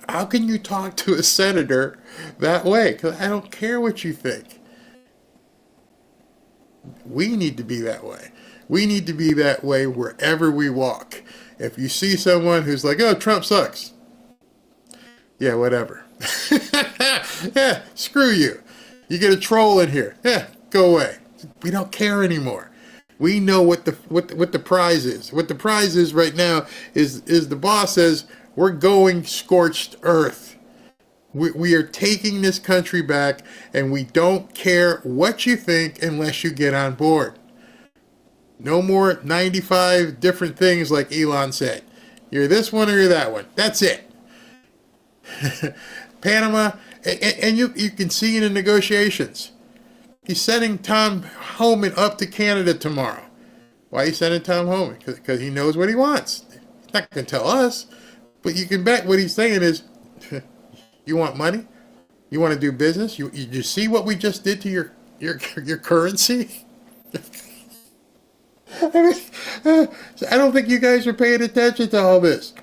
How can you talk to a senator that way? Because I don't care what you think. We need to be that way. We need to be that way wherever we walk. If you see someone who's like, oh, Trump sucks. Yeah, whatever. Yeah, screw you. You get a troll in here. Yeah, go away. We don't care anymore. We know what the prize is. What the prize is right now is the boss says, we're going scorched earth. We are taking this country back, and we don't care what you think unless you get on board. No more 95 different things like Elon said. You're this one or you're that one. That's it. Panama, and you can see in the negotiations. He's sending Tom Homan up to Canada tomorrow. Why are you sending Tom Homan? Because he knows what he wants. He's not going to tell us. But you can bet what he's saying is, you want money? You want to do business? You see what we just did to your currency? I don't think you guys are paying attention to all this.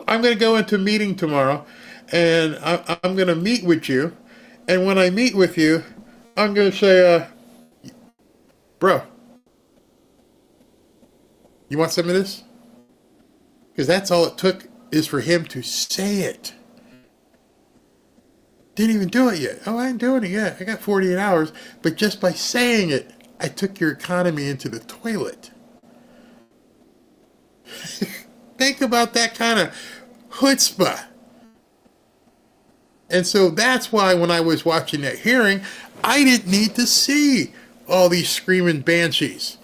I'm going to go into a meeting tomorrow, and I'm going to meet with you. And when I meet with you, I'm going to say, bro, you want some of this? Because that's all it took is for him to say it. Didn't even do it yet. Oh, I ain't doing it yet. I got 48 hours. But just by saying it, I took your economy into the toilet. Think about that kind of chutzpah. And so that's why when I was watching that hearing, I didn't need to see all these screaming banshees.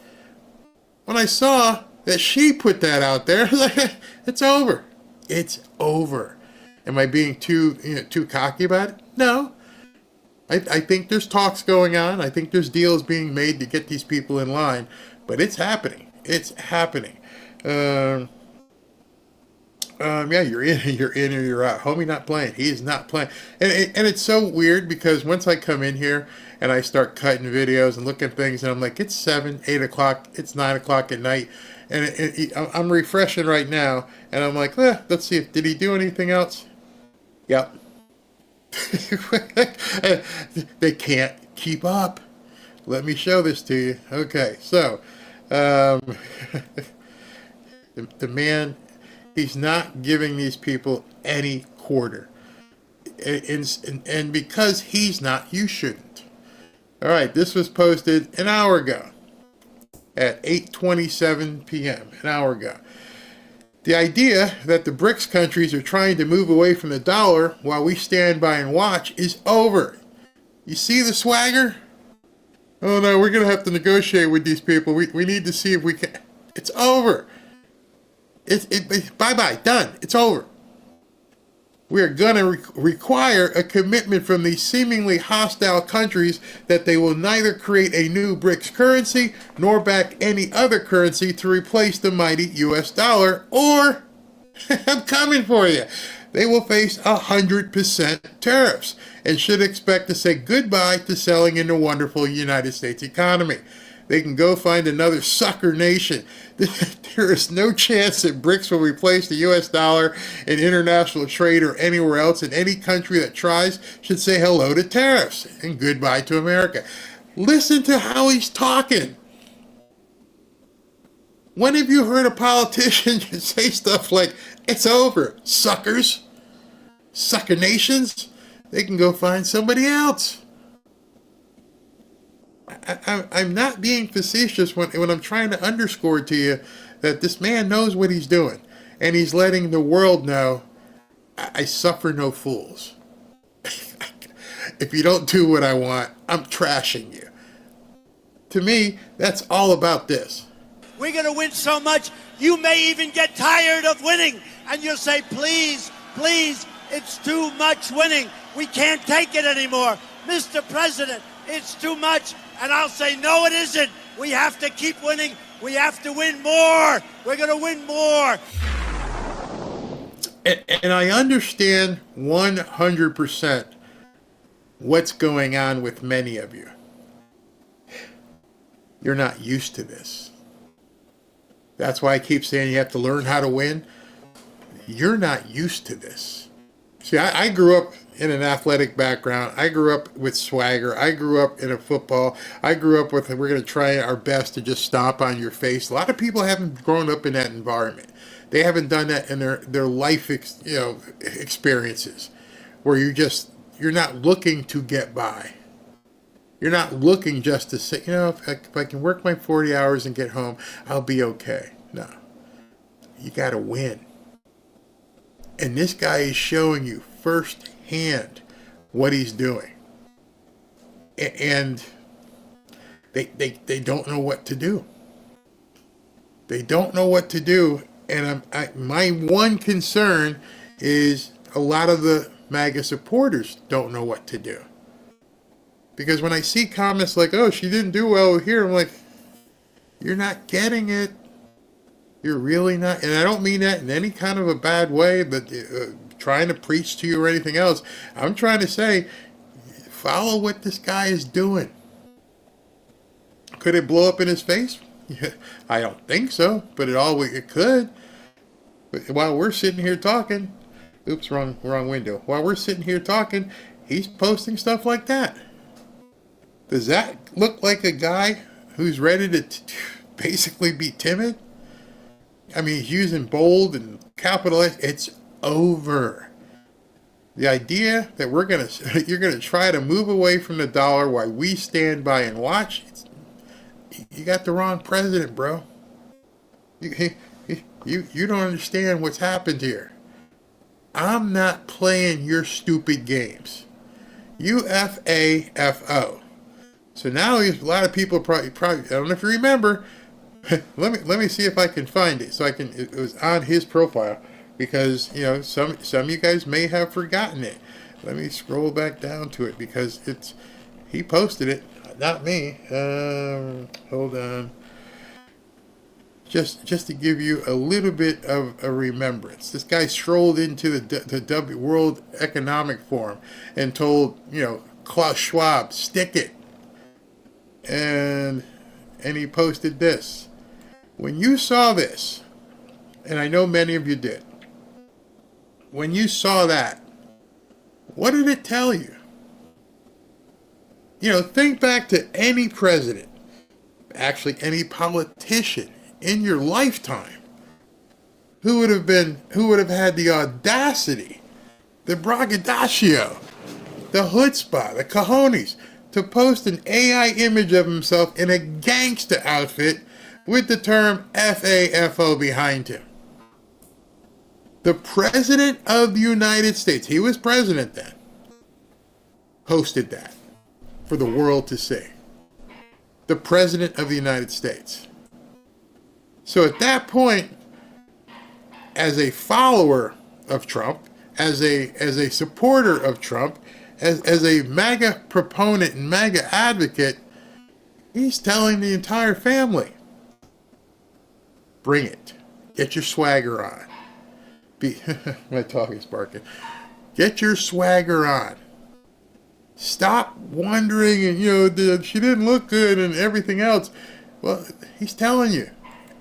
When I saw that she put that out there, I was like, it's over. It's over. Am I being too cocky about it? No. I think there's talks going on. I think there's deals being made to get these people in line. But it's happening. It's happening. Yeah, you're in or you're out. Homie not playing. He is not playing. And it's so weird because once I come in here and I start cutting videos and looking at things and I'm like, it's 7, 8 o'clock, it's 9 o'clock at night. And I'm refreshing right now and I'm like, let's see, did he do anything else? Yep. They can't keep up. Let me show this to you. Okay, so the man, he's not giving these people any quarter. And because he's not, you shouldn't. All right, this was posted an hour ago at 8:27 p.m., an hour ago. The idea that the BRICS countries are trying to move away from the dollar while we stand by and watch is over. You see the swagger? Oh no, we're going to have to negotiate with these people. We need to see if we can. It's over. Bye-bye, done. It's over. We are going to require a commitment from these seemingly hostile countries that they will neither create a new BRICS currency nor back any other currency to replace the mighty US dollar, or, I'm coming for you, they will face 100% tariffs and should expect to say goodbye to selling in the wonderful United States economy. They can go find another sucker nation. There is no chance that BRICS will replace the U.S. dollar in international trade or anywhere else, and any country that tries should say hello to tariffs and goodbye to America. Listen to how he's talking. When have you heard a politician say stuff like, it's over, suckers? Sucker nations? They can go find somebody else. I'm not being facetious when I'm trying to underscore to you that this man knows what he's doing. And he's letting the world know, I suffer no fools. If you don't do what I want, I'm trashing you. To me, that's all about this. We're going to win so much, you may even get tired of winning. And you'll say, please, please, it's too much winning. We can't take it anymore. Mr. President, It's too much. And I'll say, no, it isn't. We have to keep winning. We have to win more. We're going to win more. And I understand 100% what's going on with many of you. You're not used to this. That's why I keep saying you have to learn how to win. You're not used to this. See, I grew up in an athletic background. I grew up with swagger. I grew up in a football. I grew up with, we're going to try our best to just stomp on your face. A lot of people haven't grown up in that environment. They haven't done that in their life experiences, where you're not looking to get by. You're not looking just to say, if I can work my 40 hours and get home, I'll be okay. No. You got to win. And this guy is showing you firsthand what he's doing. And they don't know what to do. They don't know what to do. And my one concern is a lot of the MAGA supporters don't know what to do. Because when I see comments like, oh, she didn't do well here, I'm like, you're not getting it. You're really not. And I don't mean that in any kind of a bad way, but trying to preach to you or anything else. I'm trying to say, follow what this guy is doing. Could it blow up in his face? I don't think so, but it could. But while we're sitting here talking, oops, wrong window. While we're sitting here talking, he's posting stuff like that. Does that look like a guy who's ready to basically be timid? I mean, he's using bold and capital S. It's over. The idea that you're gonna try to move away from the dollar while we stand by and watch, you got the wrong president, bro. You don't understand what's happened here. I'm not playing your stupid games. UFAFO. So now a lot of people probably I don't know if you remember. let me see if I can find it. It was on his profile, because some of you guys may have forgotten it. Let me scroll back down to it, because he posted it, not me. Hold on. Just to give you a little bit of a remembrance. This guy strolled into the World Economic Forum and told, Klaus Schwab, stick it. And he posted this. When you saw this, and I know many of you did, when you saw that, what did it tell you? Think back to any president, actually any politician in your lifetime who would have had the audacity, the braggadocio, the chutzpah, the cojones, to post an AI image of himself in a gangster outfit with the term FAFO behind him. The President of the United States, he was president then, posted that for the world to see. The President of the United States. So at that point, as a follower of Trump, as a supporter of Trump, as a MAGA proponent and MAGA advocate, he's telling the entire family, bring it. Get your swagger on. My dog is barking. Get your swagger on. Stop wondering, and she didn't look good and everything else. Well, he's telling you,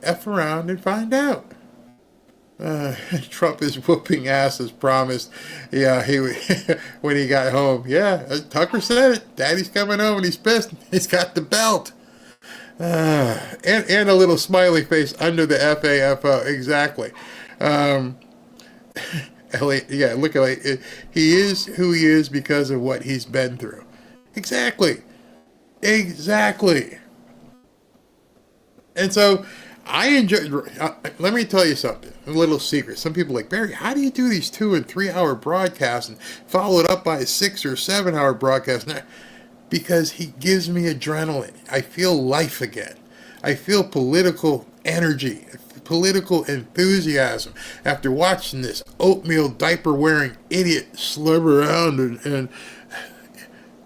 F around and find out. Trump is whooping ass as promised. Yeah, when he got home. Yeah, Tucker said it. Daddy's coming home and he's pissed. He's got the belt. And a little smiley face under the FAFO. Exactly. Elliot, yeah, look at it. He is who he is because of what he's been through. Exactly. And so I enjoy. Let me tell you something. A little secret. Some people are like, Barry, how do you do these 2 and 3 hour broadcasts and follow it up by a 6 or 7 hour broadcast? Because he gives me adrenaline. I feel life again. I feel political energy, political enthusiasm after watching this oatmeal diaper wearing idiot slub around and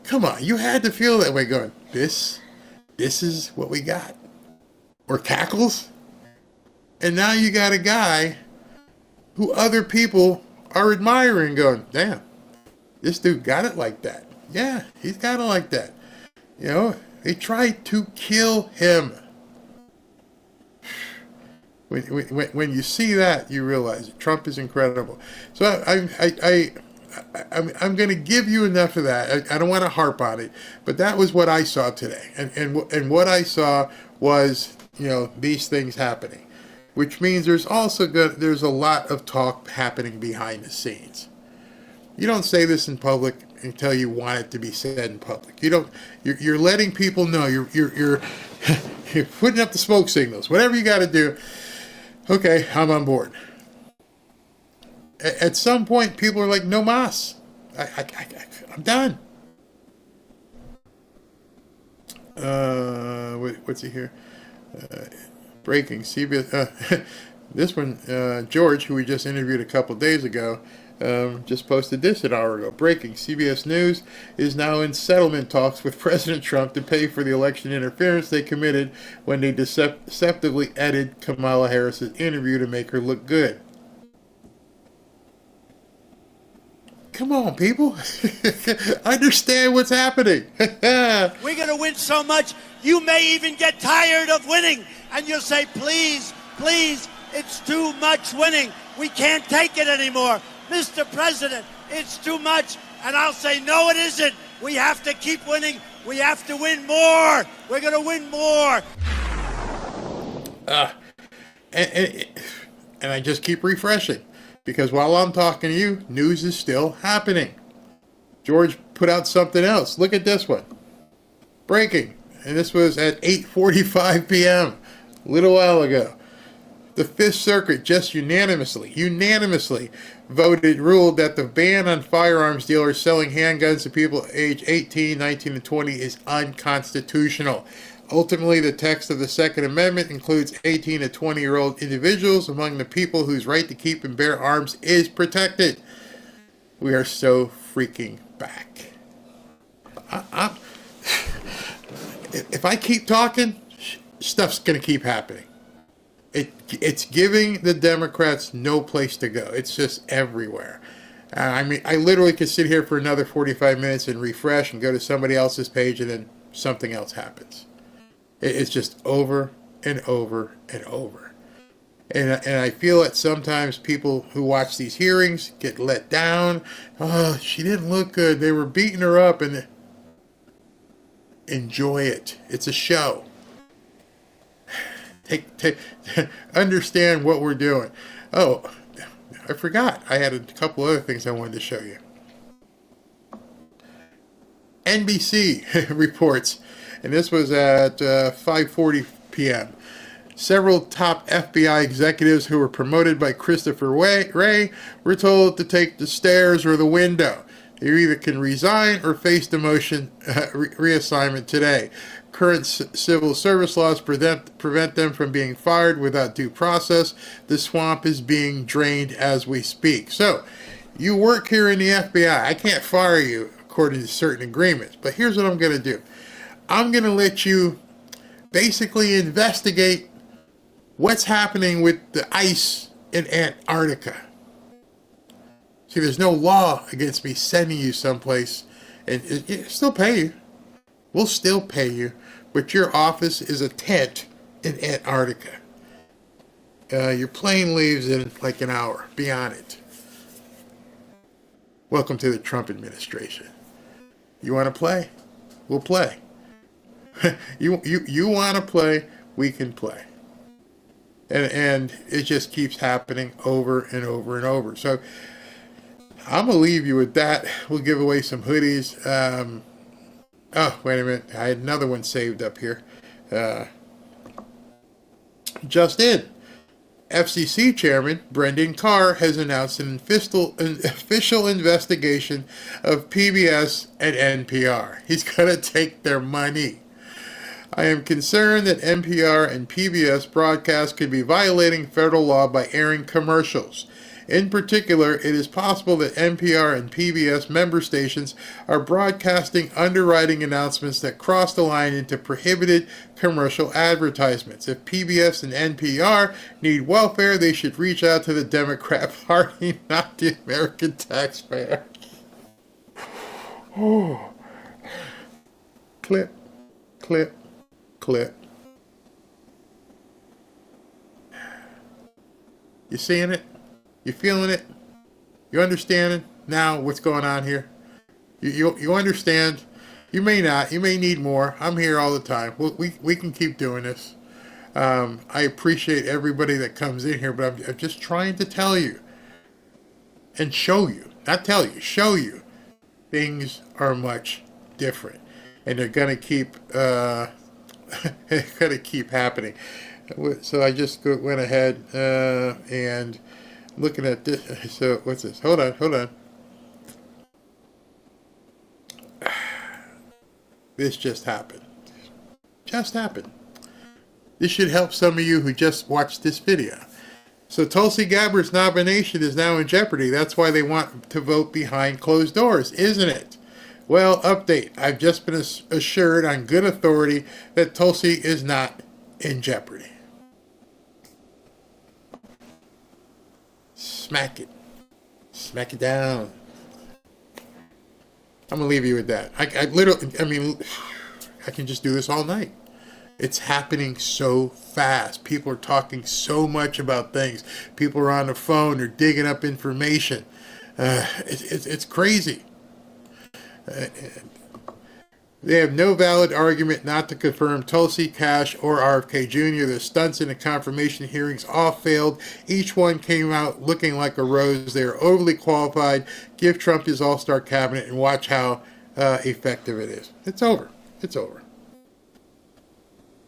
Come on, you had to feel that way going, this is what we got. Or cackles. And now you got a guy who other people are admiring going, damn, this dude got it like that. Yeah, he's got it like that. You know, they tried to kill him. When you see that, you realize Trump is incredible. So I'm going to give you enough of that. I don't want to harp on it, but that was what I saw today, and what I saw was, you know, these things happening, which means there's a lot of talk happening behind the scenes. You don't say this in public until you want it to be said in public. You're letting people know. You're putting up the smoke signals. Whatever you got to do. Okay, I'm on board. At some point, people are like, no mas. I'm done. What's he here? Breaking CBS. This one, George, who we just interviewed a couple days ago, just posted this an hour ago. Breaking, CBS News is now in settlement talks with President Trump to pay for the election interference they committed when they deceptively edited Kamala Harris's interview to make her look good. Come on, people. Understand what's happening. We're going to win so much, you may even get tired of winning. And you'll say, please, please, it's too much winning. We can't take it anymore. Mr. President, it's too much. And I'll say, no, it isn't. We have to keep winning. We have to win more. We're going to win more. And I just keep refreshing, because while I'm talking to you, news is still happening. George put out something else. Look at this one. Breaking. And this was at 8:45 p.m. a little while ago. The Fifth Circuit just unanimously ruled that the ban on firearms dealers selling handguns to people aged 18, 19, and 20 is unconstitutional. Ultimately, the text of the Second Amendment includes 18 to 20-year-old individuals among the people whose right to keep and bear arms is protected. We are so freaking back. If I keep talking, stuff's going to keep happening. It's giving the Democrats no place to go. It's just everywhere. I mean, I literally could sit here for another 45 minutes and refresh and go to somebody else's page, and then something else happens. It's just over and over and over. And I feel that sometimes people who watch these hearings get let down. Oh, she didn't look good. They were beating her up. And enjoy it. It's a show. Understand what we're doing. Oh, I forgot. I had a couple other things I wanted to show you. NBC reports, and this was at 5:40 p.m. Several top FBI executives who were promoted by Christopher Wray were told to take the stairs or the window. They either can resign or face demotion reassignment today. Current civil service laws prevent them from being fired without due process. The swamp is being drained as we speak. So, you work here in the FBI. I can't fire you according to certain agreements. But here's what I'm going to do. I'm going to let you basically investigate what's happening with the ice in Antarctica. See, there's no law against me sending you someplace, and it still pay you. We'll still pay you, but your office is a tent in Antarctica. Your plane leaves in like an hour. Be on it. Welcome to the Trump administration. You want to play? We'll play. You want to play? We can play. And it just keeps happening over and over and over. So I'm going to leave you with that. We'll give away some hoodies. Oh, wait a minute. I had another one saved up here. Just in. FCC Chairman Brendan Carr has announced an official investigation of PBS and NPR. He's going to take their money. I am concerned that NPR and PBS broadcasts could be violating federal law by airing commercials. In particular, it is possible that NPR and PBS member stations are broadcasting underwriting announcements that cross the line into prohibited commercial advertisements. If PBS and NPR need welfare, they should reach out to the Democrat Party, not the American taxpayer. Oh. Clip, clip, clip. You seeing it? You feeling it? You understanding now what's going on here? You understand? You may not. You may need more. I'm here all the time. We can keep doing this. I appreciate everybody that comes in here, but I'm just trying to tell you and show you, not tell you, show you things are much different, and they're going to keep happening. So I just went ahead and looking at this. So what's this? Hold on. This just happened. This should help some of you who just watched this video. So Tulsi Gabbard's nomination is now in jeopardy. That's why they want to vote behind closed doors, isn't it? Well, update. I've just been assured on good authority that Tulsi is not in jeopardy. Smack it down. I'm gonna leave you with that. I can just do this all night. It's happening so fast. People are talking so much about things. People are on the phone. They're digging up information. It's crazy. They have no valid argument not to confirm Tulsi, Cash, or RFK Jr. The stunts in the confirmation hearings all failed. Each one came out looking like a rose. They are overly qualified. Give Trump his all-star cabinet and watch how effective it is. It's over.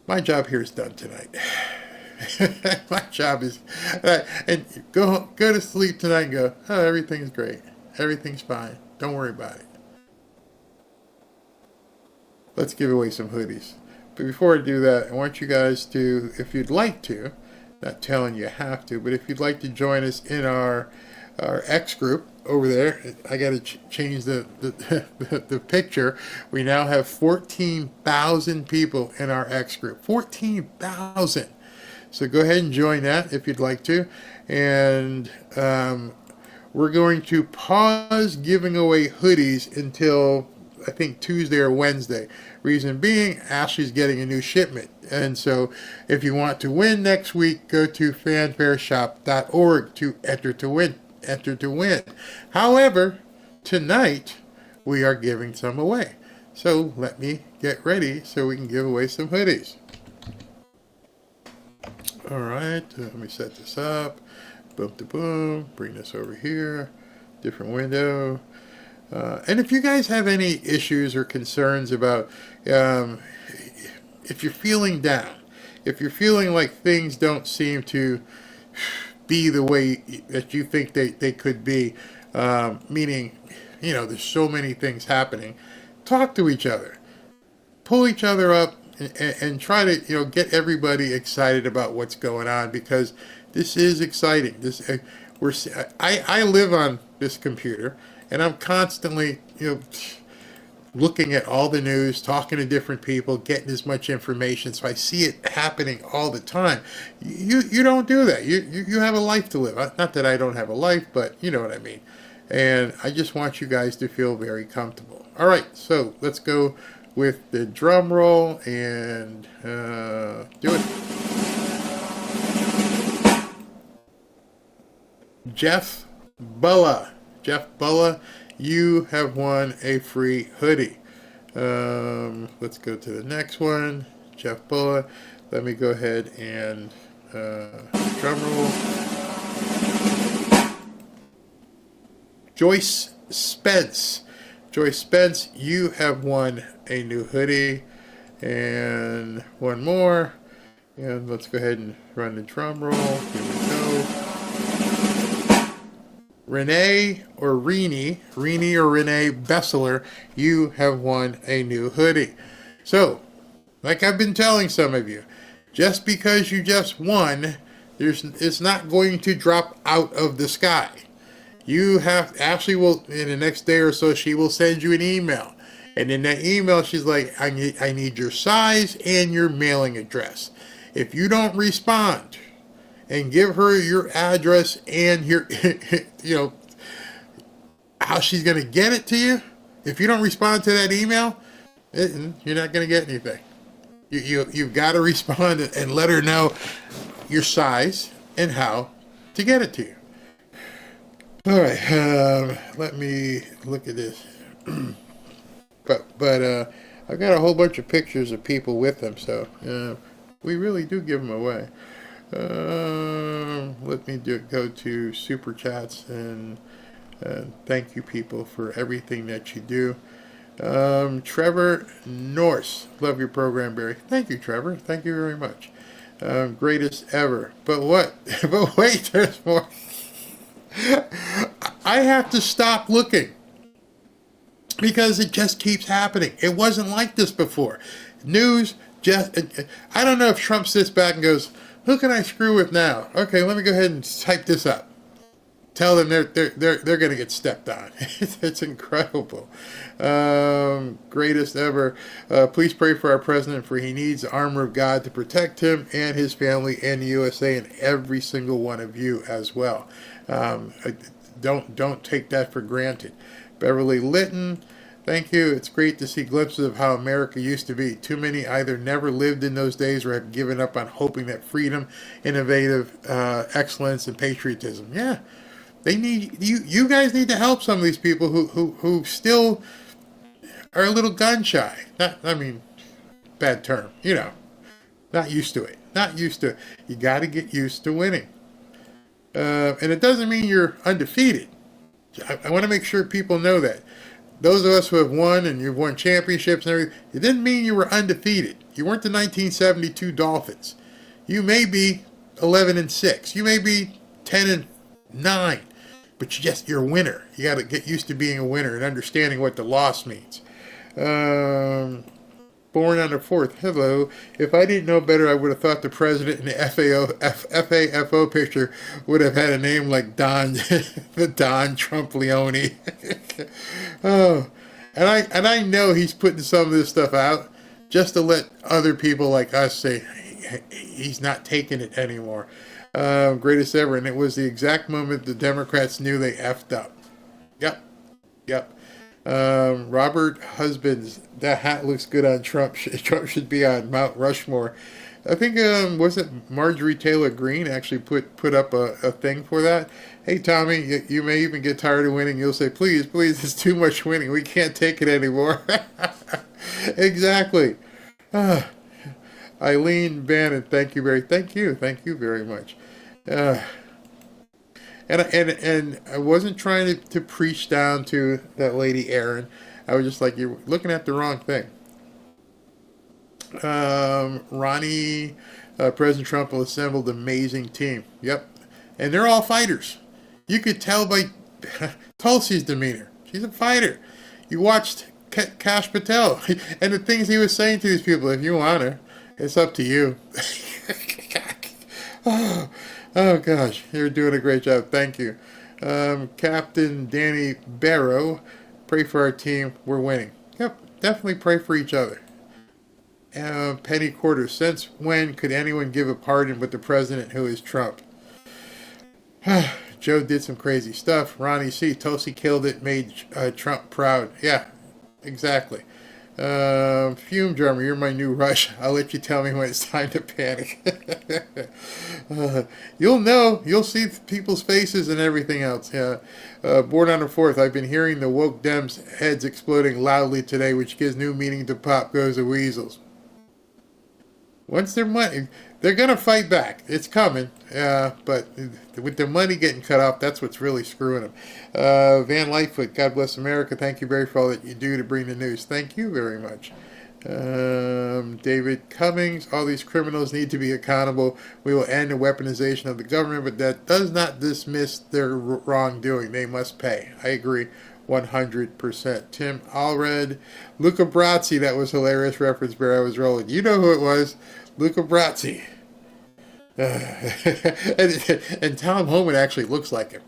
My job here is done tonight. My job is, and go to sleep tonight and go, oh, everything's great. Everything's fine. Don't worry about it. Let's give away some hoodies. But before I do that, I want you guys to, if you'd like to, not telling you have to, but if you'd like to join us in our X group over there, I got to change the picture. We now have 14,000 people in our X group. 14,000. So go ahead and join that if you'd like to. And we're going to pause giving away hoodies until I think Tuesday or Wednesday. Reason being, Ashley's getting a new shipment. And so if you want to win next week, go to fanfareshop.org to enter to win. However, tonight we are giving some away. So let me get ready so we can give away some hoodies. All right, let me set this up. Boom to boom. Bring this over here. Different window. And if you guys have any issues or concerns about if you're feeling down, if you're feeling like things don't seem to be the way that you think they could be, meaning, there's so many things happening, talk to each other. Pull each other up and try to, get everybody excited about what's going on, because this is exciting. I live on this computer, and I'm constantly, looking at all the news, talking to different people, getting as much information. So I see it happening all the time. You don't do that. You have a life to live. Not that I don't have a life, but you know what I mean. And I just want you guys to feel very comfortable. All right, so let's go with the drum roll and do it. Jeff Bulla, you have won a free hoodie. Let's go to the next one. Jeff Bulla. Let me go ahead and drum roll. Joyce Spence, you have won a new hoodie. And one more. And let's go ahead and run the drum roll. Here we go. Renee Bessler, you have won a new hoodie. So, like I've been telling some of you, just because you just won It's not going to drop out of the sky. You have, Ashley will, in the next day or so, she will send you an email. And in that email, she's like, I need your size and your mailing address. If you don't respond and give her your address and your, how she's going to get it to you, if you don't respond to that email, you're not going to get anything. You've got to respond and let her know your size and how to get it to you. All right, let me look at this. but I've got a whole bunch of pictures of people with them, so we really do give them away. Let me go to Super Chats and thank you people for everything that you do. Trevor Norse, love your program, Barry. Thank you, Trevor. Thank you very much. Greatest ever. But what? But wait, there's more. I have to stop looking because it just keeps happening. It wasn't like this before. News just, I don't know if Trump sits back and goes, who can I screw with now? Okay, let me go ahead and type this up. Tell them they're going to get stepped on. It's incredible. Greatest ever. Please pray for our president, for he needs the armor of God to protect him and his family and the USA and every single one of you as well. Don't take that for granted. Beverly Litton, thank you. It's great to see glimpses of how America used to be. Too many either never lived in those days or have given up on hoping that freedom, innovative excellence, and patriotism. Yeah. They need you guys need to help some of these people who still are a little gun shy. Bad term, not used to it. Not used to it. You got to get used to winning. And it doesn't mean you're undefeated. I want to make sure people know that. Those of us who have won and you've won championships and everything, it didn't mean you were undefeated. You weren't the 1972 Dolphins. You may be 11-6. You may be 10-9. But you're a winner. You got to get used to being a winner and understanding what the loss means. Born on the 4th. Hello. If I didn't know better, I would have thought the president in the FAFO picture would have had a name like Don, the Don Trump Leone. Oh, and I know he's putting some of this stuff out just to let other people like us say he's not taking it anymore. Greatest ever, and it was the exact moment the Democrats knew they effed up. Yep. Robert Husbands, that hat looks good on Trump. Trump should be on Mount Rushmore. I think, was it Marjorie Taylor Greene actually put up a thing for that? Hey, Tommy, you may even get tired of winning. You'll say, please, it's too much winning. We can't take it anymore. Exactly. Eileen Bannon, thank you very much. And I wasn't trying to preach down to that lady Erin. I was just like, you're looking at the wrong thing. Ronnie, President Trump will assembled an amazing team. Yep. And they're all fighters. You could tell by Tulsi's demeanor. She's a fighter. You watched Kash Patel and the things he was saying to these people. If you want her, it's up to you. Oh gosh, you're doing a great job. Thank you. Captain Danny Barrow, pray for our team. We're winning. Yep, definitely pray for each other. Penny Quarter, since when could anyone give a pardon but the president who is Trump? Joe did some crazy stuff. Ronnie C. Tulsi killed it, made Trump proud. Yeah, exactly. Fume Drummer, you're my new Rush. I'll let you tell me when it's time to panic. You'll know. You'll see people's faces and everything else. Yeah. Born on the 4th, I've been hearing the woke Dems' heads exploding loudly today, which gives new meaning to Pop Goes the Weasels. Once their money, they're going to fight back. It's coming. But with their money getting cut off, that's what's really screwing them. Van Lightfoot, God bless America. Thank you, Barry, for all that you do to bring the news. Thank you very much. David Cummings, all these criminals need to be accountable. We will end the weaponization of the government, but that does not dismiss their wrongdoing. They must pay. I agree 100%. Tim Allred, Luca Brasi, that was hilarious reference, Barry. I was rolling. You know who it was. Luca Brasi. And Tom Homan actually looks like him.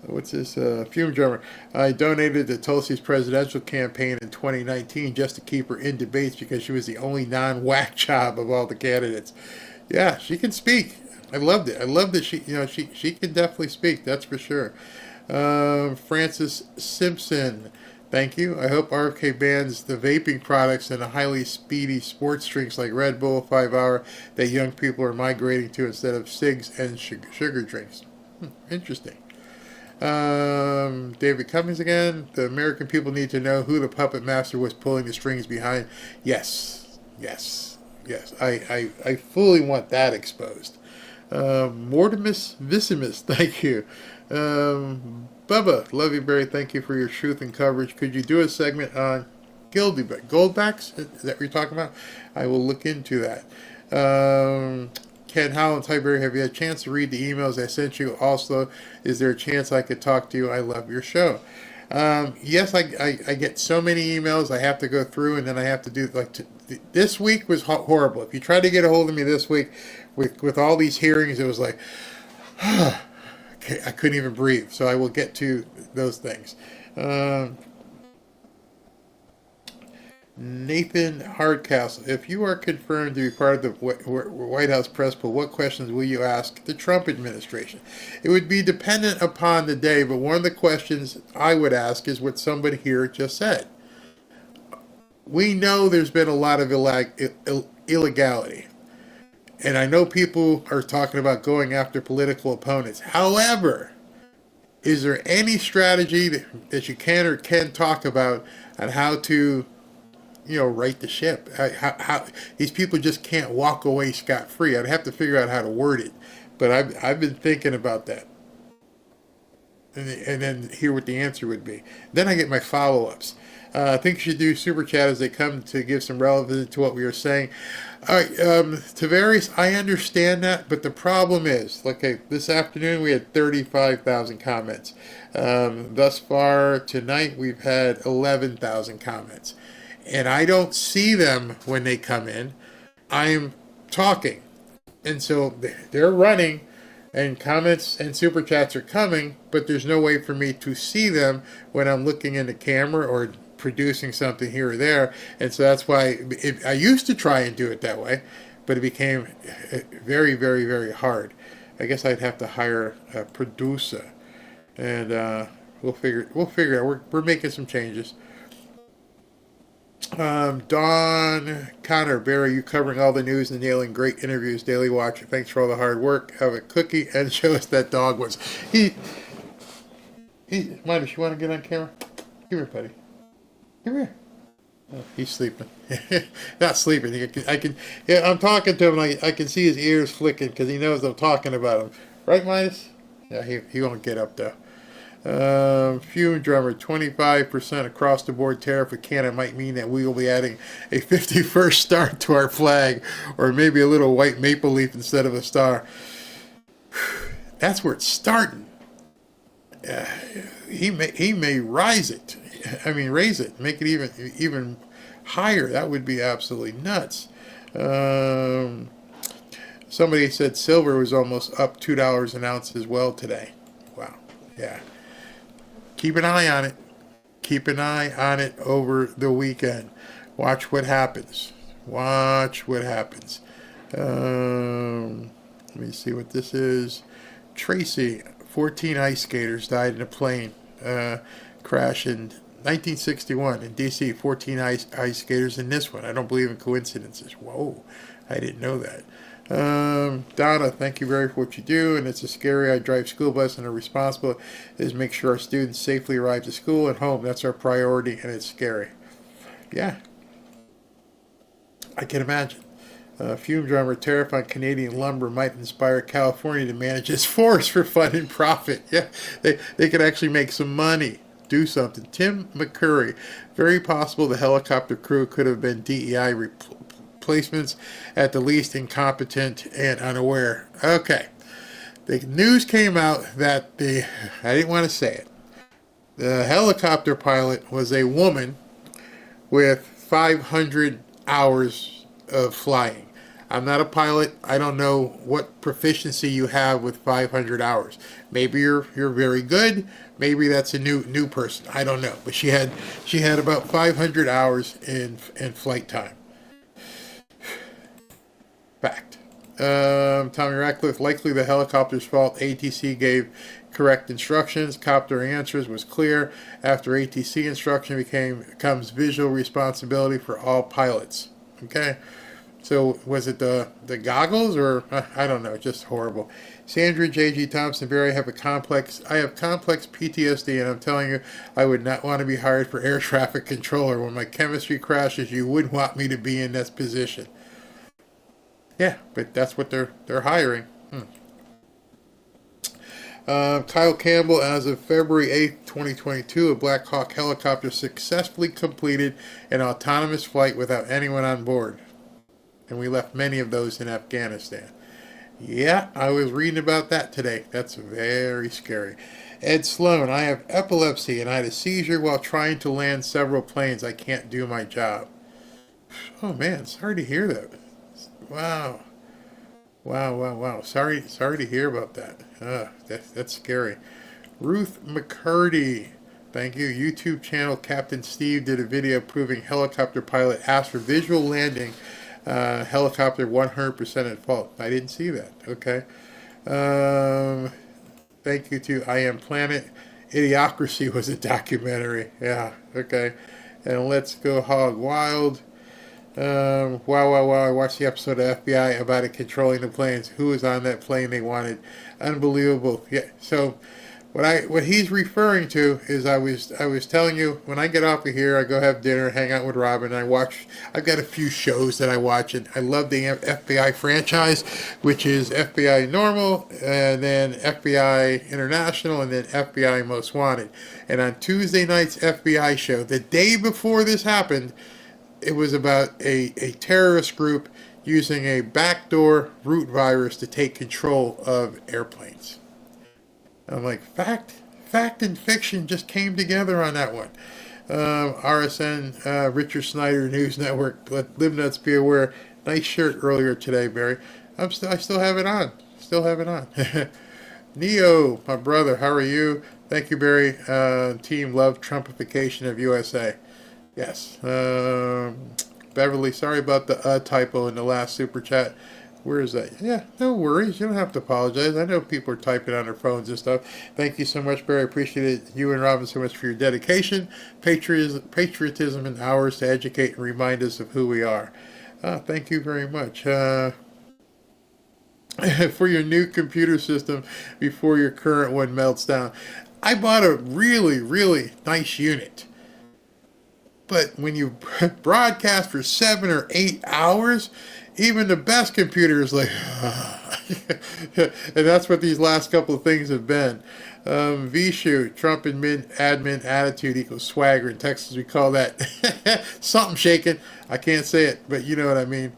What's this? Fume drummer. I donated to Tulsi's presidential campaign in 2019 just to keep her in debates because she was the only non-whack job of all the candidates. Yeah, she can speak. I loved it. I love that she can definitely speak. That's for sure. Francis Simpson. Thank you. I hope RFK bans the vaping products and the highly speedy sports drinks like Red Bull, 5 Hour that young people are migrating to instead of cigs and sugar drinks. Interesting. David Cummings again. The American people need to know who the puppet master was pulling the strings behind. Yes. I fully want that exposed. Mortimus Visimus, thank you. Bubba, love you, Barry. Thank you for your truth and coverage. Could you do a segment on Goldbacks? Is that what you're talking about? I will look into that. Ken Holland, hi, Barry. Have you had a chance to read the emails I sent you? Also, is there a chance I could talk to you? I love your show. Yes, I get so many emails. I have to go through, and then I have to do this week was horrible. If you try to get a hold of me this week with all these hearings, it was like, I couldn't even breathe. So I will get to those things. Nathan Hardcastle, if you are confirmed to be part of the White House press pool, what questions will you ask the Trump administration? It would be dependent upon the day, but one of the questions I would ask is what somebody here just said. We know there's been a lot of illegality, and I know people are talking about going after political opponents. However, is there any strategy that you can or can talk about on how to right the ship? How these people just can't walk away scot-free. I'd have to figure out how to word it, but I've been thinking about that, and then hear what the answer would be. Then I get my follow-ups. I think you should do super chat as they come to give some relevance to what we were saying. All right, Tavares, I understand that, but the problem is, this afternoon we had 35,000 comments. Thus far tonight we've had 11,000 comments. And I don't see them when they come in. I'm talking. And so they're running, and comments and super chats are coming, but there's no way for me to see them when I'm looking in the camera or producing something here or there. And so that's why I used to try and do it that way, but it became very, very, very hard. I guess I'd have to hire a producer, and we'll figure it out. We're making some changes. Don Connor, Barry, you covering all the news and nailing great interviews, Daily Watcher. Thanks for all the hard work. Have a cookie and show us that dog was. Midas, you want to get on camera? Come here, buddy. Come here. Oh, he's sleeping. Not sleeping. I'm talking to him. I can see his ears flicking because he knows I'm talking about him. Right, Midas? Yeah, he won't get up though. Fume drummer, 25% across the board tariff for Canada might mean that we will be adding a 51st star to our flag, or maybe a little white maple leaf instead of a star. That's where it's starting. He may raise it, make it even higher. That would be absolutely nuts. Somebody said silver was almost up $2 an ounce as well today. Wow. Yeah. Keep an eye on it. Keep an eye on it over the weekend. Watch what happens. Let me see what this is. Tracy, 14 ice skaters died in a plane crash in 1961 in D.C. 14 ice skaters in this one. I don't believe in coincidences. Whoa, I didn't know that. Donna, thank you very much for what you do, and it's a scary. I drive school bus, and our responsibility is make sure our students safely arrive to school and home. That's our priority, and it's scary. Yeah, I can imagine. Fume drummer, tariff on Canadian lumber might inspire California to manage its forests for fun and profit. Yeah, they could actually make some money. Do something. Tim McCurry, very possible the helicopter crew could have been DEI replacements, at the least incompetent and unaware. Okay. The news came out that I didn't want to say it. The helicopter pilot was a woman with 500 hours of flying. I'm not a pilot. I don't know what proficiency you have with 500 hours. Maybe you're very good. Maybe that's a new person. I don't know. But she had about 500 hours in flight time. Fact. Tommy Ratcliffe, likely the helicopter's fault. ATC gave correct instructions. Copter answers was clear. After ATC instruction becomes visual responsibility for all pilots. Okay. So was it the goggles or I don't know, just horrible. Sandra J.G. Thompson, I have complex PTSD, and I'm telling you, I would not want to be hired for air traffic controller. When my chemistry crashes, you wouldn't want me to be in this position. Yeah, but that's what they're hiring. Kyle Campbell, as of February 8th, 2022, a Black Hawk helicopter successfully completed an autonomous flight without anyone on board. And we left many of those in Afghanistan. Yeah, I was reading about that today. That's very scary. Ed Sloan, I have epilepsy and I had a seizure while trying to land several planes. I can't do my job. Oh man, sorry to hear that. Wow. Sorry to hear about that. That's scary. Ruth McCurdy, thank you. YouTube channel Captain Steve did a video proving helicopter pilot asked for visual landing. Helicopter 100% at fault. I didn't see that. Okay. Thank you to I Am Planet. Idiocracy was a documentary. Yeah. Okay. And Let's Go Hog Wild. Wow. I watched the episode of FBI about it controlling the planes. Who was on that plane they wanted? Unbelievable. Yeah. So what he's referring to is I was telling you, when I get off of here, I go have dinner, hang out with Robin, and I've got a few shows that I watch, and I love the FBI franchise, which is FBI Normal, and then FBI International, and then FBI Most Wanted. And on Tuesday night's FBI show, the day before this happened, it was about a terrorist group using a backdoor root virus to take control of airplanes. I'm like, fact and fiction just came together on that one. RSN, Richard Snyder News Network, let Live Nuts Be Aware. Nice shirt earlier today, Barry. I still have it on. Neo, my brother, how are you? Thank you, Barry. Team love Trumpification of USA. Yes. Beverly, sorry about the typo in the last super chat. Where is that? Yeah, no worries. You don't have to apologize. I know people are typing on their phones and stuff. Thank you so much, Barry. I appreciate it. You and Robin so much for your dedication, patriotism, and hours to educate and remind us of who we are. Thank you very much. For your new computer system before your current one melts down. I bought a really, really nice unit. But when you broadcast for 7 or 8 hours, even the best computer is like, and that's what these last couple of things have been. V-shoot, Trump admin attitude equals swagger. In Texas, we call that something shaking. I can't say it, but you know what I mean.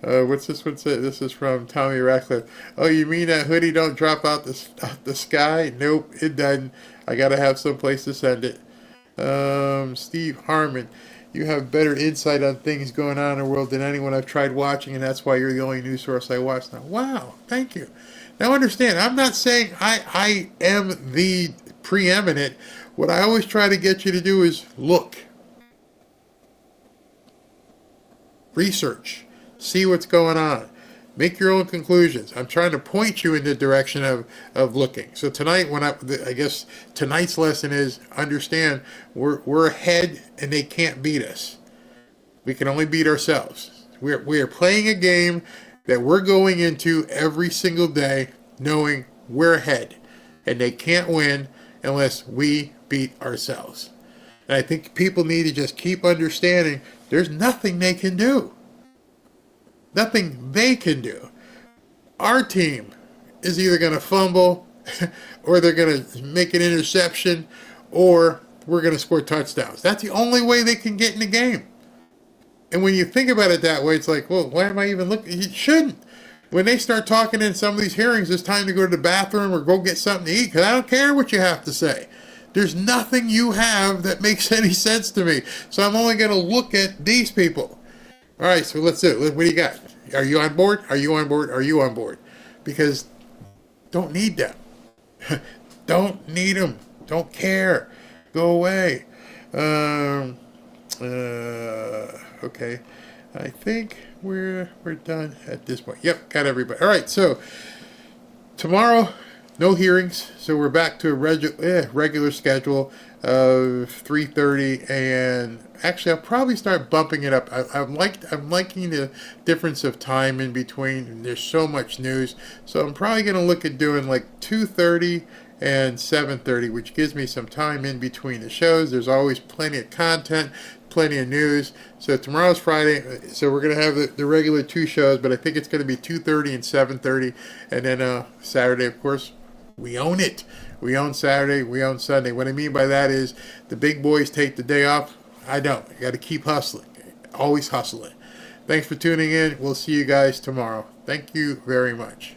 What's this one say? This is from Tommy Ratcliffe. Oh, you mean that hoodie don't drop out the sky? Nope, it doesn't. I got to have some place to send it. Steve Harmon. You have better insight on things going on in the world than anyone I've tried watching, and that's why you're the only news source I watch now. Wow, thank you. Now understand, I'm not saying I am the preeminent. What I always try to get you to do is look. Research. See what's going on. Make your own conclusions. I'm trying to point you in the direction of looking. So tonight, I guess tonight's lesson is understand we're ahead and they can't beat us. We can only beat ourselves. We are playing a game that we're going into every single day knowing we're ahead, and they can't win unless we beat ourselves. And I think people need to just keep understanding there's nothing they can do. Nothing they can do. Our team is either going to fumble or they're going to make an interception or we're going to score touchdowns. That's the only way they can get in the game. And when you think about it that way, it's like, well, why am I even looking? You shouldn't. When they start talking in some of these hearings, it's time to go to the bathroom or go get something to eat because I don't care what you have to say. There's nothing you have that makes any sense to me. So I'm only going to look at these people. All right, so let's do it. What do you got? Are you on board? Are you on board? Are you on board? Because don't need them. Don't need them. Don't care. Go away. Okay. I think we're done at this point. Yep, got everybody. All right, so tomorrow, no hearings, so we're back to a regular schedule of 3:30, and actually I'll probably start bumping it up. I'm liking the difference of time in between. There's so much news, so I'm probably going to look at doing like 2:30 and 7:30, which gives me some time in between the shows. There's always plenty of content, plenty of news. So tomorrow's Friday, so we're going to have the regular 2 shows, but I think it's going to be 2:30 and 7:30, and then Saturday, of course, we own it. We own Saturday, we own Sunday. What I mean by that is the big boys take the day off. I don't. I got to keep hustling. Always hustling. Thanks for tuning in. We'll see you guys tomorrow. Thank you very much.